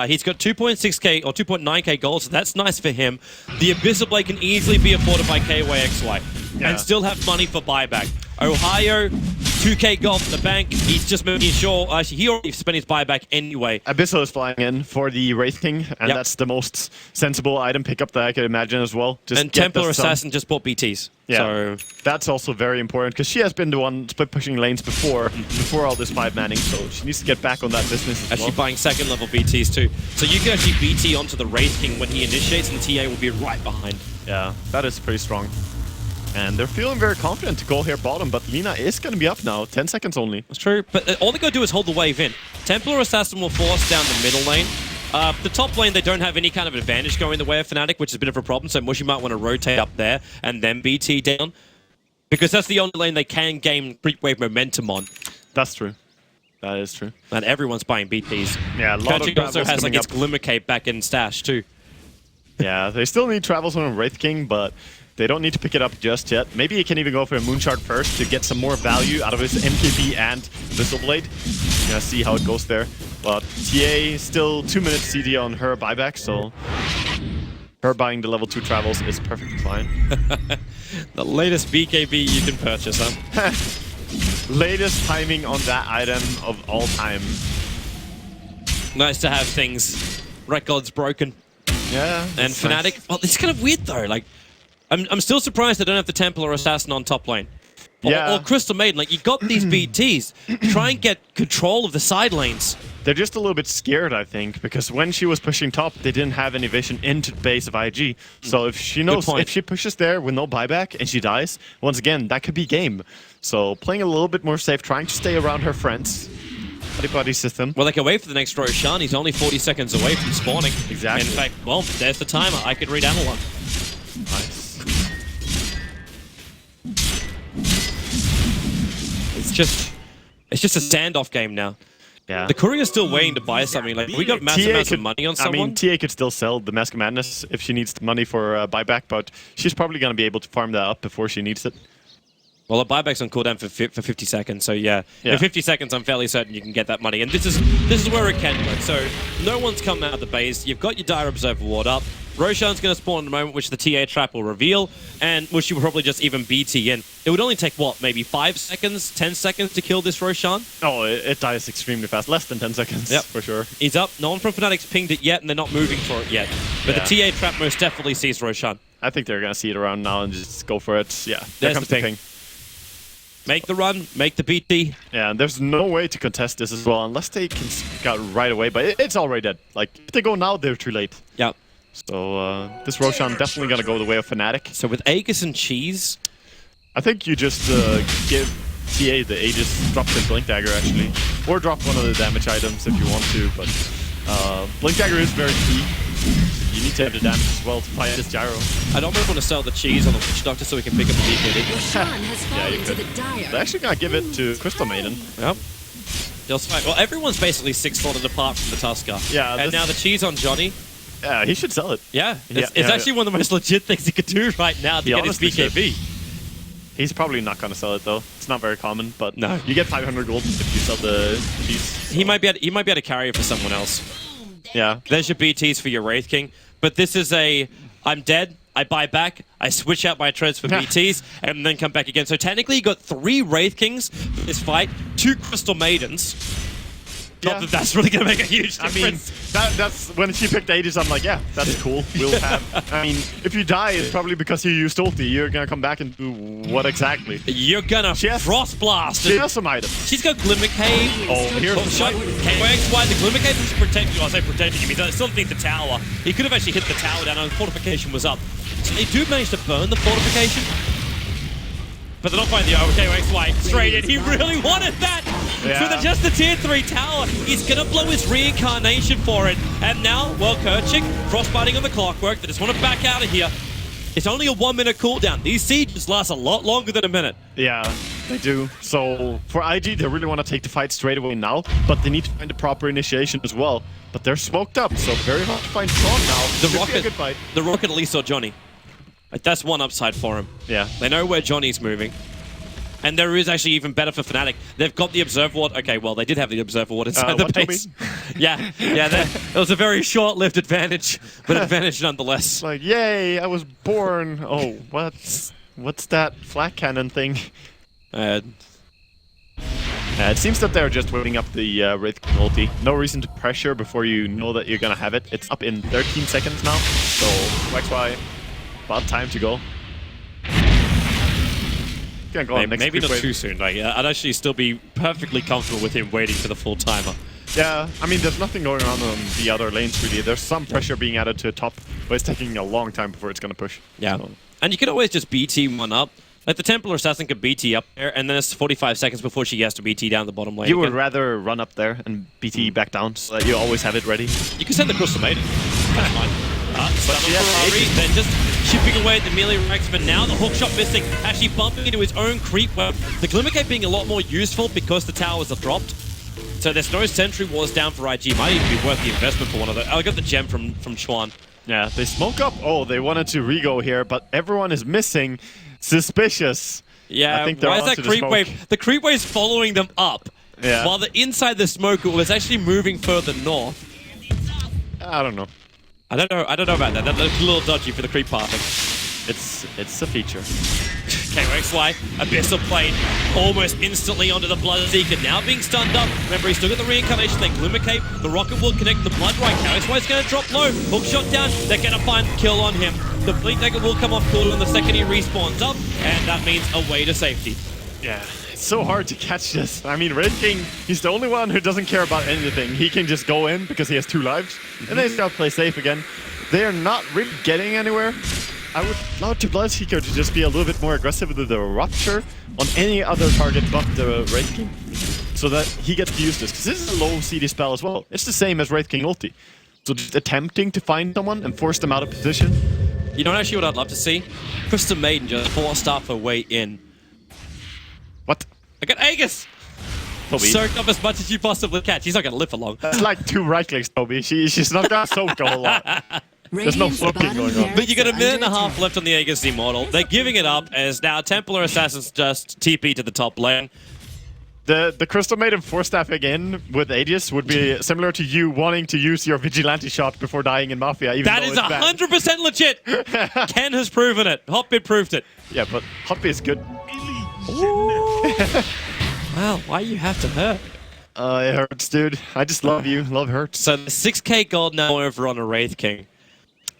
[SPEAKER 2] He's got 2.6k or 2.9k gold, so that's nice for him. The Abyssal Blade can easily be afforded by KYXY and still have money for buyback. Ohio, 2k gold in the bank. He's just making sure. Actually, he already spent his buyback anyway.
[SPEAKER 1] Abyssal is flying in for the Wraith King, and that's the most sensible item pickup that I could imagine as well. Just
[SPEAKER 2] and Templar Assassin just bought BTs.
[SPEAKER 1] Yeah,
[SPEAKER 2] so
[SPEAKER 1] that's also very important because she has been the one split pushing lanes before all this 5-manning, so she needs to get back on that business as
[SPEAKER 2] actually buying second level BTs too. So you can actually BT onto the Wraith King when he initiates, and the TA will be right behind.
[SPEAKER 1] Yeah, that is pretty strong. And they're feeling very confident to go here bottom, but Lina is going to be up now. 10 seconds only.
[SPEAKER 2] That's true, but all they got to do is hold the wave in. Templar Assassin will force down the middle lane. The top lane, they don't have any kind of advantage going the way of Fnatic, which is a bit of a problem, so Mushy might want to rotate up there and then BT down. Because that's the only lane they can gain creep wave momentum on.
[SPEAKER 1] That's true. That is true.
[SPEAKER 2] And everyone's buying BTs.
[SPEAKER 1] Yeah, a lot
[SPEAKER 2] Kojic
[SPEAKER 1] of
[SPEAKER 2] also has like its Glimmer Cape back in stash too.
[SPEAKER 1] Yeah, they still need travels on Wraith King, but They don't need to pick it up just yet. Maybe he can even go for a Moonshard first to get some more value out of his MKB and Whistleblade. Gonna see how it goes there. But TA still 2 minutes CD on her buyback, so her buying the level 2 travels is perfectly fine.
[SPEAKER 2] The latest BKB you can purchase, huh?
[SPEAKER 1] Latest timing on that item of all time.
[SPEAKER 2] Nice to have things. Records broken.
[SPEAKER 1] Yeah.
[SPEAKER 2] And Fnatic,
[SPEAKER 1] nice.
[SPEAKER 2] well, it's kind of weird though. Like, I'm still surprised they don't have the Temple or Assassin on top lane.
[SPEAKER 1] Yeah.
[SPEAKER 2] Or Crystal Maiden. Like, you got these BTs. Try and get control of the side lanes.
[SPEAKER 1] They're just a little bit scared, I think, because when she was pushing top, they didn't have any vision into the base of IG. So if she knows, if she pushes there with no buyback and she dies, once again, that could be game. So playing a little bit more safe, trying to stay around her friends. Buddy system.
[SPEAKER 2] Well, they can wait for the next Roshan. He's only 40 seconds away from spawning.
[SPEAKER 1] Exactly.
[SPEAKER 2] In fact, well, there's the timer. I could read Analog.
[SPEAKER 1] Nice.
[SPEAKER 2] It's just a standoff game now.
[SPEAKER 1] Yeah.
[SPEAKER 2] The courier's still waiting to buy something. Like, we got massive amounts of money on someone.
[SPEAKER 1] I mean, TA could still sell the Mask of Madness if she needs money for buyback, but she's probably going to be able to farm that up before she needs it.
[SPEAKER 2] Well, a buyback's on cooldown for 50 seconds, so yeah. In 50 seconds, I'm fairly certain you can get that money. And this is where it can work. So no one's come out of the base. You've got your Dire Observer ward up. Roshan's going to spawn in a moment, which the TA trap will reveal, and which you will probably just even BT in. It would only take, what, maybe 5 seconds, 10 seconds to kill this Roshan?
[SPEAKER 1] Oh, it dies extremely fast. Less than 10 seconds,
[SPEAKER 2] yep.
[SPEAKER 1] For sure.
[SPEAKER 2] He's up. No one from Fnatic's pinged it yet, and they're not moving for it yet. But the TA trap most definitely sees Roshan.
[SPEAKER 1] I think they're going to see it around now and just go for it. Yeah, there
[SPEAKER 2] There's
[SPEAKER 1] comes
[SPEAKER 2] the
[SPEAKER 1] the ping.
[SPEAKER 2] Make the run, make the BT.
[SPEAKER 1] Yeah, and there's no way to contest this as well, unless they can speak out right away, but it's already dead. Like, if they go now, they're too late.
[SPEAKER 2] Yeah.
[SPEAKER 1] So, this Roshan definitely gonna go the way of Fnatic.
[SPEAKER 2] So with Aegis and Cheese...
[SPEAKER 1] I think you just give TA the Aegis, drop the Blink Dagger, actually. Or drop one of the damage items if you want to, but Blink Dagger is very key. You need to have the damage as well to fight this Gyro.
[SPEAKER 2] I don't really want to sell the cheese on the Witch Doctor so we can pick up the DPD.
[SPEAKER 1] Yeah, you could. They're actually gonna give it to Crystal Maiden.
[SPEAKER 2] Yep. Just fine. Well, everyone's basically 6 sorted apart from the Tusker.
[SPEAKER 1] Yeah.
[SPEAKER 2] And now the cheese on Johnny.
[SPEAKER 1] Yeah, he should sell it.
[SPEAKER 2] Yeah. It's actually one of the most legit things he could do right now to get his BKB.
[SPEAKER 1] He's probably not gonna sell it though. It's not very common, but
[SPEAKER 2] no.
[SPEAKER 1] You get 500 gold if you sell the cheese. So.
[SPEAKER 2] He might be able to carry it for someone else.
[SPEAKER 1] Yeah.
[SPEAKER 2] There's your BTs for your Wraith King. But this is I'm dead, I buy back, I switch out my treads for BTs, and then come back again. So technically you got 3 Wraith Kings for this fight, 2 Crystal Maidens.
[SPEAKER 1] Yeah.
[SPEAKER 2] Not that that's really going to make a huge difference.
[SPEAKER 1] I mean, that's when she picked Aegis, I'm like, yeah, that's cool. We'll have. I mean, if you die, it's probably because you used ulti. You're gonna come back and do what exactly?
[SPEAKER 2] You're gonna Frost Blast.
[SPEAKER 1] She has some items.
[SPEAKER 2] She's got Glimmer Cave.
[SPEAKER 1] Oh, here's the
[SPEAKER 2] shot. Why the Glimmer Cave was protecting you? I say protecting you. He still needs the tower. He could have actually hit the tower down, and the fortification was up. So they do manage to burn the fortification. But they're not finding the okay, XY straight in. He really wanted that!
[SPEAKER 1] Yeah.
[SPEAKER 2] For just the tier 3 tower. He's gonna blow his reincarnation for it. And now, well, Kerchik, frostbiting on the clockwork. They just want to back out of here. It's only a 1-minute cooldown. These sieges last a lot longer than a minute.
[SPEAKER 1] Yeah, they do. So for IG, they really want to take the fight straight away now, but they need to find the proper initiation as well. But they're smoked up, so very hard to find Tron now.
[SPEAKER 2] The Rocket at least saw Johnny. Like, that's one upside for him.
[SPEAKER 1] Yeah.
[SPEAKER 2] They know where Johnny's moving. And there is actually even better for Fnatic. They've got the Observer Ward. Okay, well, they did have the Observer Ward inside the base. yeah, it was a very short-lived advantage, but advantage nonetheless.
[SPEAKER 1] Like, yay, I was born. Oh, what's that flat cannon thing? It seems that they're just waiting up the Wraith King ulti. No reason to pressure before you know that you're gonna have it. It's up in 13 seconds now, so XY, about time to go. Go
[SPEAKER 2] maybe not too soon. Like, I'd actually still be perfectly comfortable with him waiting for the full timer.
[SPEAKER 1] Yeah, I mean, there's nothing going on the other lanes, really. There's some pressure being added to the top, but it's taking a long time before it's going to push.
[SPEAKER 2] Yeah,
[SPEAKER 1] so.
[SPEAKER 2] And you can always just BT one up. Like, the Templar Assassin could BT up there, and then it's 45 seconds before she has to BT down the bottom lane.
[SPEAKER 1] You would rather run up there and BT back down so that you always have it ready?
[SPEAKER 2] You can send the Crystal Maiden. That's fine. Then just chipping away at the melee ranks, but now the hookshot missing, actually bumping into his own creep web. The Glimmer Cape being a lot more useful because the towers are dropped. So there's no Sentry Wars down for IG. Might even be worth the investment for one of those. I got the gem from Chuan.
[SPEAKER 1] Yeah, they smoke up. Oh, they wanted to re-go here, but everyone is missing. Suspicious.
[SPEAKER 2] Yeah,
[SPEAKER 1] I think they're
[SPEAKER 2] why is that
[SPEAKER 1] onto the
[SPEAKER 2] creep
[SPEAKER 1] smoke.
[SPEAKER 2] wave? The creep wave's following them up.
[SPEAKER 1] Yeah.
[SPEAKER 2] While the inside the smoke was actually moving further north.
[SPEAKER 1] I don't know.
[SPEAKER 2] I don't know about that. That looks a little dodgy for the creep pathing.
[SPEAKER 1] It's a feature.
[SPEAKER 2] KXY, Abyssal Plane, almost instantly onto the Bloodseeker, now being stunned up. Remember, he's still got the reincarnation, then Glimmer Cape, the Rocket will connect the Blood right. KXY's going to drop low, hook shot down, they're going to find the kill on him. The Fleet Dagger will come off cooldown the second he respawns up, and that means a way to safety.
[SPEAKER 1] Yeah, it's so hard to catch this. I mean, Wraith King, he's the only one who doesn't care about anything. He can just go in because he has 2 lives, and then he's got to play safe again. They are not really getting anywhere. I would love to Bloodseeker to just be a little bit more aggressive with the Rupture on any other target but the Wraith King, so that he gets to use this, because this is a low CD spell as well. It's the same as Wraith King ulti. So just attempting to find someone and force them out of position.
[SPEAKER 2] You know actually what I'd love to see? Crystal Maiden just forced off her way in.
[SPEAKER 1] What?
[SPEAKER 2] I got Aegis!
[SPEAKER 1] Toby.
[SPEAKER 2] Soak up as much as you possibly can. She's not going to live for long.
[SPEAKER 1] That's like 2 right clicks, Toby. She's not gonna soak a whole lot. There's no floating going on.
[SPEAKER 2] But you got a minute and a half left on the Aegis Immortal. They're giving it up as now Templar Assassins just TP to the top lane.
[SPEAKER 1] The Crystal Maiden 4-staff again with Aegis would be similar to you wanting to use your Vigilante shot before dying in Mafia, even
[SPEAKER 2] That
[SPEAKER 1] though
[SPEAKER 2] is
[SPEAKER 1] it's bad.
[SPEAKER 2] 100% legit! Ken has proven it. Hotbit proved it.
[SPEAKER 1] Yeah, but Hotbit is good.
[SPEAKER 2] Wow, why you have to hurt?
[SPEAKER 1] It hurts, dude. I just love you. Love hurts.
[SPEAKER 2] So the 6k gold now over on a Wraith King.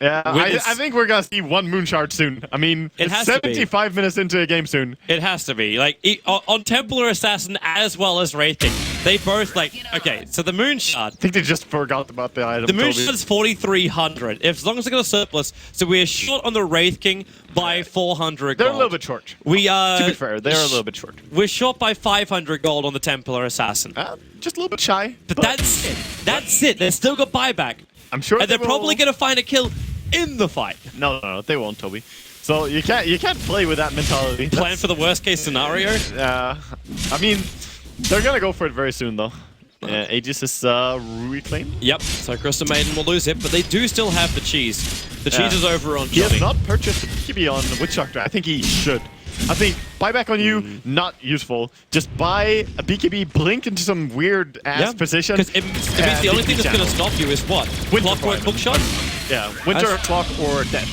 [SPEAKER 1] Yeah,
[SPEAKER 2] With
[SPEAKER 1] I think we're gonna see 1 Moonshard soon. I mean,
[SPEAKER 2] It
[SPEAKER 1] it's
[SPEAKER 2] has to be.
[SPEAKER 1] 75 minutes into a game soon.
[SPEAKER 2] It has to be. Like, on Templar Assassin as well as Wraith King, they both, like, okay, so the Moonshard.
[SPEAKER 1] I think they just forgot about the item.
[SPEAKER 2] The
[SPEAKER 1] Toby.
[SPEAKER 2] Moonshard's 4,300. As long as they got a surplus, so we're short on the Wraith King by 400
[SPEAKER 1] They're
[SPEAKER 2] gold.
[SPEAKER 1] a little bit short.
[SPEAKER 2] We are.
[SPEAKER 1] To be fair, they're a little bit short.
[SPEAKER 2] We're short by 500 gold on the Templar Assassin.
[SPEAKER 1] Just a little bit shy.
[SPEAKER 2] But that's it. That's it. They've still got buyback.
[SPEAKER 1] I'm sure
[SPEAKER 2] And they're
[SPEAKER 1] they will-
[SPEAKER 2] probably going to find a kill in the fight.
[SPEAKER 1] No, they won't, Toby. So you can't play with that mentality.
[SPEAKER 2] Plan for the worst case scenario.
[SPEAKER 1] I mean, they're gonna go for it very soon, though. Aegis is reclaimed.
[SPEAKER 2] Yep, so Crystal Maiden will lose it, but they do still have the cheese. The cheese is over on
[SPEAKER 1] He
[SPEAKER 2] Johnny.
[SPEAKER 1] has not purchased the BKB on Witch Doctor. I think he should. I think buyback on you, not useful. Just buy a BKB, blink into some weird ass position.
[SPEAKER 2] Because it means the only thing that's going to stop you is what?
[SPEAKER 1] Winter
[SPEAKER 2] Clockwork
[SPEAKER 1] Prime.
[SPEAKER 2] Bookshot?
[SPEAKER 1] Yeah, Winter, Clock, or Death.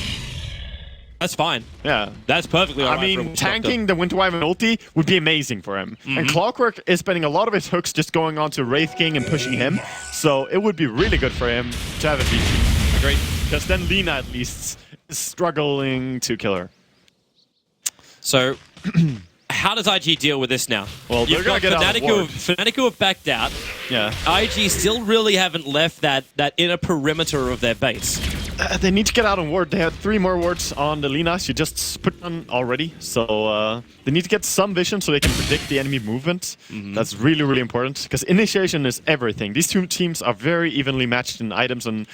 [SPEAKER 2] That's fine.
[SPEAKER 1] Yeah.
[SPEAKER 2] That's perfectly alright.
[SPEAKER 1] I mean, tanking the Winter Wyvern ulti would be amazing for him. And Clockwork is spending a lot of his hooks just going on to Wraith King and pushing him. So it would be really good for him to have a BKB.
[SPEAKER 2] Agreed.
[SPEAKER 1] Because then Lina at least is struggling to kill her.
[SPEAKER 2] So, how does IG deal with this now?
[SPEAKER 1] Well, they're
[SPEAKER 2] You've
[SPEAKER 1] gonna
[SPEAKER 2] got
[SPEAKER 1] get out of ward.
[SPEAKER 2] Fnatic who have backed out.
[SPEAKER 1] Yeah.
[SPEAKER 2] IG still really haven't left that inner perimeter of their base.
[SPEAKER 1] They need to get out on ward. They had 3 more wards on the Lina. She just put on already. So they need to get some vision so they can predict the enemy movement. That's really, really important. Because initiation is everything. These 2 teams are very evenly matched in items and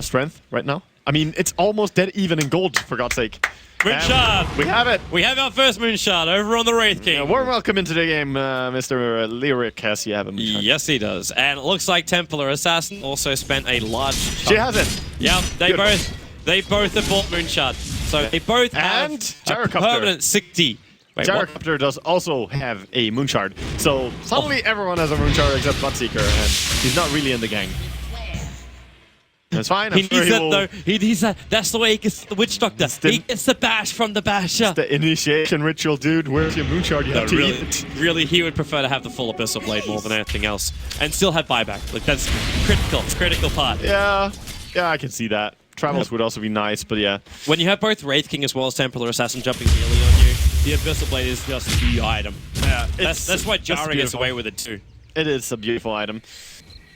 [SPEAKER 1] strength right now. I mean, it's almost dead even in gold, for God's sake.
[SPEAKER 2] Moonshard!
[SPEAKER 1] We have it!
[SPEAKER 2] We have our first Moonshard over on the Wraith King.
[SPEAKER 1] Warm welcome into the game, Mr. Lyric, as you have him.
[SPEAKER 2] Yes, he does. And it looks like Templar Assassin also spent a large chunk.
[SPEAKER 1] She has it!
[SPEAKER 2] Yeah, they
[SPEAKER 1] Beautiful.
[SPEAKER 2] both have bought Moonshard. So they both have
[SPEAKER 1] And
[SPEAKER 2] a
[SPEAKER 1] Gyrocopter.
[SPEAKER 2] permanent 60. Wait, what?
[SPEAKER 1] Gyrocopter does also have a Moonshard. So suddenly everyone has a Moonshard except Bloodseeker, and he's not really in the gang. That's fine. I'm
[SPEAKER 2] He
[SPEAKER 1] sure
[SPEAKER 2] needs
[SPEAKER 1] he
[SPEAKER 2] that
[SPEAKER 1] will.
[SPEAKER 2] though. He needs that. That's the way he gets the Witch Doctor.
[SPEAKER 1] the-
[SPEAKER 2] He gets the bash from the basher.
[SPEAKER 1] The initiation ritual, dude. Where's your Moonshard? You have to
[SPEAKER 2] really,
[SPEAKER 1] eat it.
[SPEAKER 2] really, he would prefer to have the full Abyssal Blade more than anything else, and still have buyback. Like that's critical part.
[SPEAKER 1] Yeah, I can see that. Travels would also be nice, but yeah.
[SPEAKER 2] When you have both Wraith King as well as Templar Assassin jumping daily on you, the Abyssal Blade is just the item.
[SPEAKER 1] Yeah,
[SPEAKER 2] That's why Jara gets
[SPEAKER 1] beautiful.
[SPEAKER 2] away with it too.
[SPEAKER 1] It is a beautiful item.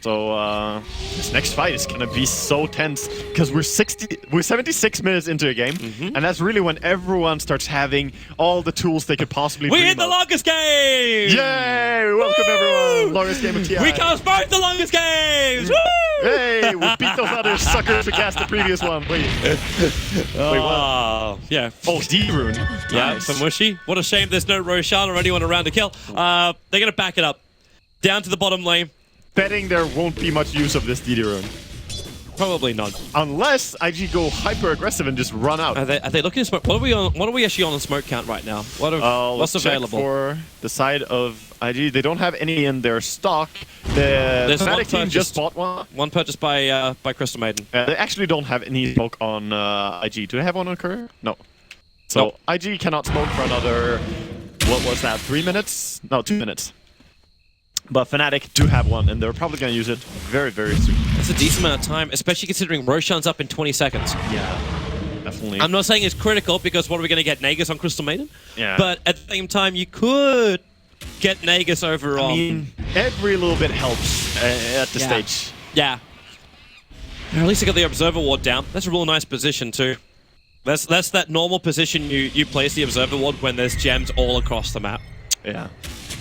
[SPEAKER 1] So this next fight is gonna be so tense because we're 76 minutes into a game, and that's really when everyone starts having all the tools they could possibly.
[SPEAKER 2] We
[SPEAKER 1] dream
[SPEAKER 2] hit the
[SPEAKER 1] of.
[SPEAKER 2] longest game!
[SPEAKER 1] Yay! Welcome
[SPEAKER 2] Woo!
[SPEAKER 1] everyone. Longest game of TI.
[SPEAKER 2] We cast both the longest games! Woo!
[SPEAKER 1] Hey, we beat those other suckers who cast the previous one. Wait, what?
[SPEAKER 2] Oh, yeah.
[SPEAKER 1] Oh, D-Rune.
[SPEAKER 2] Yeah,
[SPEAKER 1] Nice.
[SPEAKER 2] for Mushy. What a shame there's no Roshan or anyone around to kill. They're going to back it up. Down to the bottom lane.
[SPEAKER 1] Betting there won't be much use of this D-Rune.
[SPEAKER 2] Probably not.
[SPEAKER 1] Unless IG go hyper aggressive and just run out.
[SPEAKER 2] Are they looking to smoke? What are we on? What are we actually on smoke count right now? What's
[SPEAKER 1] Let's check
[SPEAKER 2] available?
[SPEAKER 1] for the side of IG. They don't have any in their stock. The Fnatic team just bought one.
[SPEAKER 2] One purchased by Crystal Maiden.
[SPEAKER 1] They actually don't have any smoke on IG. Do they have one on Courier? No. So
[SPEAKER 2] Nope.
[SPEAKER 1] IG cannot smoke for another, what was that, 3 minutes? No, 2 minutes. But Fnatic do have one, and they're probably going to use it very, very soon.
[SPEAKER 2] That's a decent amount of time, especially considering Roshan's up in 20 seconds.
[SPEAKER 1] Yeah, definitely.
[SPEAKER 2] I'm not saying it's critical, because what are we going to get, Nagus on Crystal Maiden?
[SPEAKER 1] Yeah.
[SPEAKER 2] But at the same time, you could get Nagus over on...
[SPEAKER 1] I mean, every little bit helps at the stage.
[SPEAKER 2] Yeah. Or at least I got the Observer Ward down. That's a real nice position, too. That's that normal position you place the Observer Ward when there's gems all across the map.
[SPEAKER 1] Yeah.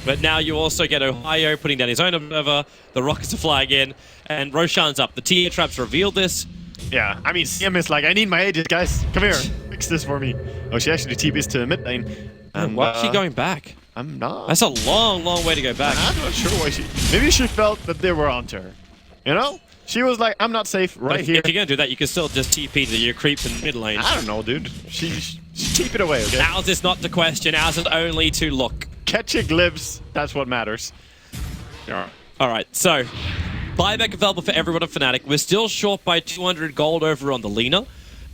[SPEAKER 2] But now you also get Ohio putting down his own observer, the rockets are flying in, and Roshan's up. The TA traps revealed this.
[SPEAKER 1] Yeah, I mean, CM is like, I need my agent, guys. Come here, fix this for me. Oh, she actually TPs to mid lane. And,
[SPEAKER 2] Why is she going back?
[SPEAKER 1] I'm not.
[SPEAKER 2] That's a long, long way to go back.
[SPEAKER 1] I'm not sure why she... Maybe she felt that they were onto her. You know? She was like, I'm not safe right here.
[SPEAKER 2] If you're going to do that, you can still just TP to your creeps in mid lane.
[SPEAKER 1] I don't know, dude. She keep it away, okay?
[SPEAKER 2] Ours is not to question, ours is only to look.
[SPEAKER 1] Catching glimpse, that's what matters. Yeah.
[SPEAKER 2] Alright, so, buyback available for everyone at Fnatic. We're still short by 200 gold over on the Lina,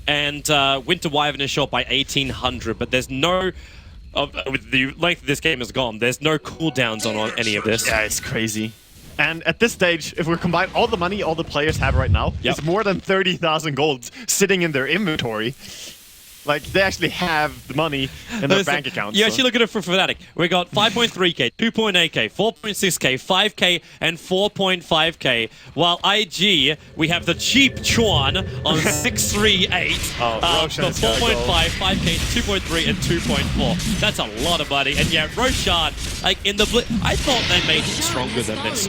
[SPEAKER 2] and Winter Wyvern is short by 1800, but there's no... with the length of this game is gone, there's no cooldowns on any of this.
[SPEAKER 1] Yeah, it's crazy. And at this stage, if we combine all the money all the players have right now, it's more than 30,000 gold sitting in their inventory. Like, they actually have the money in their bank accounts.
[SPEAKER 2] You actually look at it for Fnatic. We got 5.3k, 2.8k, 4.6k, 5k, and 4.5k. While IG, we have the cheap Chuan on 638 for 4.5, 5k, 2.3, and 2.4. That's a lot of money. And yeah, Roshan, like in the I thought they made him stronger than this.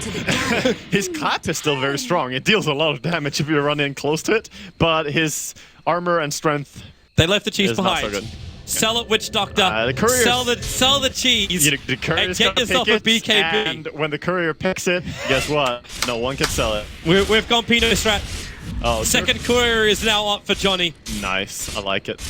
[SPEAKER 1] His clap is still very strong. It deals a lot of damage if you run in close to it, but his armor and strength...
[SPEAKER 2] They left the cheese behind.
[SPEAKER 1] Not so good.
[SPEAKER 2] Sell it, Witch Doctor.
[SPEAKER 1] The courier.
[SPEAKER 2] Sell the cheese.
[SPEAKER 1] The courier's
[SPEAKER 2] and get yourself a BKB.
[SPEAKER 1] And when the courier picks it, guess what? No one can sell it.
[SPEAKER 2] We've gone Pinot Strat.
[SPEAKER 1] Oh,
[SPEAKER 2] second courier is now up for Johnny.
[SPEAKER 1] Nice, I like it.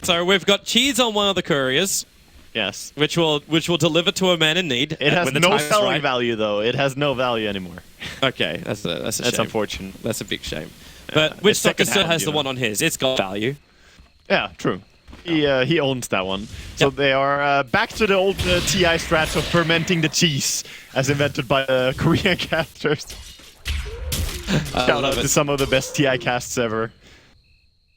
[SPEAKER 2] So we've got cheese on one of the couriers.
[SPEAKER 1] Yes.
[SPEAKER 2] Which will deliver to a man in need.
[SPEAKER 1] It has no selling value though. It has no value anymore.
[SPEAKER 2] Okay, that's a shame.
[SPEAKER 1] That's unfortunate.
[SPEAKER 2] That's a big shame. But Witch Doctor still has the one on his. It's got value.
[SPEAKER 1] Yeah, true. He owns that one. So they are back to the old TI strats of fermenting the cheese, as invented by Korean casters. Shout out to some of the best TI casts ever.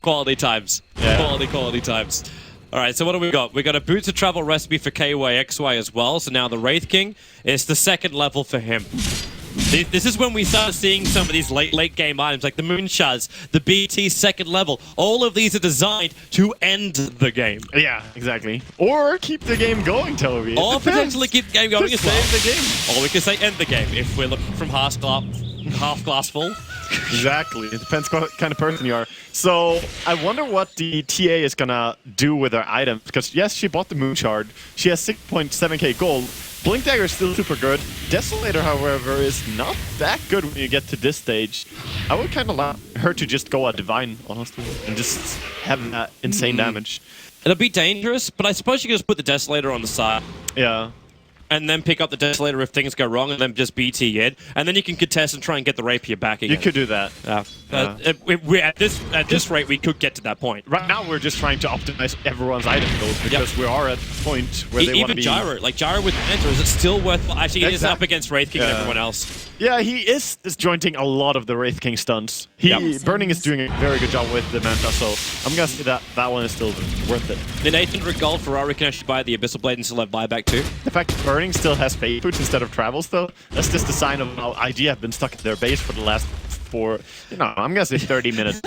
[SPEAKER 2] Quality times.
[SPEAKER 1] Yeah.
[SPEAKER 2] Quality times. All right, so what do we got? We got a Boots of Travel recipe for KYXY as well. So now the Wraith King is the second level for him. This is when we start seeing some of these late game items, like the Moonshaz, the BT second level. All of these are designed to end the game.
[SPEAKER 1] Yeah, exactly. Or keep the game going, Toby.
[SPEAKER 2] Or potentially keep the game going as well.
[SPEAKER 1] Save the game.
[SPEAKER 2] Or we can say end the game if we're looking from half glass full.
[SPEAKER 1] Exactly. It depends what kind of person you are. So I wonder what the TA is gonna do with her items. Because yes, she bought the Moon Shard. She has 6.7k gold. Blink Dagger is still super good. Desolator, however, is not that good when you get to this stage. I would kind of like her to just go a Divine, honestly, and just have that insane damage.
[SPEAKER 2] It'll be dangerous, but I suppose you can just put the Desolator on the side.
[SPEAKER 1] Yeah.
[SPEAKER 2] And then pick up the Desolator if things go wrong, and then just BT it. And then you can contest and try and get the Rapier back again.
[SPEAKER 1] You could do that.
[SPEAKER 2] At this rate, we could get to that point.
[SPEAKER 1] Right now, we're just trying to optimize everyone's item goals because we are at the point where they want to be...
[SPEAKER 2] Even Gyro. Like, Gyro with Mentor, is it still worth... Actually, he is up against Wraith King and everyone else.
[SPEAKER 1] Yeah, he is disjointing a lot of the Wraith King stunts. Burning is doing a very good job with the Manta, so I'm going to say that that one is still worth it.
[SPEAKER 2] In 800 gold, Ferrari can actually buy the Abyssal Blade and still have buyback too.
[SPEAKER 1] The fact that Burning still has Fate Boots instead of Travels, though, that's just a sign of how IG have been stuck in their base for the last I'm going to say 30 minutes.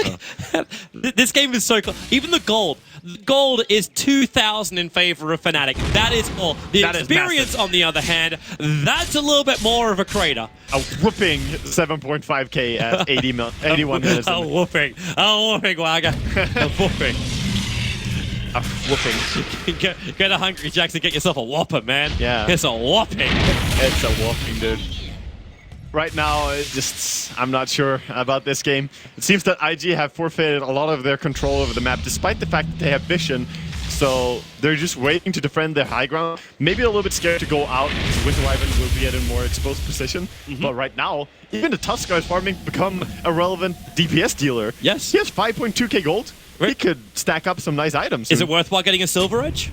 [SPEAKER 2] This game is so close. Even the gold. The gold is 2,000 in favor of Fnatic. That is all. The experience, on the other hand, that's a little bit more of a crater.
[SPEAKER 1] A whooping 7.5k at 81 minutes.
[SPEAKER 2] A whooping, Wagga. A whooping.
[SPEAKER 1] A whooping.
[SPEAKER 2] Get a Hungry Jacks and get yourself a Whopper, man.
[SPEAKER 1] Yeah.
[SPEAKER 2] It's a whopping.
[SPEAKER 1] It's a whopping, dude. right now, I'm not sure about this game. It seems that IG have forfeited a lot of their control over the map, despite the fact that they have vision. So they're just waiting to defend their high ground. Maybe a little bit scared to go out because Winter Wyvern will be at a more exposed position. But right now, even the Tusker is farming to become a relevant DPS dealer.
[SPEAKER 2] Yes.
[SPEAKER 1] He has 5.2k gold. He could stack up some nice items.
[SPEAKER 2] Is it worthwhile getting a Silver Edge?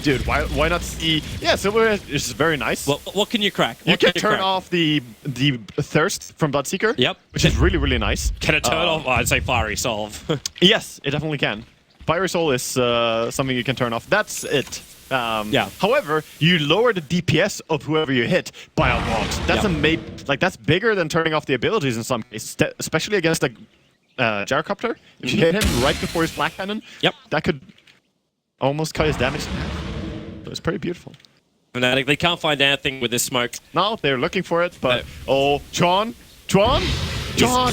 [SPEAKER 1] Dude, why not see... Yeah, Silver Edge is very nice.
[SPEAKER 2] Well, what can you crack?
[SPEAKER 1] You can turn off the Thirst from Bloodseeker.
[SPEAKER 2] Yep.
[SPEAKER 1] Which is really, really nice.
[SPEAKER 2] Can it turn off? Oh, I'd say Fiery Solve.
[SPEAKER 1] Yes, it definitely can. Fiery Soul is something you can turn off. That's it.
[SPEAKER 2] Yeah.
[SPEAKER 1] However, you lower the DPS of whoever you hit by a lot. That's that's bigger than turning off the abilities in some cases, especially against a Gyrocopter. If you hit him right before his Black Cannon, that could almost cut his damage in half. So it's pretty beautiful.
[SPEAKER 2] Fnatic, they can't find anything with this smoke.
[SPEAKER 1] No, they're looking for it, but John.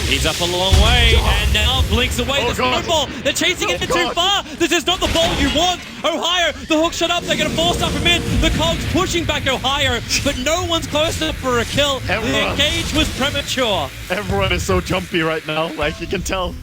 [SPEAKER 2] He's up a long way, and now blinks away the snowball. They're chasing it too far. This is not the ball you want. Ohio, the hook shot up. They're going to force up him in. The Cogs pushing back Ohio, but no one's close enough for a kill. The engage was premature.
[SPEAKER 1] Everyone is so jumpy right now, like you can tell.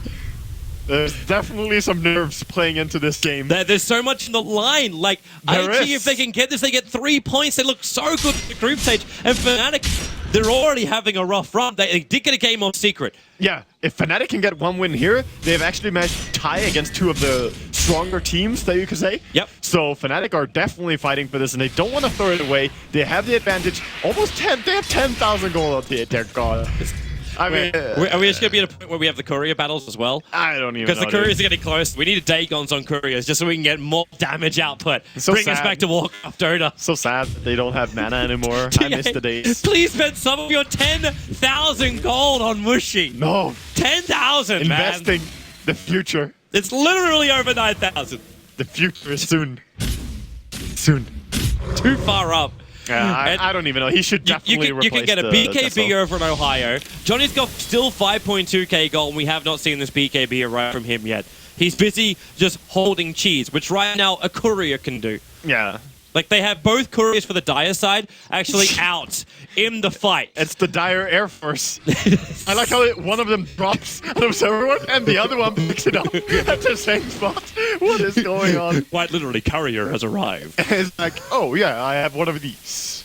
[SPEAKER 1] There's definitely some nerves playing into this game.
[SPEAKER 2] There's so much in the line. Like, IG, if they can get this, they get 3 points. They look so good at the group stage. And Fnatic, they're already having a rough run. They did get a game on Secret.
[SPEAKER 1] Yeah, if Fnatic can get one win here, they've actually managed to tie against two of the stronger teams, that you could say.
[SPEAKER 2] Yep.
[SPEAKER 1] So Fnatic are definitely fighting for this, and they don't want to throw it away. They have the advantage. Almost 10. They have 10,000 gold on their god. I mean,
[SPEAKER 2] are we just going to be at a point where we have the courier battles as well?
[SPEAKER 1] I don't even know.
[SPEAKER 2] Because the couriers are getting close. We need a Dagons on couriers just so we can get more damage output.
[SPEAKER 1] So
[SPEAKER 2] Bring
[SPEAKER 1] sad.
[SPEAKER 2] us back to Warcraft, Dota.
[SPEAKER 1] So sad that they don't have mana anymore. I miss the days.
[SPEAKER 2] Please spend some of your 10,000 gold on Mushi.
[SPEAKER 1] No.
[SPEAKER 2] 10,000, man.
[SPEAKER 1] Investing the future.
[SPEAKER 2] It's literally over 9,000.
[SPEAKER 1] The future is soon. Soon.
[SPEAKER 2] Too far up.
[SPEAKER 1] Yeah, I don't even know. He should definitely replace
[SPEAKER 2] You can get a BKB over in Ohio. Johnny's got still 5.2k gold, and we have not seen this BKB arrive from him yet. He's busy just holding cheese, which right now a courier can do.
[SPEAKER 1] Yeah.
[SPEAKER 2] Like, they have both couriers for the Dire side actually out in the fight.
[SPEAKER 1] It's the Dire Air Force. I like how one of them drops on everyone, and the other one picks it up at the same spot. What is going on?
[SPEAKER 2] Quite literally, courier has arrived.
[SPEAKER 1] It's like, oh yeah, I have one of these.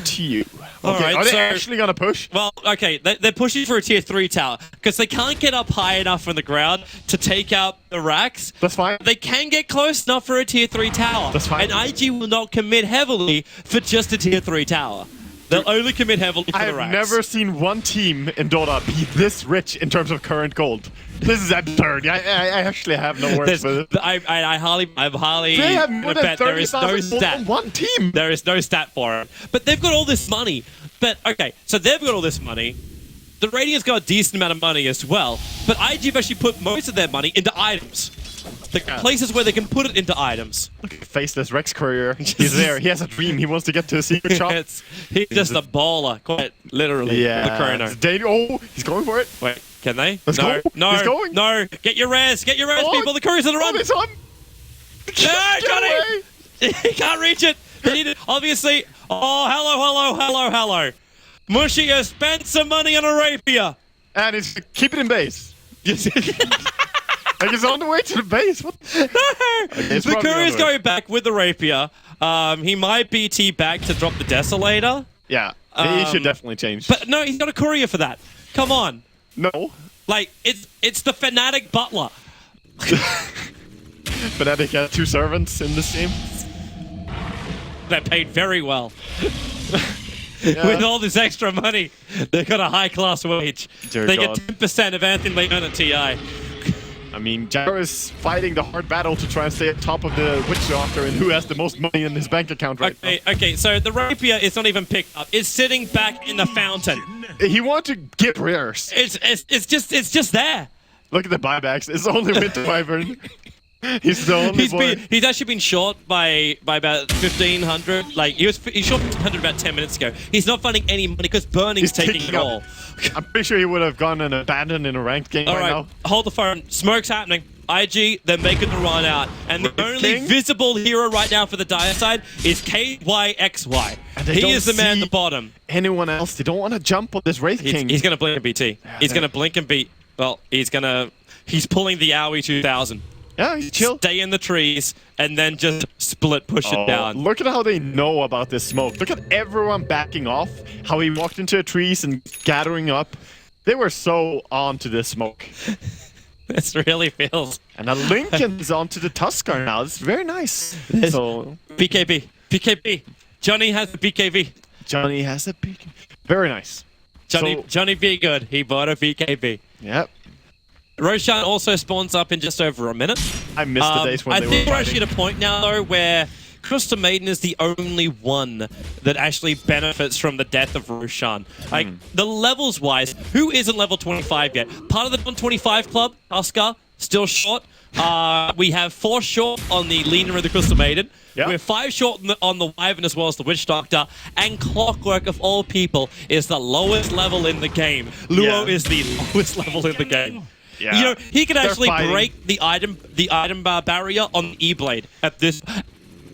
[SPEAKER 1] To you.
[SPEAKER 2] All right,
[SPEAKER 1] are they
[SPEAKER 2] so-
[SPEAKER 1] actually going to push?
[SPEAKER 2] Well, okay, they're pushing for a tier 3 tower because they can't get up high enough from the ground to take out the racks.
[SPEAKER 1] That's fine.
[SPEAKER 2] They can get close enough for a tier 3 tower.
[SPEAKER 1] That's fine.
[SPEAKER 2] And IG will not commit heavily for just a tier 3 tower. They'll only commit heavily for
[SPEAKER 1] I
[SPEAKER 2] the
[SPEAKER 1] have
[SPEAKER 2] racks.
[SPEAKER 1] never seen one team in Dota be this rich in terms of current gold. This is absurd. I actually have no words for this.
[SPEAKER 2] I'm highly
[SPEAKER 1] They have more than
[SPEAKER 2] bet there is no
[SPEAKER 1] 30,000 gold
[SPEAKER 2] stat.
[SPEAKER 1] on one team.
[SPEAKER 2] There is no stat for it. But they've got all this money. But, okay, so they've got all this money. The Radiant's got a decent amount of money as well. But IG have actually put most of their money into items. The places where they can put it into items.
[SPEAKER 1] Faceless Rex Courier. He's there. He has a dream. He wants to get to a secret shop.
[SPEAKER 2] He's just a baller, quite literally.
[SPEAKER 1] Yeah.
[SPEAKER 2] The chrono.
[SPEAKER 1] Oh, he's going for it.
[SPEAKER 2] Wait, can they?
[SPEAKER 1] Let's
[SPEAKER 2] no,
[SPEAKER 1] go.
[SPEAKER 2] no,
[SPEAKER 1] He's going.
[SPEAKER 2] no. Get your res, people. The courier's on the run.
[SPEAKER 1] Oh, it's on.
[SPEAKER 2] No, Johnny! He can't reach it. He need it. Obviously. Oh, hello. Mushy has spent some money on a rapier.
[SPEAKER 1] And he's keep it in base. Like he's on the way to the base. What?
[SPEAKER 2] No!
[SPEAKER 1] Okay,
[SPEAKER 2] The courier's going back with the rapier. He might BT back to drop the Desolator.
[SPEAKER 1] Yeah, he should definitely change.
[SPEAKER 2] But no, he's got a courier for that. Come on.
[SPEAKER 1] No.
[SPEAKER 2] Like, it's the Fnatic butler.
[SPEAKER 1] Fnatic has 2 servants in this game.
[SPEAKER 2] They're paid very well.
[SPEAKER 1] Yeah.
[SPEAKER 2] With all this extra money, they've got a high-class wage.
[SPEAKER 1] Dear
[SPEAKER 2] they
[SPEAKER 1] God.
[SPEAKER 2] get 10% of anything they earn at TI.
[SPEAKER 1] I mean, Gyro is fighting the hard battle to try and stay at top of the Witch Doctor and who has the most money in his bank account right
[SPEAKER 2] Okay, so the rapier is not even picked up. It's sitting back in the fountain.
[SPEAKER 1] now. He wanted to get rares.
[SPEAKER 2] It's just there.
[SPEAKER 1] Look at the buybacks. It's only Winter Wyvern. He's the only boy.
[SPEAKER 2] He's actually been short by about 1,500. Like he short 1,500 about 10 minutes ago. He's not finding any money because Burning's taking it all.
[SPEAKER 1] I'm pretty sure he would have gone and abandoned in a ranked game
[SPEAKER 2] All
[SPEAKER 1] right
[SPEAKER 2] right,
[SPEAKER 1] now.
[SPEAKER 2] hold the phone. Smoke's happening. IG, they're making the run out. And the
[SPEAKER 1] Wraith
[SPEAKER 2] only
[SPEAKER 1] King?
[SPEAKER 2] visible hero right now for the Dire side is KYXY.
[SPEAKER 1] And they
[SPEAKER 2] He
[SPEAKER 1] don't
[SPEAKER 2] is the man
[SPEAKER 1] see
[SPEAKER 2] at the bottom.
[SPEAKER 1] Anyone else? They don't want to jump on this Wraith King.
[SPEAKER 2] He's going to blink and BT. He's going to blink and beat. Well, he's pulling the Owie 2000.
[SPEAKER 1] Yeah, he's chill.
[SPEAKER 2] Stay in the trees and then just split, push it down.
[SPEAKER 1] Look at how they know about this smoke. Look at everyone backing off. How he walked into the trees and gathering up. They were so on to this smoke.
[SPEAKER 2] This really feels.
[SPEAKER 1] And a Lincoln's onto the Tuskar now. It's very nice. So
[SPEAKER 2] BKB. Johnny has the BKB.
[SPEAKER 1] Johnny has a BKB. Very nice.
[SPEAKER 2] Johnny be good. He bought a BKB.
[SPEAKER 1] Yep.
[SPEAKER 2] Roshan also spawns up in just over a minute.
[SPEAKER 1] I missed the days when they were
[SPEAKER 2] I think we're
[SPEAKER 1] fighting.
[SPEAKER 2] actually at a point now, though, where Crystal Maiden is the only one that actually benefits from the death of Roshan. Like, the levels-wise, who isn't level 25 yet? Part of the 125 club, Oscar, still short. We have 4 short on the leader of the Crystal Maiden.
[SPEAKER 1] Yep.
[SPEAKER 2] We have 5 short on the Wyvern as well as the Witch Doctor. And Clockwork, of all people, is the lowest level in the game. Luo is the lowest level in the game.
[SPEAKER 1] Yeah.
[SPEAKER 2] You know, he could actually
[SPEAKER 1] fighting.
[SPEAKER 2] break the item barrier on the E-Blade at this.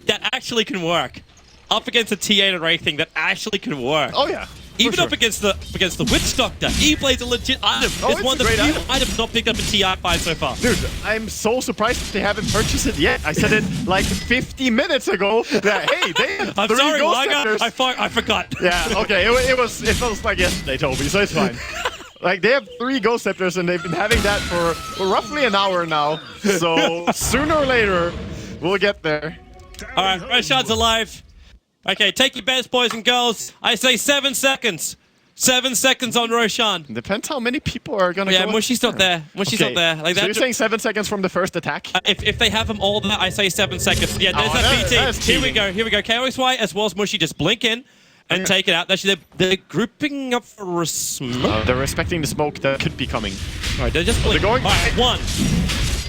[SPEAKER 2] That actually can work. Up against a T8 and Wraith thing, that actually can work.
[SPEAKER 1] Oh yeah.
[SPEAKER 2] Even up against the Witch Doctor, E-Blade's a legit item.
[SPEAKER 1] Oh,
[SPEAKER 2] it's one of the
[SPEAKER 1] a great
[SPEAKER 2] few
[SPEAKER 1] item.
[SPEAKER 2] items not picked up in TI5 so far.
[SPEAKER 1] Dude, I'm so surprised that they haven't purchased it yet. I said it like 50 minutes ago that, hey, they have
[SPEAKER 2] I'm
[SPEAKER 1] 3
[SPEAKER 2] sorry,
[SPEAKER 1] Ghost
[SPEAKER 2] Laga.
[SPEAKER 1] Scepters.
[SPEAKER 2] I forgot.
[SPEAKER 1] Yeah, okay, it feels like yesterday, Toby, so it's fine. Like, they have 3 Ghost Scepters, and they've been having that for roughly an hour now. So, sooner or later, we'll get there.
[SPEAKER 2] All right, Roshan's alive. Okay, take your bets, boys and girls. I say 7 seconds. 7 seconds on Roshan.
[SPEAKER 1] Depends how many people are gonna
[SPEAKER 2] Yeah,
[SPEAKER 1] go.
[SPEAKER 2] Mushi's not there. Mushi's not there. Like
[SPEAKER 1] so
[SPEAKER 2] that.
[SPEAKER 1] you're saying 7 seconds from the first attack?
[SPEAKER 2] If they have them all there, I say 7 seconds. Yeah, there's that BT.
[SPEAKER 1] that's
[SPEAKER 2] Here we
[SPEAKER 1] cheating.
[SPEAKER 2] go. KOXY as well as Mushy just blink in and take it out. Actually, they're grouping up for a smoke.
[SPEAKER 1] They're respecting the smoke that could be coming.
[SPEAKER 2] All right, they're just blink.
[SPEAKER 1] going?
[SPEAKER 2] All right, 1,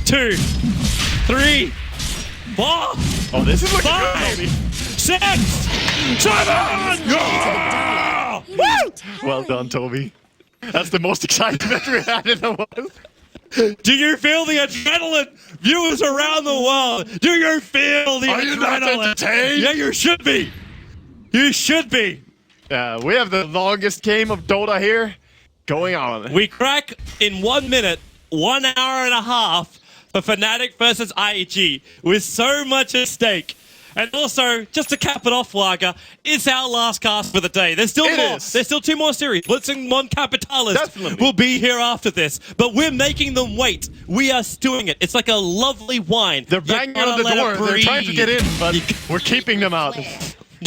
[SPEAKER 2] 2, 3, 4,
[SPEAKER 1] Oh, this is looking
[SPEAKER 2] 5,
[SPEAKER 1] good, Toby.
[SPEAKER 2] 6, 7. Yeah! Woo!
[SPEAKER 1] Well done, Toby. That's the most excitement we had in a while.
[SPEAKER 2] Do you feel the adrenaline? Viewers around the world, do you feel the
[SPEAKER 1] Are you not
[SPEAKER 2] adrenaline?
[SPEAKER 1] entertained?
[SPEAKER 2] Yeah, you should be. You should be.
[SPEAKER 1] We have the longest game of Dota here going on.
[SPEAKER 2] We crack in 1 minute, 1 hour and a half for Fnatic versus IG with so much at stake. And also, just to cap it off, Lager, it's our last cast for the day. There's still more.
[SPEAKER 1] Is.
[SPEAKER 2] There's still 2 more series. Blitzing Mon Capitalist
[SPEAKER 1] Definitely.
[SPEAKER 2] will be here after this. But we're making them wait. We are doing it. It's like a lovely wine.
[SPEAKER 1] They're
[SPEAKER 2] You
[SPEAKER 1] banging
[SPEAKER 2] gotta
[SPEAKER 1] on the
[SPEAKER 2] let it
[SPEAKER 1] door. They're trying to get in, but
[SPEAKER 2] You
[SPEAKER 1] we're keeping them out.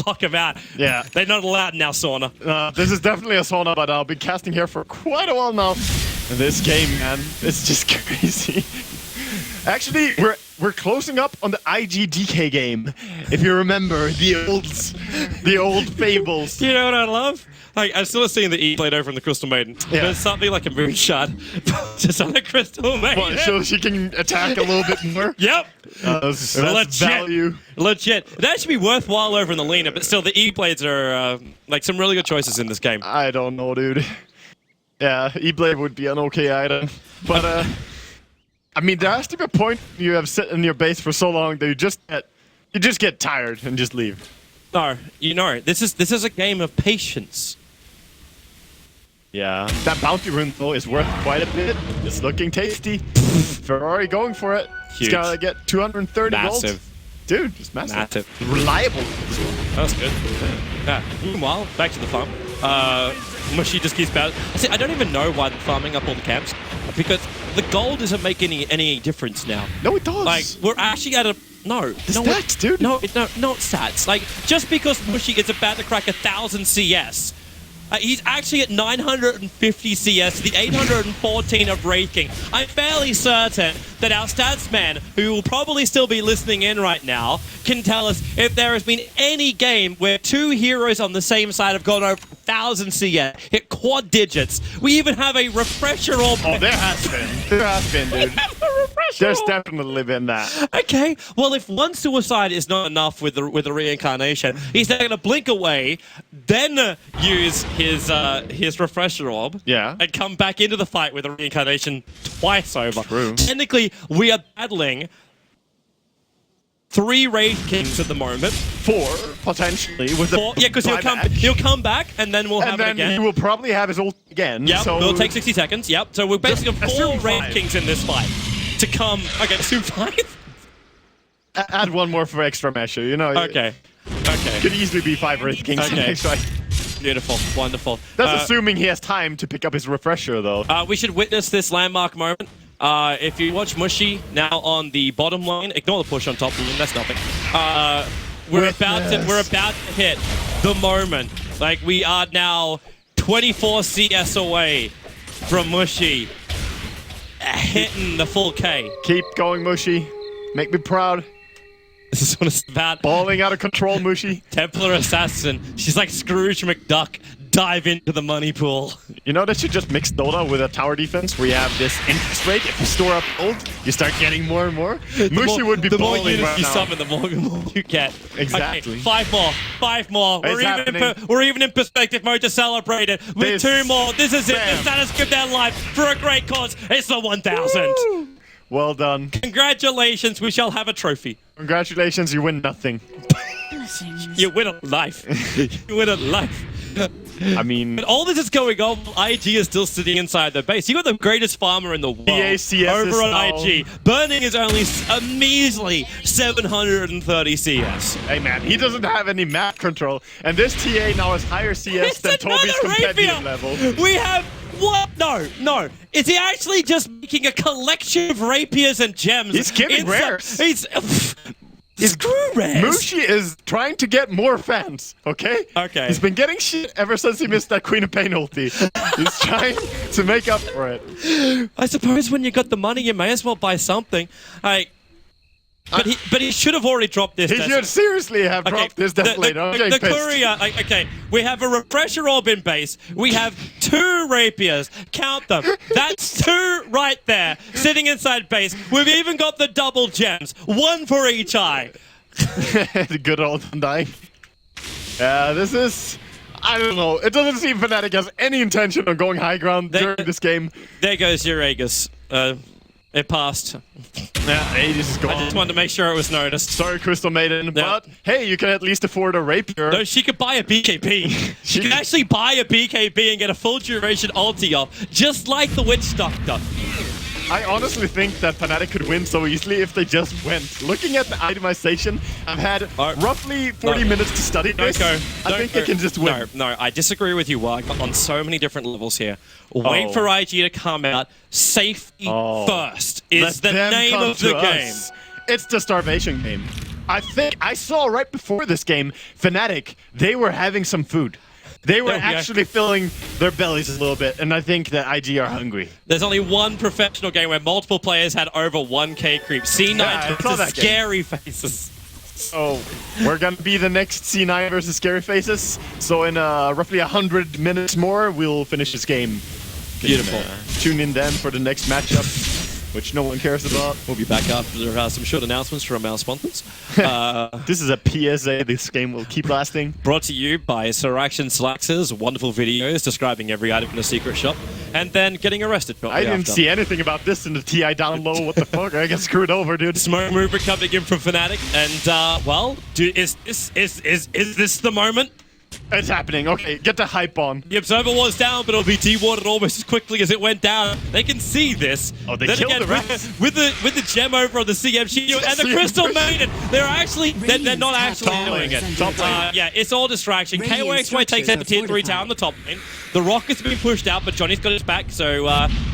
[SPEAKER 2] lock them out.
[SPEAKER 1] Yeah.
[SPEAKER 2] They're not allowed now, Sauna.
[SPEAKER 1] This is definitely a sauna, but I've been casting here for quite a while now. And this game, man, it's just crazy. Actually, we're closing up on the IGDK game. If you remember the old fables.
[SPEAKER 2] You know what I love? Like, I'm still seeing the E-Blade over in the Crystal Maiden.
[SPEAKER 1] Yeah.
[SPEAKER 2] There's something like a moonshot just on the Crystal Maiden.
[SPEAKER 1] Well, so she can attack a little bit more.
[SPEAKER 2] Yep.
[SPEAKER 1] That's
[SPEAKER 2] Legit.
[SPEAKER 1] value.
[SPEAKER 2] Legit. It'd actually be worthwhile over in the leaner, but still, the E-Blades are like some really good choices in this game.
[SPEAKER 1] I don't know, dude. Yeah, E-Blade would be an okay item. But, I mean, there has to be a point you have sit in your base for so long that you just get tired and just leave.
[SPEAKER 2] No, you know, this is a game of patience.
[SPEAKER 1] Yeah. That bounty rune, though, is worth quite a bit. It's looking tasty. Ferrari going for it.
[SPEAKER 2] Huge.
[SPEAKER 1] He's gotta get 230 gold.
[SPEAKER 2] Massive.
[SPEAKER 1] Dude, it's massive.
[SPEAKER 2] Massive.
[SPEAKER 1] Reliable.
[SPEAKER 2] That's good. Yeah. Meanwhile, back to the farm. Mushy just keeps bouncing. See, I don't even know why they're farming up all the camps, because the gold isn't making any difference now.
[SPEAKER 1] No, it does.
[SPEAKER 2] Like, we're actually at a... No.
[SPEAKER 1] The
[SPEAKER 2] no,
[SPEAKER 1] stats, dude.
[SPEAKER 2] No, not stats. Like, just because Mushy is about to crack 1,000 CS, he's actually at 950 CS, the 814 of Wraith King. I'm fairly certain that our stats man, who will probably still be listening in right now, can tell us if there has been any game where 2 heroes on the same side have gone over 1,000 CS, hit quad digits. We even have a refresher orb.
[SPEAKER 1] Oh, there has been. There has been, dude.
[SPEAKER 2] A refresher
[SPEAKER 1] There's definitely been that.
[SPEAKER 2] Okay, well, if one suicide is not enough with the reincarnation, he's now going to blink away, then use his refresher orb, and come back into the fight with a reincarnation twice over.
[SPEAKER 1] True.
[SPEAKER 2] Technically, we are battling 3 Raid Kings at the moment.
[SPEAKER 1] 4, potentially, with the
[SPEAKER 2] yeah, because he'll come back, and then we'll have it again.
[SPEAKER 1] And then he will probably have his ult again.
[SPEAKER 2] Yep,
[SPEAKER 1] so
[SPEAKER 2] it'll take 60 seconds. Yep, so we're basically 4 Raid Kings in this fight to come. Okay, assume 5.
[SPEAKER 1] Add 1 more for extra measure, you know.
[SPEAKER 2] Okay.
[SPEAKER 1] Could easily be 5 Wraith Kings in the next fight.
[SPEAKER 2] Beautiful, wonderful.
[SPEAKER 1] That's assuming he has time to pick up his refresher, though.
[SPEAKER 2] We should witness this landmark moment. If you watch Mushy now on the bottom line, ignore the push on top lane. That's nothing. We're about to hit the moment. Like, we are now 24 CS away from Mushy hitting the full K.
[SPEAKER 1] Keep going, Mushy. Make me proud.
[SPEAKER 2] This is what it's about.
[SPEAKER 1] Balling out of control, Mushy.
[SPEAKER 2] Templar Assassin. She's like Scrooge McDuck. Dive into the money pool.
[SPEAKER 1] You know that you just mix Dota with a tower defense where you have this interest rate. If you store up gold, you start getting more and more. Mushy would be balling right now. The more units you summon, the more you get.
[SPEAKER 2] Exactly. Okay, 5 more. 5 more. We're even in perspective mode to celebrate it. With 2 more. This is it. The status give their life for a great cause. It's the 1000.
[SPEAKER 1] Well done.
[SPEAKER 2] Congratulations. We shall have a trophy.
[SPEAKER 1] Congratulations. You win nothing.
[SPEAKER 2] You win a life. You win a life.
[SPEAKER 1] I mean,
[SPEAKER 2] but all this is going on while IG is still sitting inside their base. You got the greatest farmer in the world over on IG. Burning is only a measly 730 CS.
[SPEAKER 1] Hey man, he doesn't have any map control, and this TA now has higher CS than Toby's competitive level.
[SPEAKER 2] We have what? No. Is he actually just making a collection of rapiers and gems?
[SPEAKER 1] He's giving rares.
[SPEAKER 2] Screw rares.
[SPEAKER 1] Mushy is trying to get more fans, okay?
[SPEAKER 2] Okay.
[SPEAKER 1] He's been getting shit ever since he missed that Queen of Pain ulti. He's trying to make up for it.
[SPEAKER 2] I suppose when you got the money, you may as well buy something. But he should have already dropped this.
[SPEAKER 1] He should seriously have dropped this definitely.
[SPEAKER 2] The courier, okay, we have a refresher orb in base. We have 2 rapiers. Count them. That's 2 right there, sitting inside base. We've even got the double gems, 1 for each eye.
[SPEAKER 1] The good old Undying. This is... I don't know. It doesn't seem Fnatic has any intention of going high ground during this game.
[SPEAKER 2] There goes your Aegis. It passed.
[SPEAKER 1] Yeah, Aegis is gone.
[SPEAKER 2] I just wanted to make sure it was noticed.
[SPEAKER 1] Sorry, Crystal Maiden, but hey, you can at least afford a rapier.
[SPEAKER 2] No, she could buy a BKB. She can actually buy a BKB and get a full duration ulti off, just like the Witch Doctor.
[SPEAKER 1] I honestly think that Fnatic could win so easily if they just went. Looking at the itemization, I've had roughly 40 minutes to study this. I think they can just win.
[SPEAKER 2] No, I disagree with you, Wag, on so many different levels here. Wait for IG to come out. Safety first is the name of the game.
[SPEAKER 1] It's the starvation game. I think I saw right before this game, Fnatic, they were having some food. They were actually filling their bellies a little bit, and I think that IG are hungry.
[SPEAKER 2] There's only one professional game where multiple players had over 1k creep. C9 versus Scary Faces.
[SPEAKER 1] So, we're gonna be the next C9 versus Scary Faces. So in roughly 100 minutes more, we'll finish this game.
[SPEAKER 2] Beautiful.
[SPEAKER 1] Tune in then for the next matchup, which no one cares about.
[SPEAKER 2] We'll be back after some short announcements from our sponsors.
[SPEAKER 1] This is a PSA. This game will keep lasting.
[SPEAKER 2] Brought to you by Siraction Slaxers. Wonderful videos describing every item in the secret shop, and then getting arrested.
[SPEAKER 1] I didn't see anything about this in the TI down low. What the fuck? I got screwed over, dude.
[SPEAKER 2] Smoke mover coming in from Fnatic, and well, dude, is this the moment?
[SPEAKER 1] It's happening. Okay, get the hype on.
[SPEAKER 2] The Observer was down, but it'll be dewatered almost as quickly as it went down. They can see this.
[SPEAKER 1] Oh, they
[SPEAKER 2] then
[SPEAKER 1] killed
[SPEAKER 2] again,
[SPEAKER 1] the rats.
[SPEAKER 2] With the gem over on the CM Shield and the Crystal Maiden. They're not actually doing it. Yeah, it's all distraction. KOXY takes out the tier 3 tower on the top lane. The Rocket's been pushed out, but Johnny's got his back, so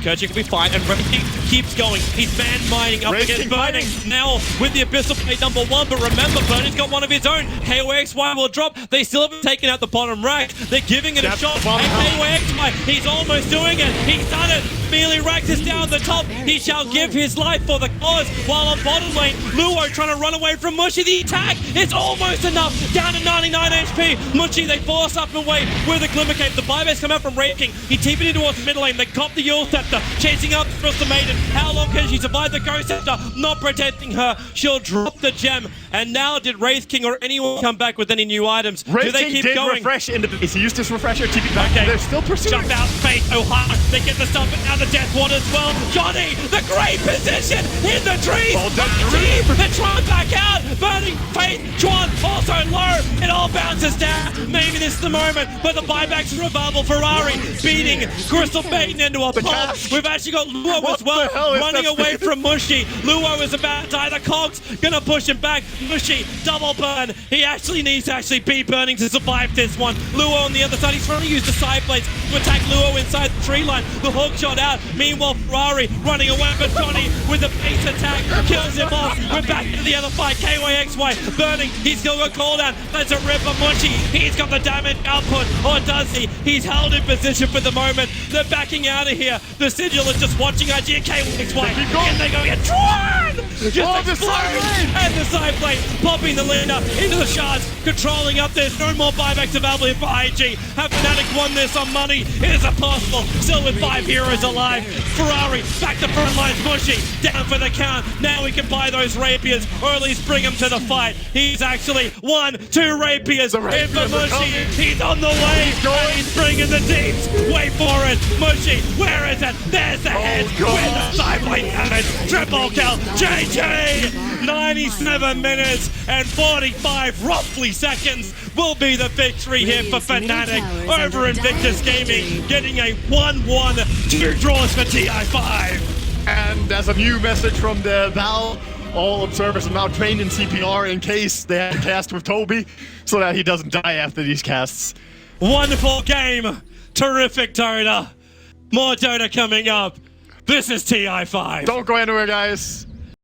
[SPEAKER 2] Kerchik will be fine. And Ranking keeps going. He's man mining up against Burning. Now with the Abyssal Plate number 1, but remember, Burning's got one of his own. KOXY will drop. They still haven't taken out the bottom rack. They're giving it a shot. And KOXY, he's almost doing it. He's done it. Melee Rax is down the top. He shall give his life for the cause. While on bottom lane, Luo trying to run away from Mushy. The attack is almost enough. Down to 99 HP. Mushy, they force up and away with a Glimmer Cape. The buybacks come out from Wraith King. He TP'd into towards the middle lane. They cop the Yule Scepter. Chasing up across the Maiden. How long can she survive the Ghost Scepter? Not protecting her. She'll drop the gem. And now did Wraith King or anyone come back with any new items?
[SPEAKER 1] Wraith
[SPEAKER 2] Do they
[SPEAKER 1] King
[SPEAKER 2] keep
[SPEAKER 1] did
[SPEAKER 2] going?
[SPEAKER 1] refresh into the base. He used his refresher, TP back.
[SPEAKER 2] Okay.
[SPEAKER 1] They're still pursuing.
[SPEAKER 2] Jump out, Fate, Ohana. They get the stuff, and now the Death Ward as well. Johnny, the great position in the trees.
[SPEAKER 1] All done.
[SPEAKER 2] Team, they're trying back out. Burning Fate, Chuan also low. It all bounces down. Maybe this is the moment, but the buybacks are available. Ferrari beating Crystal Maiden into a pop. We've actually got Luo
[SPEAKER 1] What
[SPEAKER 2] as well,
[SPEAKER 1] the hell is
[SPEAKER 2] running
[SPEAKER 1] that
[SPEAKER 2] away
[SPEAKER 1] speed?
[SPEAKER 2] from Mushy. Luo is about to die. The Cogs gonna push him back. Mushy, double burn. He actually needs to be burning to survive this one. Luo on the other side, he's trying to use the side blades to attack Luo inside the tree line. The hook shot out. Meanwhile, Ferrari running away, but Johnny with a base attack kills him off. We're back into the other fight. KYXY burning. He's still got cooldown. That's a rip of Mushy. He's got the damage output, or does he? He's held in position for the moment. They're backing out of here. The Sigil is just watching IG. KYXY. And they go get Tron! Just exploding! And the side plate popping the leader into the shards, controlling up. There's no more buybacks available here for IG. Have Fnatic won this on money? It is impossible. Still with 5 heroes alive. Ferrari back to front lines. Mushy down for the count. Now we can buy those rapiers, or at least bring him to the fight. He's actually 1-2 rapiers in for Mushy. He's on the way. And he's bringing the deeps. Wait for it. Mushy, where is it? There's the head. With the side plate damage. Triple kill. JJ. 97 minutes and 45 roughly seconds will be the victory here for Fnatic over Invictus Gaming, getting a 1-1, 2 draws for TI5.
[SPEAKER 1] And there's a new message from the Val. All observers are now trained in CPR in case they have to cast with Toby, so that he doesn't die after these casts.
[SPEAKER 2] Wonderful game. Terrific Dota. More Dota coming up. This is TI5.
[SPEAKER 1] Don't go anywhere, guys.